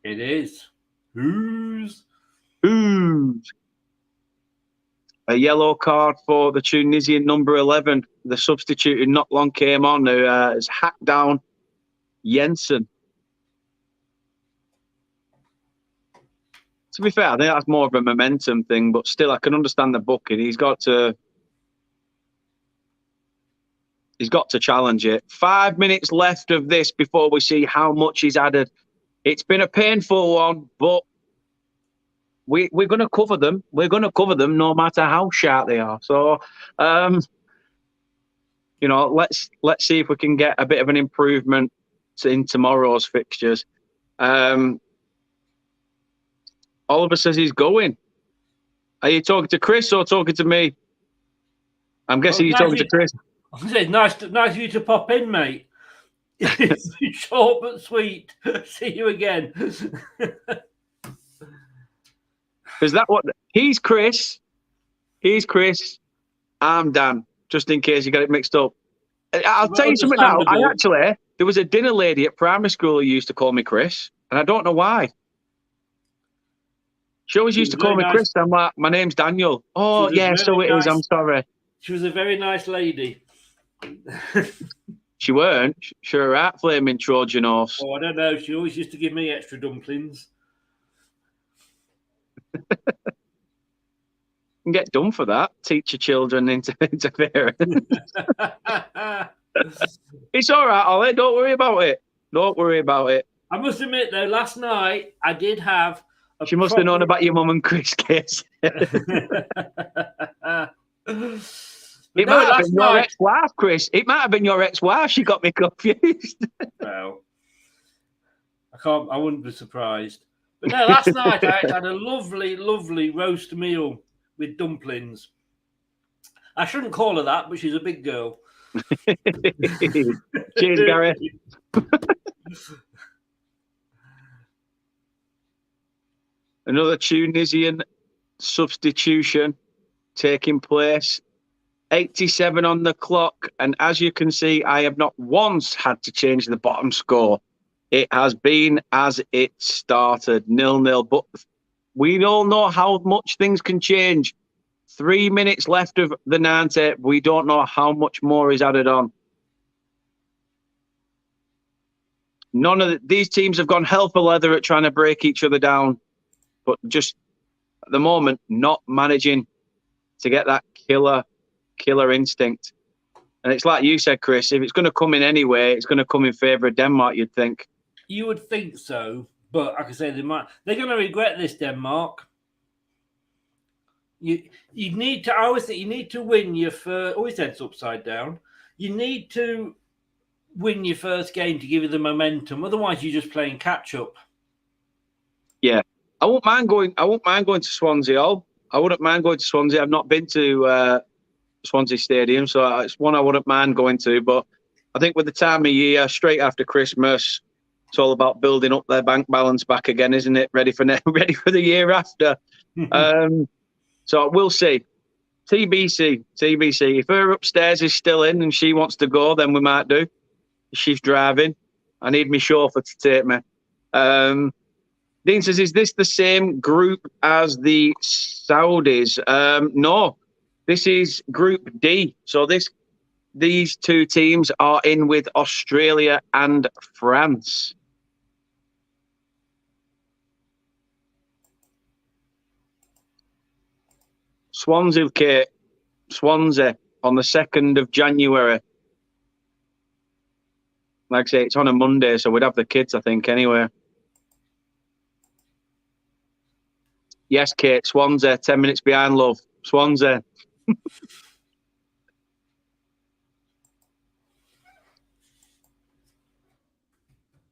It is. Hughes. A yellow card for the Tunisian number 11. The substitute who not long came on, who has hacked down Jensen. To be fair, I think that's more of a momentum thing, but still, I can understand the booking. He's got to challenge it. 5 minutes left of this before we see how much he's added. It's been a painful one, but we're going to cover them. We're going to cover them no matter how sharp they are. So, you know, let's see if we can get a bit of an improvement in tomorrow's fixtures. Oliver says he's going. Are you talking to Chris or talking to me? I'm guessing you're talking to Chris. Nice of you to pop in, mate. It's short but sweet. See you again. Is that what he's Chris? He's Chris. I'm Dan. Just in case you got it mixed up. I'll tell you something now. There was a dinner lady at primary school who used to call me Chris, and I don't know why. She always used to call me Chris. I'm like, my name's Daniel. Oh, yeah, so it is. I'm sorry. She was a very nice lady. She weren't. Sure, right, flaming Trojan horse. Oh, I don't know. She always used to give me extra dumplings. You can get done for that. Teach your children interference. It's all right, Ollie. Don't worry about it. Don't worry about it. I must admit, though, last night I did have. She must have known about your mum and Chris case. It might have been your ex-wife, Chris. It might have been your ex-wife. She got me confused. Well, I wouldn't be surprised. But no, last night I had a lovely, lovely roast meal with dumplings. I shouldn't call her that, but she's a big girl. Cheers, Gary. Another Tunisian substitution taking place. 87 on the clock. And as you can see, I have not once had to change the bottom score. It has been as it started, 0-0. But we all know how much things can change. 3 minutes left of the 90. We don't know how much more is added on. None of these teams have gone hell for leather at trying to break each other down. But just at the moment, not managing to get that killer instinct. And it's like you said, Chris, if it's going to come in anyway, it's going to come in favour of Denmark, you'd think. You would think so, but like I say, they're going to regret this, Denmark. You need to. I always think you need to win your first. Always heads upside down. You need to win your first game to give you the momentum. Otherwise, you're just playing catch up. Yeah, I won't mind going to Swansea. I wouldn't mind going to Swansea. I've not been to Swansea Stadium, so it's one I wouldn't mind going to. But I think with the time of year, straight after Christmas, it's all about building up their bank balance back again, isn't it? Ready for the year after. So we'll see. TBC. If her upstairs is still in and she wants to go, then we might do. She's driving. I need my chauffeur to take me. Dean says, is this the same group as the Saudis? No, this is Group D. So these two teams are in with Australia and France. Swansea on the 2nd of January. Like I say, it's on a Monday, so we'd have the kids, I think, anyway. Yes, Kate, Swansea, 10 minutes behind, love. Swansea.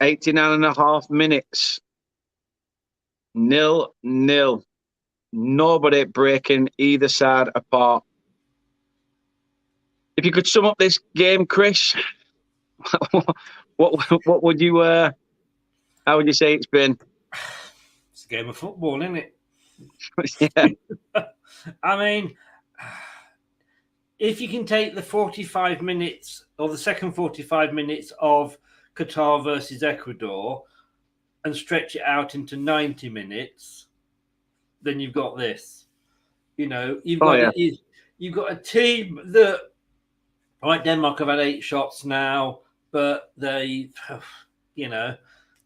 89.5 minutes. 0-0. Nobody breaking either side apart. If you could sum up this game, Chris, what would you? How would you say it's been? It's a game of football, isn't it? Yeah. I mean, if you can take the 45 minutes or the second 45 minutes of Qatar versus Ecuador and stretch it out into 90 minutes, then you've got this. You've got you've got a team that, like Denmark, have had 8 shots now, but they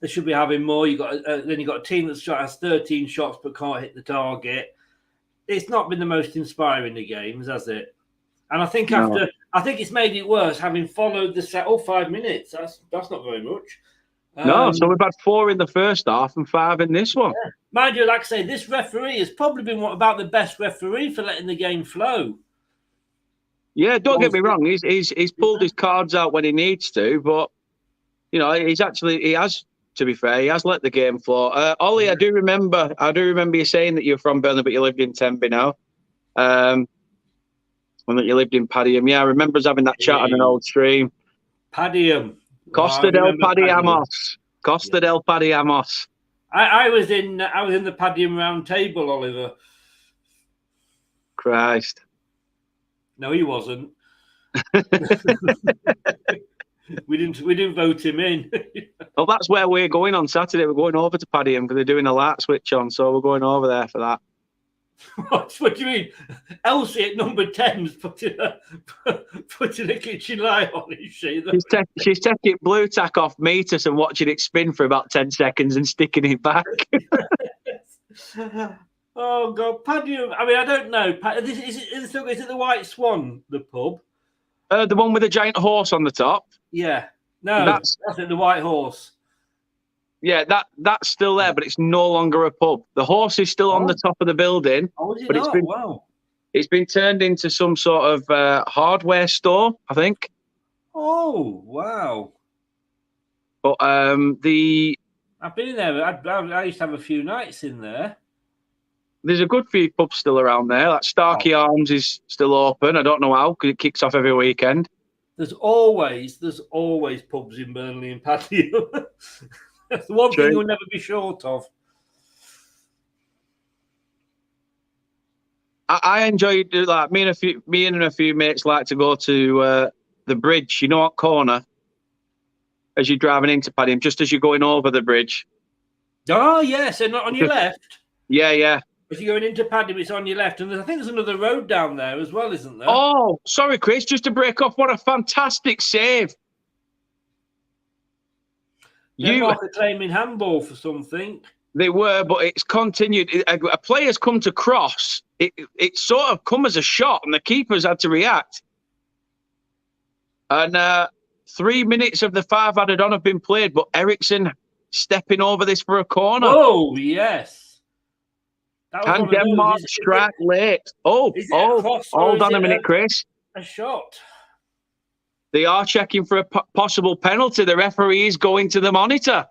should be having more. Then you've got a team that has 13 shots but can't hit the target. It's not been the most inspiring of games, has it? And I think I think it's made it worse having followed the set. 5 minutes. That's not very much. No, so we've had 4 in the first half and 5 in this one. Yeah. Mind you, like I say, this referee has probably been about the best referee for letting the game flow. Yeah, don't get me wrong. He's pulled his cards out when he needs to, but he has. To be fair, he has let the game flow. Ollie, I do remember you saying that you're from Burnley, but you lived in Tenby now. When that you lived in Padiham. Yeah, I remember us having that chat on an old stream. Padiham. Costa del Padihamos. Costa del Padihamos. I was in the Padiham round table, Oliver. Christ. No, he wasn't. We didn't vote him in. Well, that's where we're going on Saturday. We're going over to Padiham because they're doing a light switch on, so we're going over there for that. What do you mean? Elsie at number 10's putting a kitchen light on his sheet. She's taking blue tack off meters and watching it spin for about 10 seconds and sticking it back. Oh God, Padiham. I mean, I don't know. Is it the White Swan, the pub? The one with the giant horse on the top. Yeah. No, that's it, the White Horse. Yeah, that's still there, but it's no longer a pub. The horse is still on the top of the building. Oh, is it but not? Wow. It's been turned into some sort of hardware store, I think. Oh, wow. But I've been in there. I used to have a few nights in there. There's a good few pubs still around there. Like Starkey Arms is still open. I don't know how, because it kicks off every weekend. There's always pubs in Burnley and Patio. That's the one thing you'll never be short of. I enjoy do that. Me and a few mates like to go to the bridge. You know what corner? As you're driving into Padiham, just as you're going over the bridge. Oh yes, and on your left. Yeah. If you're going into Padiham, it's on your left, and I think there's another road down there as well, isn't there? Oh, sorry, Chris. Just to break off, what a fantastic save! Denmark are claiming handball for something. They were, but it's continued. A player's come to cross. It sort of come as a shot, and the keeper's had to react. And 3 minutes of the 5 added on have been played, but Eriksson stepping over this for a corner. Oh, yes. Can Denmark strike late? Hold on a minute, Chris. A shot. They are checking for a possible penalty. The referee is going to the monitor.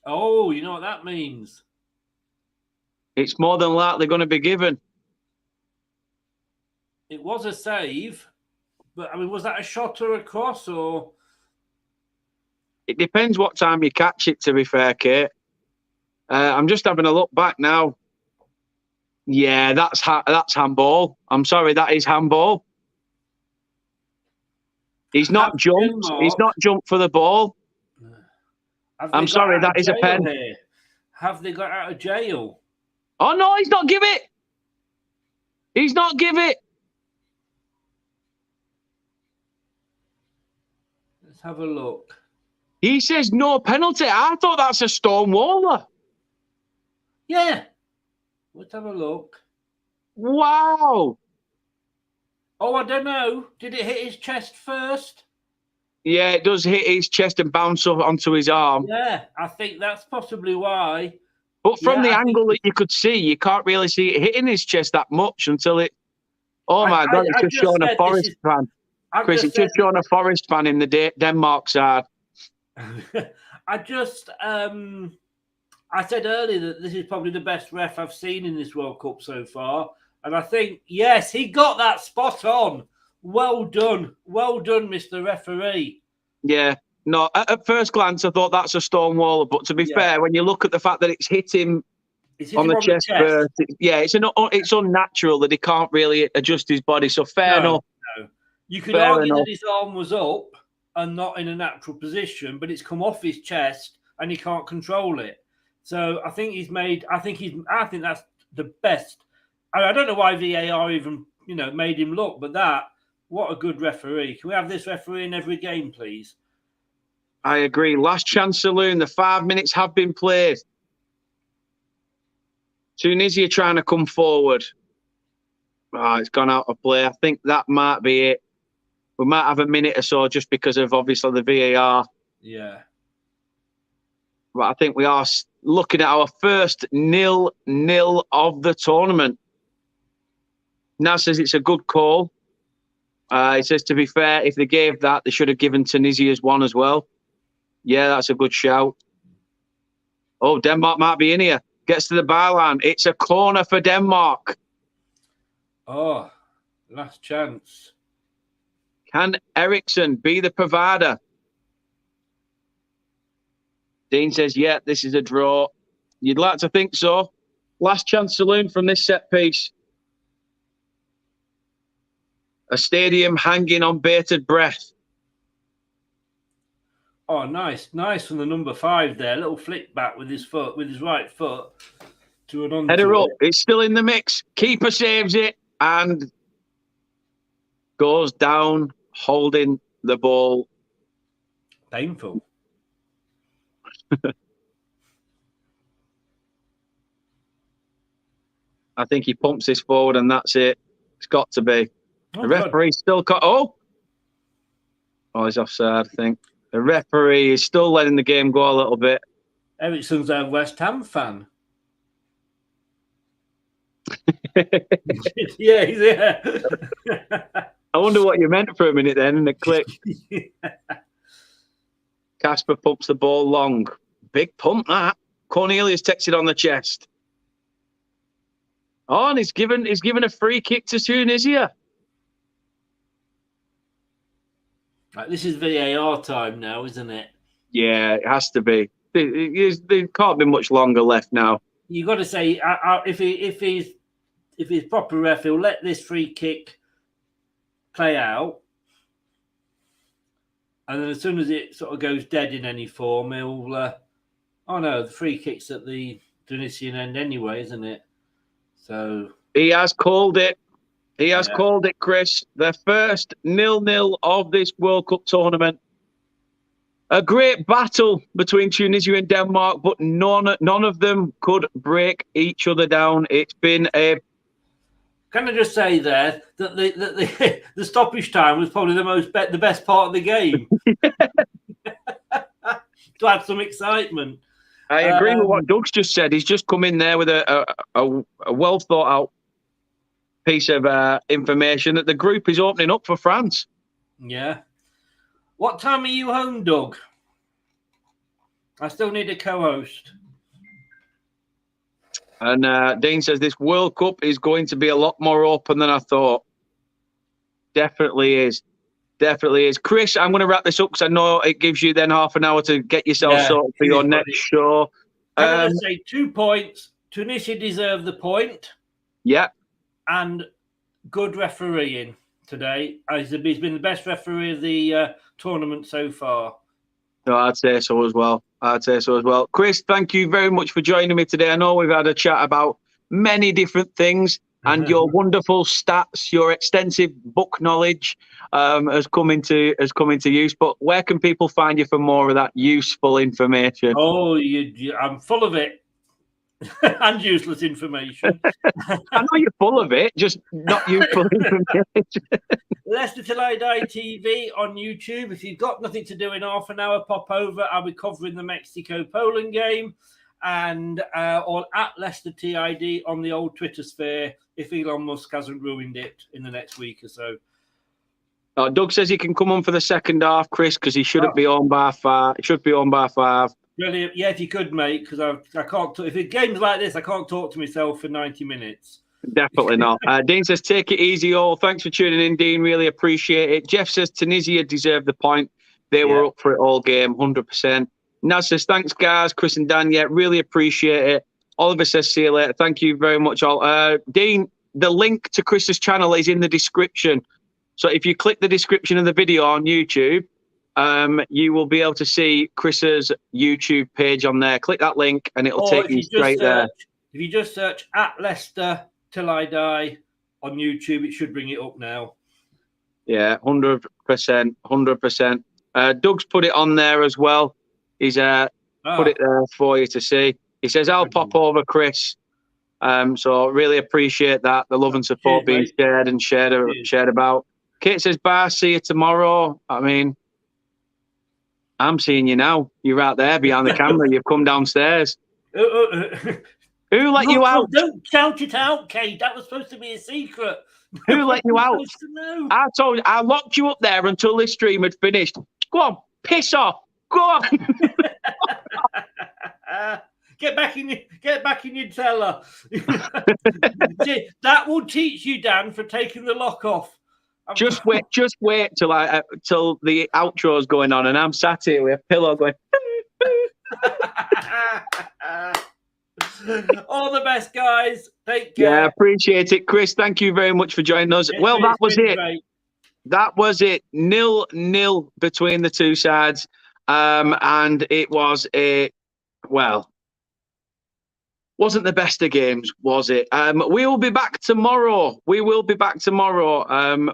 Oh, you know what that means? It's more than likely going to be given. It was a save, but I mean, was that a shot or a cross, or? It depends what time you catch it, to be fair, Kate. I'm just having a look back now. Yeah, that's handball. I'm sorry, that is handball. He's not jumped. He's not jumped for the ball. I'm sorry, that is a pen. Here? Have they got out of jail? Oh no, he's not give it. He's not give it. Let's have a look. He says no penalty. I thought that's a Stonewaller. Yeah. Let's have a look. Wow. Oh, I don't know. Did it hit his chest first? Yeah, it does hit his chest and bounce up onto his arm. Yeah, I think that's possibly why. But from the angle that you could see, you can't really see it hitting his chest that much until it... Oh, my God, it's just showing a Forest fan. Chris, it's just showing a Forest fan in the Denmark side. I said earlier that this is probably the best ref I've seen in this World Cup so far. And I think, yes, he got that spot on. Well done. Well done, Mr. Referee. Yeah. No, at first glance, I thought that's a Stonewaller. But to be fair, when you look at the fact that it's hit him on the chest first, it's unnatural that he can't really adjust his body. So fair enough. No. You could argue that his arm was up and not in a natural position, but it's come off his chest and he can't control it. So I think I think that's the best. I don't know why VAR even, made him look, but what a good referee. Can we have this referee in every game, please? I agree. Last chance saloon. The 5 minutes have been played. Tunisia trying to come forward. Oh, it's gone out of play. I think that might be it. We might have a minute or so just because of, obviously, the VAR. Yeah. But I think we are looking at our first 0-0 of the tournament. Naz says it's a good call. He says, to be fair, if they gave that, they should have given Tunisia's one as well. Yeah, that's a good shout. Oh, Denmark might be in here. Gets to the byline. It's a corner for Denmark. Oh, last chance. Can Eriksson be the provider? Dean says, yeah, this is a draw. You'd like to think so. Last chance saloon from this set piece. A stadium hanging on bated breath. Oh, nice from the number 5 there. Little flick back with his right foot to an on. Header up. It's still in the mix. Keeper saves it and goes down, holding the ball. Painful. I think he pumps this forward and that's it. It's got to be. The referee still got... Oh, he's offside, I think. The referee is still letting the game go a little bit. Ericsson's a West Ham fan. yeah. I wonder what you meant for a minute then in the clip. Casper pumps the ball long. Big pump that. Cornelius takes it on the chest. Oh, and he's given a free kick to Tunisia. Right, this is VAR time now, isn't it? Yeah, it has to be. There can't be much longer left now. You've got to say, if he's proper ref, he'll let this free kick play out, and then as soon as it sort of goes dead in any form, he'll. Oh no, the free kick's at the Tunisian end anyway, isn't it? So he has called it. He has called it, Chris. The first 0-0 of this World Cup tournament. A great battle between Tunisia and Denmark, but none of them could break each other down. It's been a. Can I just say there that the stoppage time was probably the best part of the game to add some excitement. I agree with what Doug's just said. He's just come in there with a well thought out piece of information that the group is opening up for France. Yeah. What time are you home, Doug? I still need a co-host. And Dean says this World Cup is going to be a lot more open than I thought. Definitely is. Definitely is. Chris, I'm going to wrap this up because I know it gives you then half an hour to get yourself sorted for your next show. I'm going to say 2 points. Tunisia deserved the point. Yeah. And good refereeing today. He's been the best referee of the tournament so far. No, I'd say so as well. Chris, thank you very much for joining me today. I know we've had a chat about many different things, and your wonderful stats, your extensive book knowledge has come into use. But where can people find you for more of that useful information? Oh, I'm full of it. And useless information. I know you're full of it, just not useful information. Leicester Till I Die TV on YouTube. If you've got nothing to do in half an hour, pop over. I'll be covering the Mexico-Poland game. And or at Leicester TID on the old Twitter sphere if Elon Musk hasn't ruined it in the next week or so. Doug says he can come on for the second half, Chris, because he shouldn't be on by 5. It should be on by 5. Brilliant. Yeah, if you could, mate, because I can't. If it games like this, I can't talk to myself for 90 minutes. Definitely not. Dean says, take it easy, all. Thanks for tuning in, Dean. Really appreciate it. Jeff says, Tunisia deserved the point. They were up for it all game, 100%. Naz says, thanks, guys. Chris and Dan, really appreciate it. Oliver says, see you later. Thank you very much, all. Dean, the link to Chris's channel is in the description. So if you click the description of the video on YouTube, you will be able to see Chris's YouTube page on there. Click that link and it'll take you straight there. If you just search at Leicester Till I Die on YouTube, it should bring it up now. Yeah, 100%. 100%. Doug's put it on there as well. He's put it there for you to see. He says, I'll pop over, Chris. So really appreciate that. The love and support being shared and shared about. Kate says, bye, see you tomorrow. I mean, I'm seeing you now. You're right there behind the camera. You've come downstairs. Who let you out? Don't shout it out, Kate. That was supposed to be a secret. Who let you out? I told you, I locked you up there until this stream had finished. Go on, piss off. Go on. Get back in your cellar. That will teach you, Dan, for taking the lock off. Just wait till the outro's going on and I'm sat here with a pillow going. All the best, guys. Take care. Yeah, appreciate it. Chris, thank you very much for joining us. Well, that was it. Great. That was it. 0-0 between the two sides. And it was wasn't the best of games, was it? We will be back tomorrow.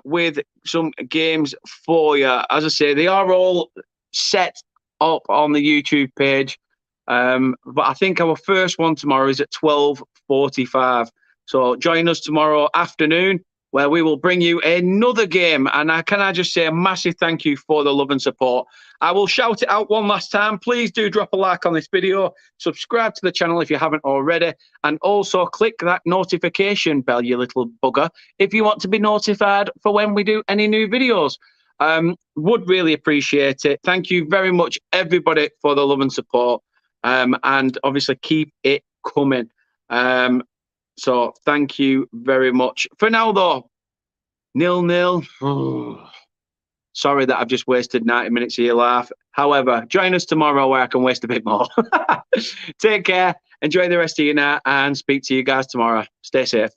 With some games for you. As I say, they are all set up on the YouTube page. But I think our first one tomorrow is at 12:45. So join us tomorrow afternoon where we will bring you another game. And can I just say a massive thank you for the love and support. I will shout it out one last time. Please do drop a like on this video, subscribe to the channel if you haven't already, and also click that notification bell, you little bugger, if you want to be notified for when we do any new videos. Would really appreciate it. Thank you very much, everybody, for the love and support. And obviously keep it coming. So thank you very much. For now, though, 0-0. Sorry that I've just wasted 90 minutes of your life. However, join us tomorrow where I can waste a bit more. Take care. Enjoy the rest of your night and speak to you guys tomorrow. Stay safe.